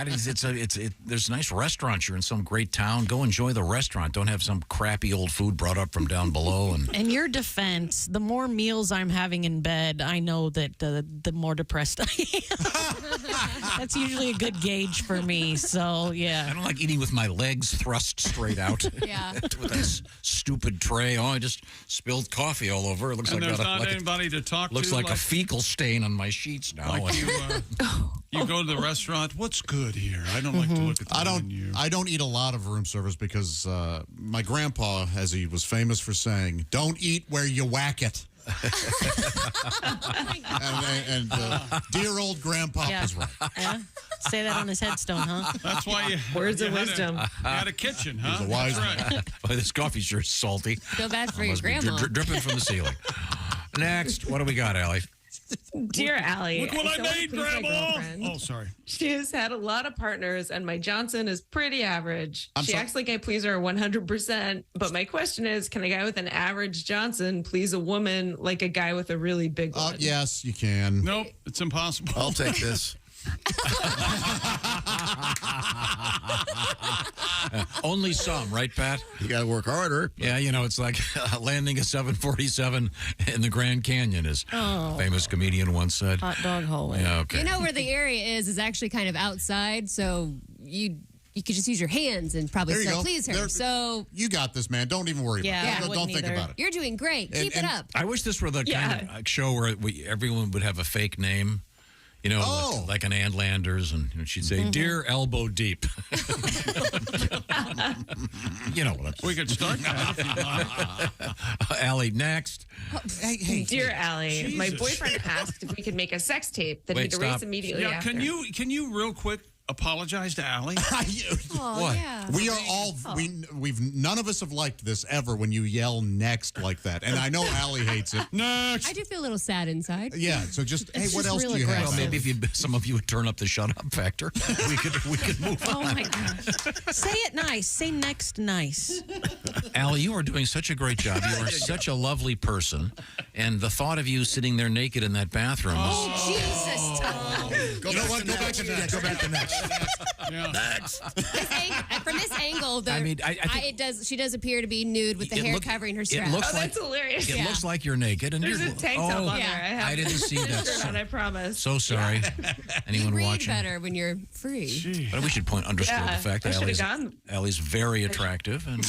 There's nice restaurants. You're in some great town. Go enjoy the restaurant. Don't have some crappy old food brought up from down below. And In your defense, the more meals I'm having in bed, I know that the more depressed I am. That's usually a good gauge for me. So, yeah. I don't like eating with my legs thrust straight out. Yeah. With that stupid tray. Oh, I just spilled coffee all over. It looks And like there's not anybody to talk to. Looks like a fecal stain on my sheets now. Like you go to the restaurant. What's good here? I don't like to look at the menu. I don't eat a lot of room service because my grandpa, as he was famous for saying, "Don't eat where you whack it." and dear old grandpa was right. Yeah. Say that on his headstone, huh? That's why you Words of wisdom. You had a kitchen, huh? He's a wise That's right. Boy, this coffee's sure salty. Feel bad for your Must be grandma. dripping from the ceiling. Next, what do we got, Allie? Dear Allie, Look what I still wanna made, please my Grandma. girlfriend. Oh, sorry. She has had a lot of partners, and my Johnson is pretty average. I'm She sorry? acts like I please her 100%. But my question is, can a guy with an average Johnson please a woman like a guy with a really big one? Yes, you can. Nope, it's impossible. I'll take this. Only some, right, Pat? You got to work harder. Yeah, it's like landing a 747 in the Grand Canyon, as a famous comedian once said. Hot dog hallway. Yeah, okay. You know where the area is actually kind of outside, so you could just use your hands and probably There you still go. please her. There- So You got this, man. Don't even worry Yeah, about I it. Don't wouldn't think either. about it. you're doing great. Keep it and- up. I wish this were the kind of show where everyone would have a fake name. Like an Ann Landers, and she'd say, "Dear Elbow Deep." We could start that if you'd like. Allie, next. Hey, Dear Allie, my Jesus. boyfriend asked if we could make a sex tape that Wait, he'd erase stop. immediately Yeah, after. can you real quick apologize to Allie? Oh, What? yeah. We are all we've none of us have liked this ever when you yell next like that, and I know Allie hates it. Next. I do feel a little sad inside. Yeah, so just hey, It's what just else real do you have? Well, maybe aggressive. if some of you would turn up the shut up factor, we could move on. Oh, my gosh. Say it nice. Say next nice. Allie, you are doing such a great job. You are such a lovely person, and the thought of you sitting there naked in that bathroom Oh, Jesus, Tom. You know what? Go back to next. Go back to next. From this angle, though, I mean, I think- she does appear to be nude with the hair covering her strap. looks Oh, that's hilarious. It looks like you're naked, and There's you're a tank top on Yeah. there. I, have I didn't see a that. shirt on, I promise. So sorry. Anyone Read watching? better when you're free. But we should underscore Yeah, the fact I that should've gone. Allie's very attractive, and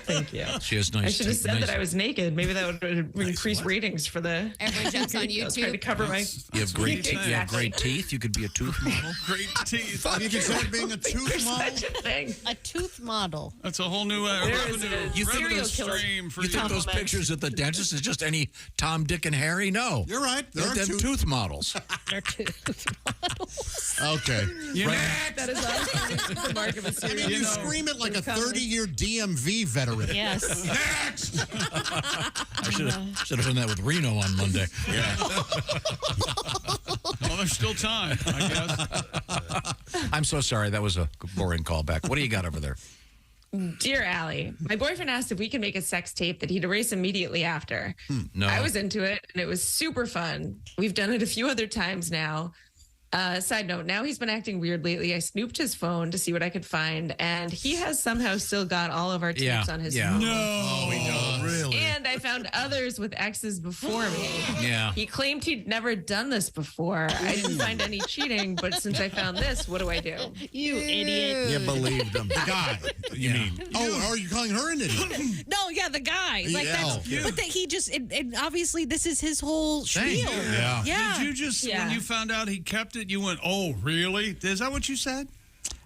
Thank you. she has nice. I should have said nice, that I was naked. Maybe that would increase ratings for the. Everyone jumps on I was trying to YouTube. cover my. You have great. You have Exactly. great teeth. You could be a tooth model. Great teeth. You consider being a tooth There's model? such a thing. A tooth model. That's a whole new There is revenue, a serial revenue killer. stream for You you. think those Compliment. pictures at the dentist is just any Tom, Dick, and Harry? No, You're right. There they're are them two. tooth models. They're tooth models. Okay. That is honestly the mark of a I serial mean, you killer. scream it like a Comedy. 30-year DMV veteran. Yes. Next. I should have done that with Reno on Monday. Well, there's still time, I guess. I'm so sorry. That was a boring callback. What do you got over there? Dear Allie, my boyfriend asked if we could make a sex tape that he'd erase immediately after. No. I was into it, and it was super fun. We've done it a few other times now. Side note, now he's been acting weird lately. I snooped his phone to see what I could find, and he has somehow still got all of our tapes on his phone. Really? And I found others with exes before me. Yeah. He claimed he'd never done this before. I didn't find any cheating, but since I found this, what do I do? You idiot. You believed him. The guy, you mean? Oh, are you calling her an idiot? No, yeah, the guy. Like that's, Yeah. but that he just, obviously, this is his whole spiel. Yeah. Yeah. Did you just, when you found out he kept it, you went, oh, really? Is that what you said?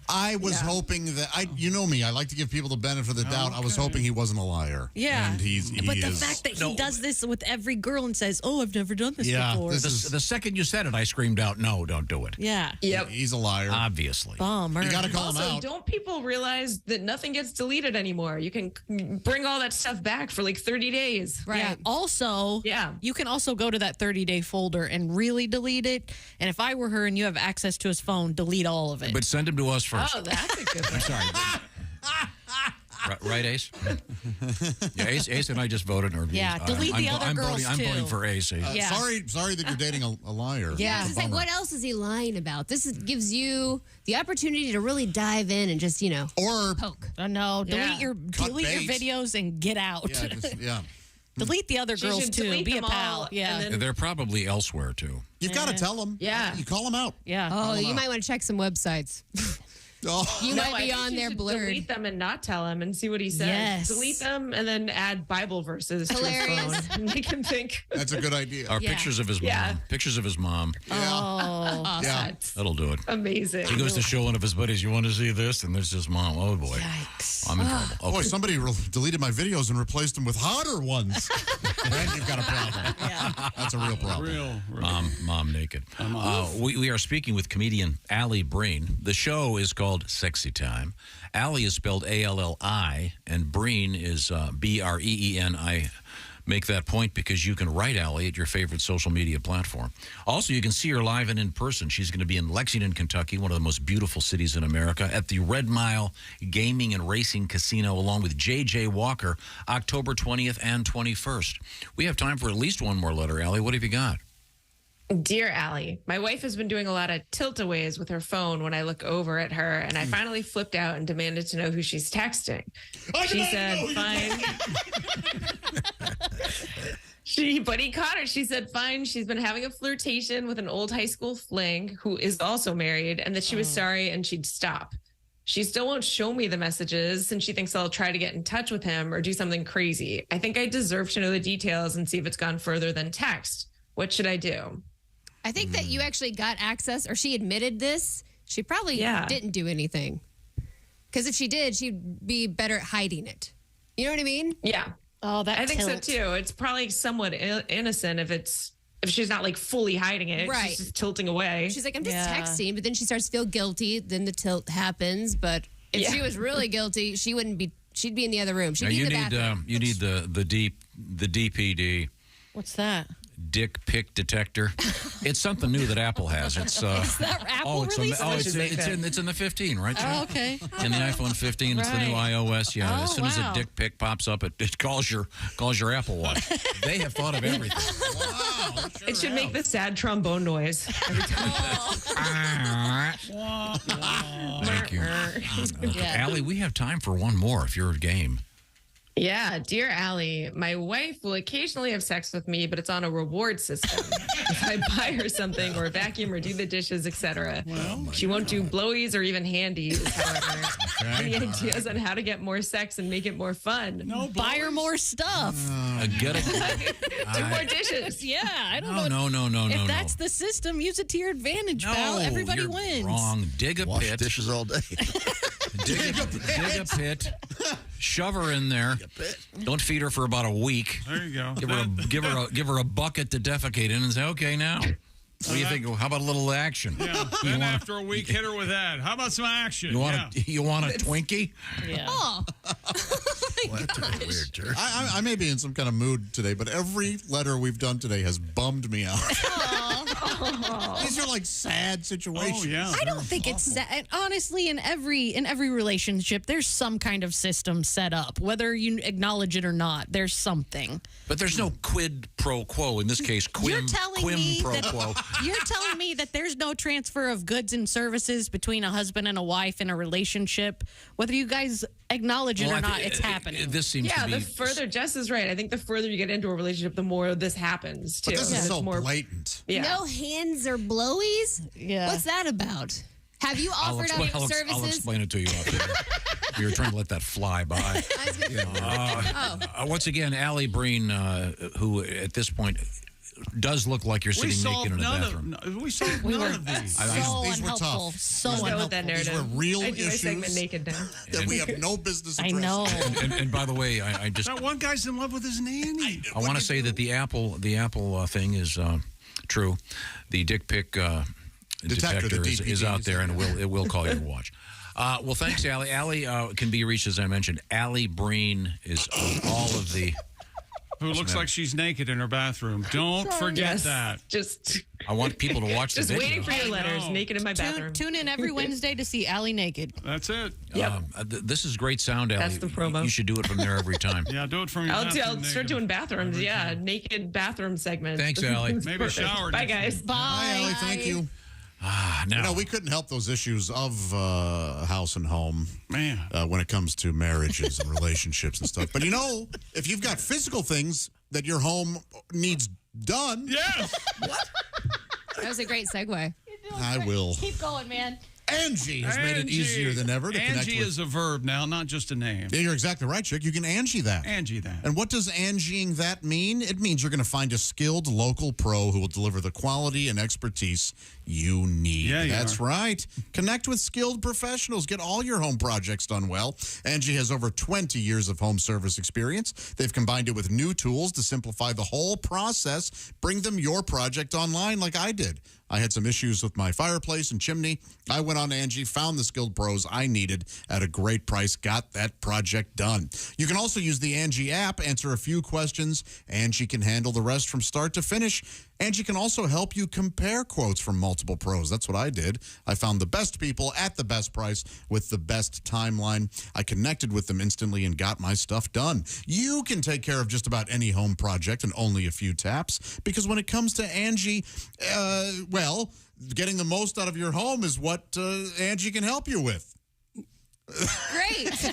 I was hoping that you know me. I like to give people the benefit of the doubt. I was hoping he wasn't a liar. Yeah. And he but the is. fact that he does this with every girl and says, "Oh, I've never done this before." The second you said it, I screamed out, "No, don't do it." Yeah. Yep. He's a liar. Obviously. Bummer. You got to call him Also, out. don't people realize that nothing gets deleted anymore? You can bring all that stuff back for like 30 days. Right. Yeah. Also, you can also go to that 30-day folder and really delete it. And if I were her and you have access to his phone, delete all of it. But send him to us first. Oh, that's a good one. I'm sorry. Right, Ace? Yeah, Ace and I just voted. Delete the other girls, I'm too. voting for Ace. Sorry that you're dating a liar. Yeah, it's like, what else is he lying about? This gives you the opportunity to really dive in and just, or poke. No, delete your videos and get out. Yeah. Delete the other She girls should too. delete Be a them pal. all, Yeah. and then- They're probably elsewhere, too. You've got to tell them. Yeah. You call them out. Yeah. Oh, you might want to check some websites. You No, might be I think on she there should blurred. Delete them and not tell him and see what he says. Yes. Delete them and then add Bible verses Hilarious. to his phone and make him think. That's a good idea. Or pictures of his mom. Pictures of his mom. Oh. Yeah. That'll do it. Amazing. He goes to show one of his buddies, you want to see this? And there's his mom. Oh, boy. Yikes. I'm in trouble. Okay. Boy, somebody deleted my videos and replaced them with hotter ones. Then you've got a problem. Yeah. That's a real problem. Mom naked. We are speaking with comedian Alli Breen. The show is called Sexy Time. Alli is spelled A-L-L-I, and Breen is B-R-E-E-N. I make that point because you can write Alli at your favorite social media platform. Also, you can see her live and in person. She's going to be in Lexington, Kentucky, one of the most beautiful cities in America, at the Red Mile Gaming and Racing Casino, along with J.J. Walker, October 20th and 21st. We have time for at least one more letter, Alli. What have you got? Dear Alli, my wife has been doing a lot of tilt-aways with her phone when I look over at her, and I finally flipped out and demanded to know who she's texting. She said, fine. But he caught her. She said, fine. She's been having a flirtation with an old high school fling who is also married, and that she was sorry and she'd stop. She still won't show me the messages, and she thinks I'll try to get in touch with him or do something crazy. I think I deserve to know the details and see if it's gone further than text. What should I do? I think that you actually got access, or she admitted this. She probably didn't do anything. Because if she did, she'd be better at hiding it. You know what I mean? Yeah. Oh, that I think so tilt. too. It's probably somewhat innocent if she's not like fully hiding it. Right. She's just tilting away. She's like, I'm just texting, but then she starts to feel guilty. Then the tilt happens. But if she was really guilty, she wouldn't be. She'd be in the other room. She'd Now, be in the you bathroom. need the DPD. What's that? Dick pic detector. It's something new that Apple has. It's Is that Apple it's in the 15, right? Oh, okay. In the iPhone 15, it's the new iOS. Yeah, as soon as a dick pic pops up, it calls your Apple Watch. They have thought of everything. Wow, it should make the sad trombone noise every time. Thank you. Alli, we have time for one more if you're game. Yeah, dear Alli, my wife will occasionally have sex with me, but it's on a reward system. If I buy her something or vacuum or do the dishes, etc. She won't do blowies or even handies, however. Any ideas on how to get more sex and make it more fun? No, buy her more stuff. Get it. Do more dishes. Yeah, I don't know. No. If that's the system, use it to your advantage, pal. Everybody you're wins. Wrong. Dig a Wash pit. dishes all day. Dig a pit. Shove her in there. Don't feed her for about a week. There you go. Give her a bucket to defecate in and say, okay, now. What do you think? How about a little action? Yeah. Then after a week, hit her with that. How about some action? You want a Twinkie? Yeah. Oh. Well, that took a weird turn. I may be in some kind of mood today, but every letter we've done today has bummed me out. These are like sad situations. Oh, yeah. I don't think it's sad. Honestly, in every relationship, there's some kind of system set up. Whether you acknowledge it or not, there's something. But there's no quid pro quo. In this case, quim pro quo. You're telling me that there's no transfer of goods and services between a husband and a wife in a relationship, whether you guys acknowledge it or not, it's happening. This seems to be... the further, Jess is right. I think the further you get into a relationship, the more this happens, too. But this is It's so more blatant. Yeah. No hands or blowies? Yeah. What's that about? Have you offered up services? I'll explain it to you out there. You're trying to let that fly by. Once again, Alli Breen, who at this point does look like you're sitting naked in a bathroom. We solved none of these. These were tough. So Let's go unhelpful. with that narrative. These were real I do my segment issues naked now. that we have no business I addressing. know. And by the way, I just That one guy's in love with his nanny. I want to say that the Apple thing is true. The dick pic detector is out there, and it will call your watch. Well, thanks, Alli. Alli can be reached, as I mentioned. Alli Breen is on all of the who looks like she's naked in her bathroom. Don't forget that. I want people to watch the Just video. waiting for your letters, naked in my bathroom. Tune in every Wednesday to see Alli naked. That's it. This is great sound, Alli. That's the promo. You should do it from there every time. Yeah, do it from your bathroom. I'll start doing bathrooms. Yeah, naked bathroom segment. Thanks, Alli. Maybe a shower. Bye, guys. Bye, Alli. Thank you. Now we couldn't help those issues of house and home, man, when it comes to marriages and relationships and stuff. But if you've got physical things that your home needs done, yes. That was a great segue. I will. Keep going, man. Angie has made it easier than ever to connect Angie with. is a verb now, not just a name. Yeah, you're exactly right, Chick. You can Angie that. Angie that. And what does Angieing that mean? It means you're going to find a skilled local pro who will deliver the quality and expertise you need. Yeah, That's right. Connect with skilled professionals. Get all your home projects done well. Angie has over 20 years of home service experience. They've combined it with new tools to simplify the whole process. Bring them your project online like I did. I had some issues with my fireplace and chimney. I went on Angie, found the skilled pros I needed at a great price, got that project done. You can also use the Angie app, answer a few questions. Angie can handle the rest from start to finish. Angie can also help you compare quotes from multiple pros. That's what I did. I found the best people at the best price with the best timeline. I connected with them instantly and got my stuff done. You can take care of just about any home project in only a few taps, because when it comes to Angie, getting the most out of your home is what Angie can help you with. Great.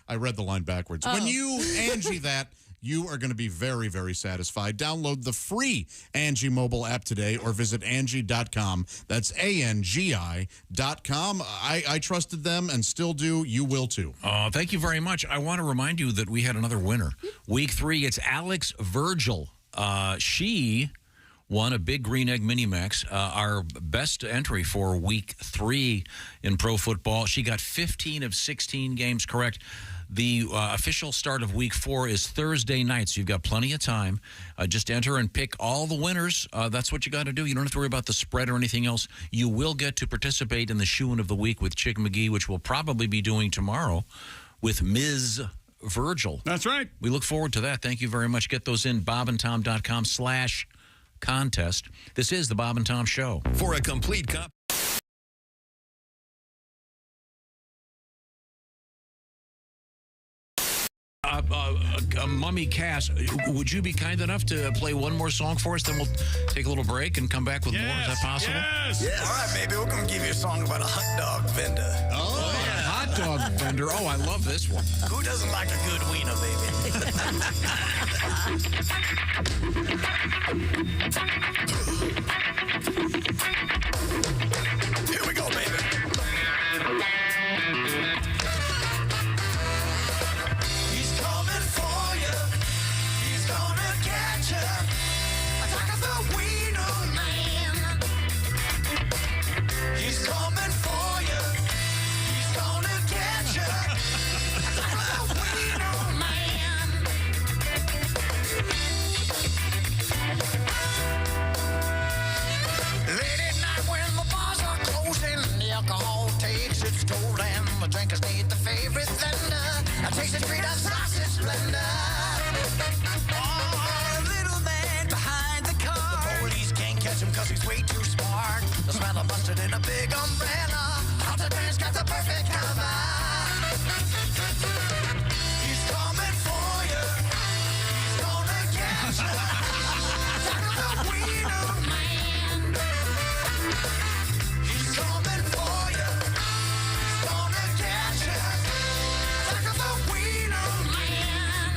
I read the line backwards. When you Angie that, you are going to be very, very satisfied. Download the free Angie mobile app today or visit Angie.com. That's ANGI.com. I trusted them and still do. You will too. Thank you very much. I want to remind you that we had another winner. Week 3, it's Alex Virgil. She won a Big Green Egg Mini Max, our best entry for Week 3 in pro football. She got 15 of 16 games correct. The official start of Week 4 is Thursday night, so you've got plenty of time. Just enter and pick all the winners. That's what you got to do. You don't have to worry about the spread or anything else. You will get to participate in the Shoe-In of the Week with Chick McGee, which we'll probably be doing tomorrow with Ms. Virgil. That's right. We look forward to that. Thank you very much. Get those in, bobandtom.com/contest. This is the Bob and Tom Show. For a complete copy. Mummy Cass, would you be kind enough to play one more song for us? Then we'll take a little break and come back with more. Is that possible? Yes. All right, baby. We're going to give you a song about a hot dog vendor. Oh, yeah. Hot dog vendor. Oh, I love this one. Who doesn't like a good wiener, baby? Here we go, baby. He's coming for you. He's gonna get you. Attack of the wiener man. He's coming for you. He's gonna get you. Attack of the wiener man. Late at night when the bars are closing, the alcohol takes its toll and the drinkers need the favorite blender. I taste the street of sausage splendor. Oh, little man behind the car. The police can't catch him cause he's way too smart. The smell of mustard in a big umbrella. Hunter Grant's got the perfect cover. He's coming for you. He's gonna get you. Attack of the wiener man. He's coming for you. He's gonna get you. Attack of the wiener man.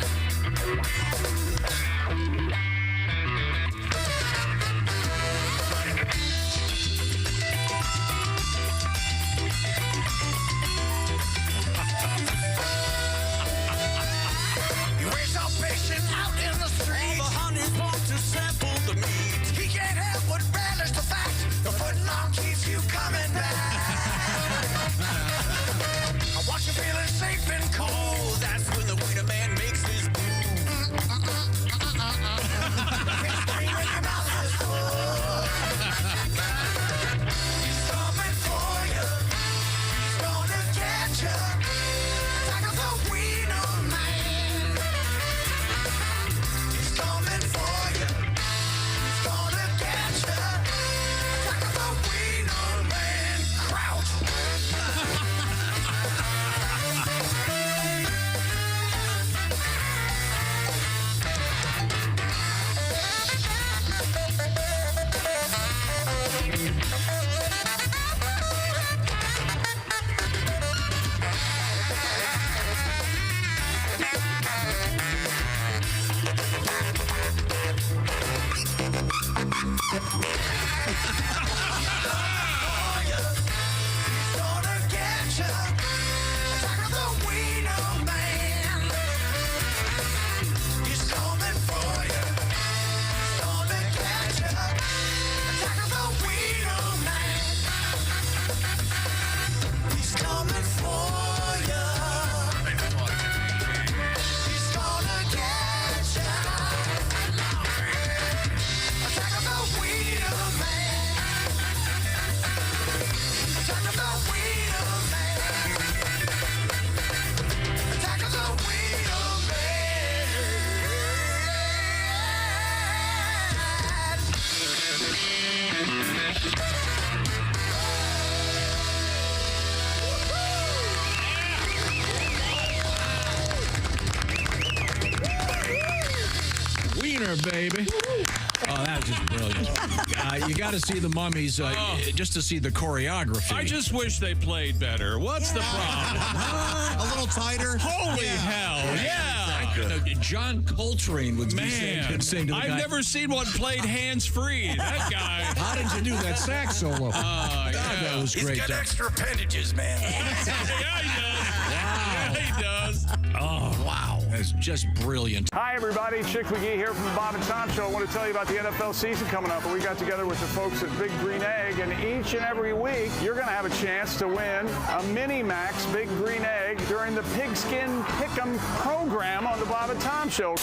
Baby. Oh, that was just brilliant. You got to see the Mummies just to see the choreography. I just wish they played better. What's the problem? A little tighter. Holy hell, yeah. John Coltrane would Man, sing to the I've guy. never seen one played hands-free. That guy. How did you do that sax solo? God, that was great. He's got extra appendages, man. Yeah, he does. Oh, wow. That's just brilliant. Hi, everybody. Chick McGee here from the Bob and Tom Show. I want to tell you about the NFL season coming up. We got together with the folks at Big Green Egg, and each and every week, you're going to have a chance to win a Mini Max Big Green Egg during the Pigskin Pick'em program on the Bob and Tom Show.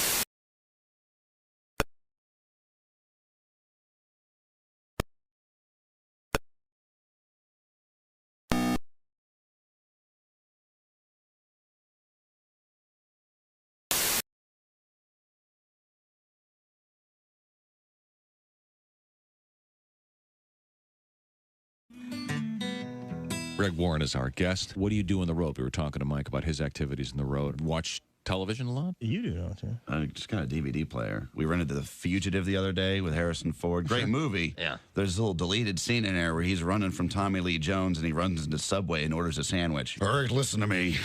Greg Warren is our guest. What do you do on the road? We were talking to Mike about his activities on the road. Watch television a lot? You do, don't you? I just got a DVD player. We rented The Fugitive the other day with Harrison Ford. Great movie. Yeah. There's a little deleted scene in there where he's running from Tommy Lee Jones and he runs into Subway and orders a sandwich. All right, listen to me.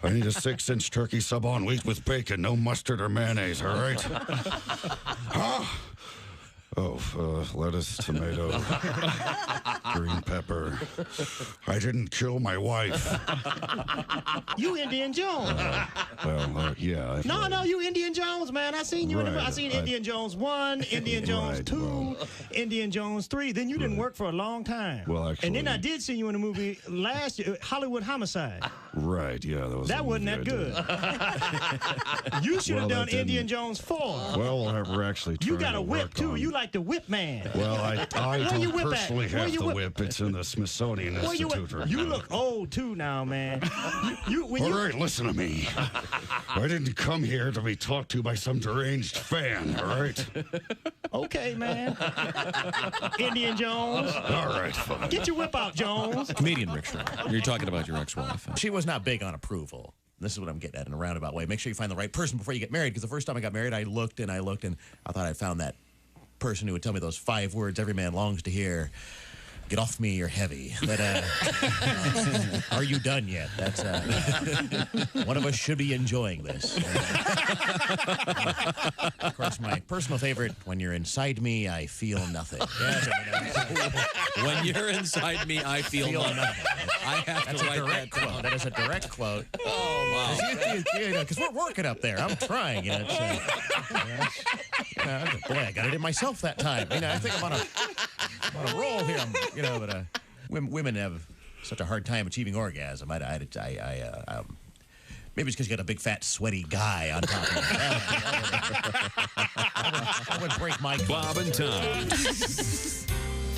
I need a 6-inch turkey sub on wheat with bacon, no mustard or mayonnaise, all right? Huh? Oh, lettuce, tomato, green pepper. I didn't kill my wife. You Indian Jones. Yeah. No, you Indian Jones, man. I seen you in the movie. I Right, seen I- Indian Jones 1, Indian Jones Right, 2, Indian Jones 3. Then you didn't work for a long time. Well, And then actually- I did see you in a movie last year, Hollywood Homicide. Right, yeah. That wasn't that good. You should have Well, done that didn't- Indian Jones 4. Well, we're actually trying You got to a whip, work too. on- You like the whip man. Well, I Where you don't whip at? personally Where have you the whip? whip. It's in the Smithsonian Where you, Institute right you now. look old, too, now, man. When All you, right, listen to me. I didn't come here to be talked to by some deranged fan, all right? Okay, man. Indian Jones. All right, fine. Get your whip out, Jones. Comedian Rick Schroeder. You're talking about your ex-wife. She was not big on approval. This is what I'm getting at in a roundabout way. Make sure you find the right person before you get married, because the first time I got married, I looked and I thought I found that person who would tell me those 5 words every man longs to hear. Get off me, you're heavy. But, are you done yet? That's one of us should be enjoying this. Of course, my personal favorite, when you're inside me, I feel nothing. Yes, When you're inside me, I feel nothing. I have That's to a write direct that down. quote. That is a direct quote. Oh, wow. Because we're working up there. I'm trying. You know, boy, I got it in myself that time. You know, I think I'm on a roll here. But women have such a hard time achieving orgasm. Maybe it's because you got a big, fat, sweaty guy on top of you. That would break my Bob and Tom.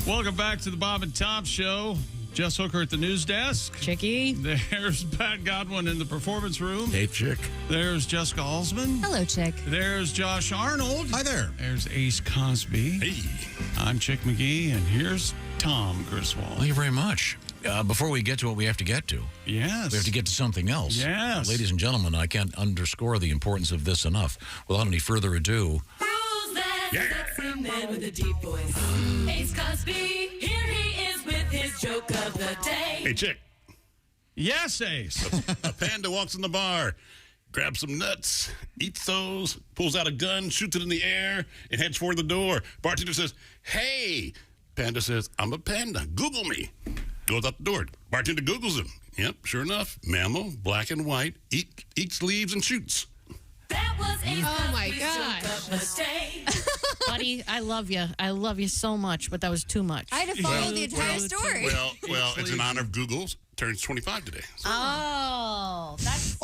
Welcome back to the Bob and Tom Show. Jess Hooker at the news desk. Chicky. There's Pat Godwin in the performance room. Hey, Chick. There's Jessica Alsman. Hello, Chick. There's Josh Arnold. Hi there. There's Ace Cosby. Hey. I'm Chick McGee, and here's Tom Griswold. Thank you very much. Before we get to what we have to get to, yes, we have to get to something else. Yes. Ladies and gentlemen, I can't underscore the importance of this enough. Without any further ado, Who's that sexy man with a deep voice? Ace Cosby, here he is with his joke of the day. Hey, Chick. Yes, Ace. A panda walks in the bar. grabs some nuts, eats those, pulls out a gun, shoots it in the air, and heads for the door. Bartender says, "Hey." Panda says, "I'm a panda. Google me." Goes out the door. Bartender Googles him. Yep, sure enough. Mammal, black and white, eats leaves and shoots. That was Oh my gosh. Buddy, I love you. I love you so much, but that was too much. I had to follow the entire story. Well, it's in honor of Google's. Turns 25 today. Oh, that's.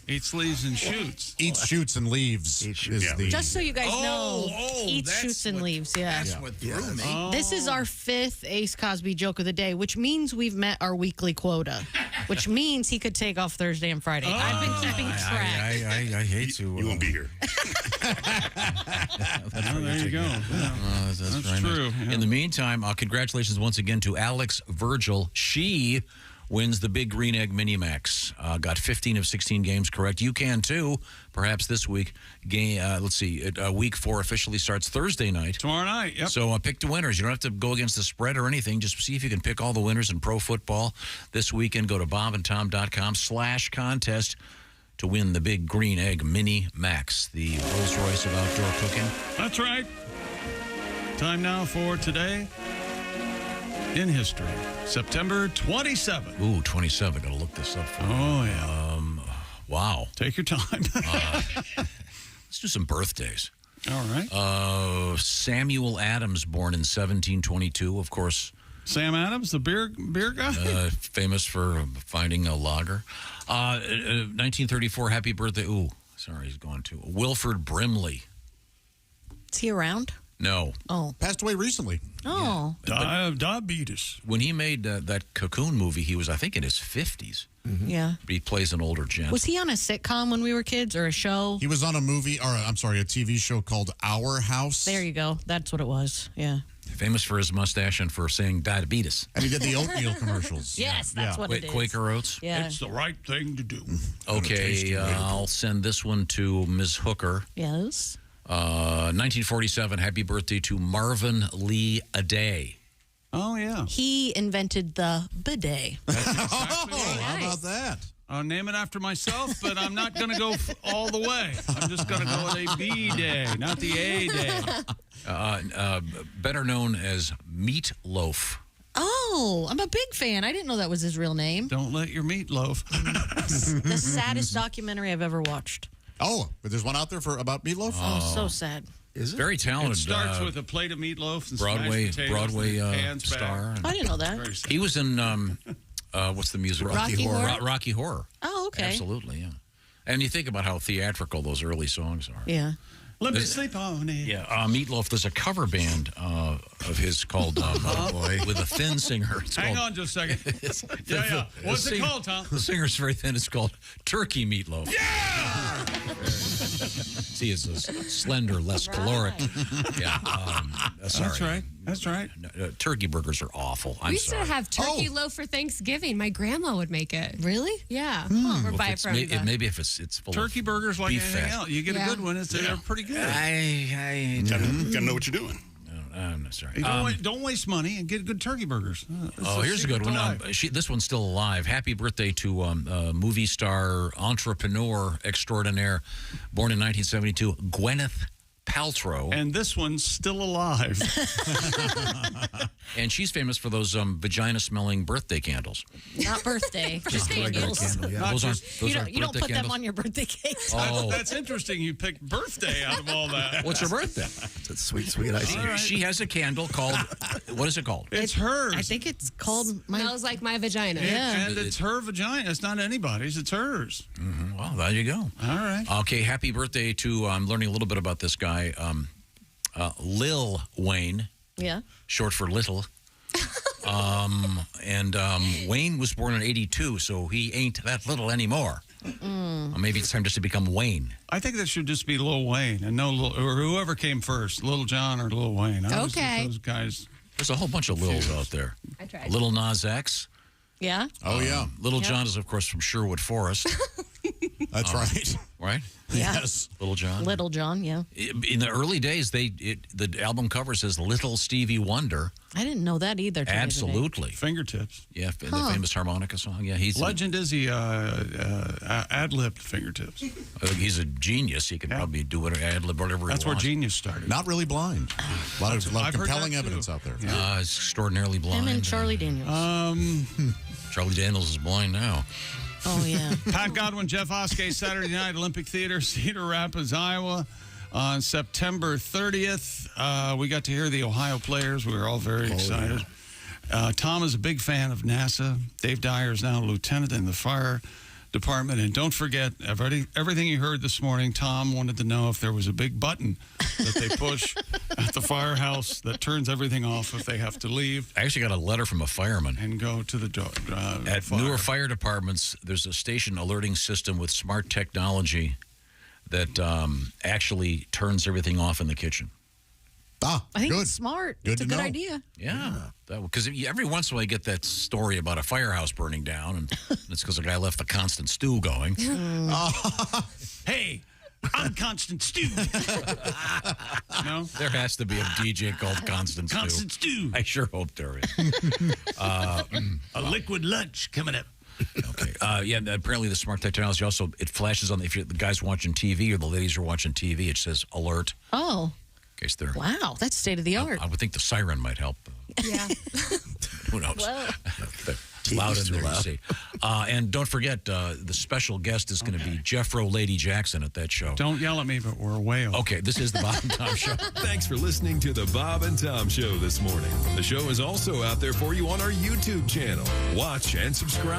Eats leaves and shoots. Eats, shoots, and leaves is the... Just so you guys know, eats, shoots, and leaves. Yeah. That's what threw me. This is our 5th Ace Cosby joke of the day, which means we've met our weekly quota, which means he could take off Thursday and Friday. I've been keeping track. I hate to. You won't be here. There you go. That's true. Nice. In the meantime, congratulations once again to Alex Virgil. She wins the Big Green Egg Mini-Max. Got 15 of 16 games correct. You can, too. Perhaps this week. Let's see. Week 4 officially starts Thursday night. Tomorrow night, yep. So pick the winners. You don't have to go against the spread or anything. Just see if you can pick all the winners in pro football this weekend. Go to bobandtom.com/contest to win the Big Green Egg Mini-Max, the Rolls Royce of outdoor cooking. That's right. Time now for Today in History. September 27th. Ooh, 27. Got to look this up. Oh, yeah. Wow. Take your time. Let's do some birthdays. All right. Samuel Adams, born in 1722, of course. Sam Adams, the beer guy? Famous for finding a lager. 1934, happy birthday. Ooh, sorry, he's gone too. Wilford Brimley. Is he around? No. Oh. Passed away recently. Oh. Diabetes. When he made that Cocoon movie, he was, I think, in his 50s. Mm-hmm. Yeah. He plays an older gent. Was he on a sitcom when we were kids or a show? He was on a movie, or I'm sorry, a TV show called Our House. There you go. That's what it was. Yeah. Famous for his mustache and for saying diabetes. And he did the oatmeal commercials. Yes, that's what it is. Quaker Oats. Yeah. It's the right thing to do. Okay, I'll send this one to Ms. Hooker. Yes. 1947, happy birthday to Marvin Lee Aday. Oh, yeah. He invented the bidet. That's exactly right. How about that? I'll name it after myself, but I'm not going to go all the way. I'm just going to go with a B day, not the A day. Better known as Meatloaf. Oh, I'm a big fan. I didn't know that was his real name. Don't let your meat loaf. The saddest documentary I've ever watched. Oh, but there's one out there about Meatloaf? Oh, so sad. Is it? Very talented. It starts with a plate of meatloaf and Broadway smashed potatoes, hands star. back. I didn't know that. He was in what's the music? Rocky Horror? Rocky Horror. Oh, okay. Absolutely, yeah. And you think about how theatrical those early songs are. Yeah. Let me sleep on it. Yeah, Meatloaf. There's a cover band of his called with a thin singer. Hang on just a second. Yeah. What's it called, Tom? The singer's very thin. It's called Turkey Meatloaf. Yeah! See, it's slender, less caloric. Yeah, sorry. That's right. Turkey burgers are awful. We used to have turkey loaf for Thanksgiving. My grandma would make it. Really? Yeah. Or Well, buy it from maybe if it's full Turkey of burgers like beef anything fat. else. You get a good one. They're pretty good. I gotta know what you're doing. I'm sorry. Don't waste money and get good turkey burgers. Here's a good one. This one's still alive. Happy birthday to movie star, entrepreneur extraordinaire, born in 1972, Gwyneth Paltrow. And this one's still alive. And she's famous for those vagina-smelling birthday candles. Not birthday. Just candles. You don't put them on your birthday cake. Oh. That's interesting. You picked birthday out of all that. What's her birthday? That's sweet, sweet icing. Right. She has a candle called, what is it called? It's hers. I think it's called Smells like my vagina. Yeah. And it's her vagina. It's not anybody's. It's hers. Mm-hmm. Well, there you go. All right. Okay, happy birthday to, I'm learning a little bit about this guy, Lil Wayne. Yeah. Short for little. Wayne was born in 82, so he ain't that little anymore. Maybe it's time just to become Wayne. I think that should just be Lil Wayne and or whoever came first, Lil Jon or Lil Wayne. Okay. Those guys. There's a whole bunch of Lils out there. I tried. Lil Nas X. Yeah. Oh, yeah. Little John is, of course, from Sherwood Forest. That's right. Right? Yeah. Yes. Little John. Little John, yeah. In the early days, the album cover says Little Stevie Wonder. I didn't know that either. till the other day. Absolutely. Fingertips. Yeah, the famous harmonica song. Yeah, he's Legend is he ad-libbed Fingertips. he's a genius. He can probably do whatever, ad-lib whatever That's he where wants. genius started. Not really blind. A lot of I've heard compelling that, too. evidence out there. He's extraordinarily blind. Him and Charlie Daniels. Charlie Daniels is blind now. Oh, yeah. Pat Godwin, Jeff Oskay, Saturday night, Olympic Theater, Cedar Rapids, Iowa. On September 30th, we got to hear the Ohio players. We were all very excited. Tom is a big fan of NASA. Dave Dyer is now a lieutenant in the fire department. And don't forget, everything you heard this morning, Tom wanted to know if there was a big button that they push at the firehouse that turns everything off if they have to leave. I actually got a letter from a fireman. And go to the At fire. newer fire departments, there's a station alerting system with smart technology that actually turns everything off in the kitchen. Ah, I think it's smart. It's a good idea. Yeah, because every once in a while you get that story about a firehouse burning down, and it's because a guy left the constant stew going. Hey, I'm Constant Stew. No? There has to be a DJ called Constant Stew. Constant Stew. I sure hope there is. A liquid lunch coming up. Okay. Yeah, apparently the smart technology also, it flashes on, if the guy's watching TV or the ladies are watching TV, it says alert. Oh. In case they're... Wow, that's state of the art. I would think the siren might help. Yeah. Who knows? Well. It's loud in there, you see. And don't forget, the special guest is going to be Jeffro Lady Jackson at that show. Don't yell at me, but we're way over. Okay, this is the Bob and Tom Show. Thanks for listening to the Bob and Tom Show this morning. The show is also out there for you on our YouTube channel. Watch and subscribe.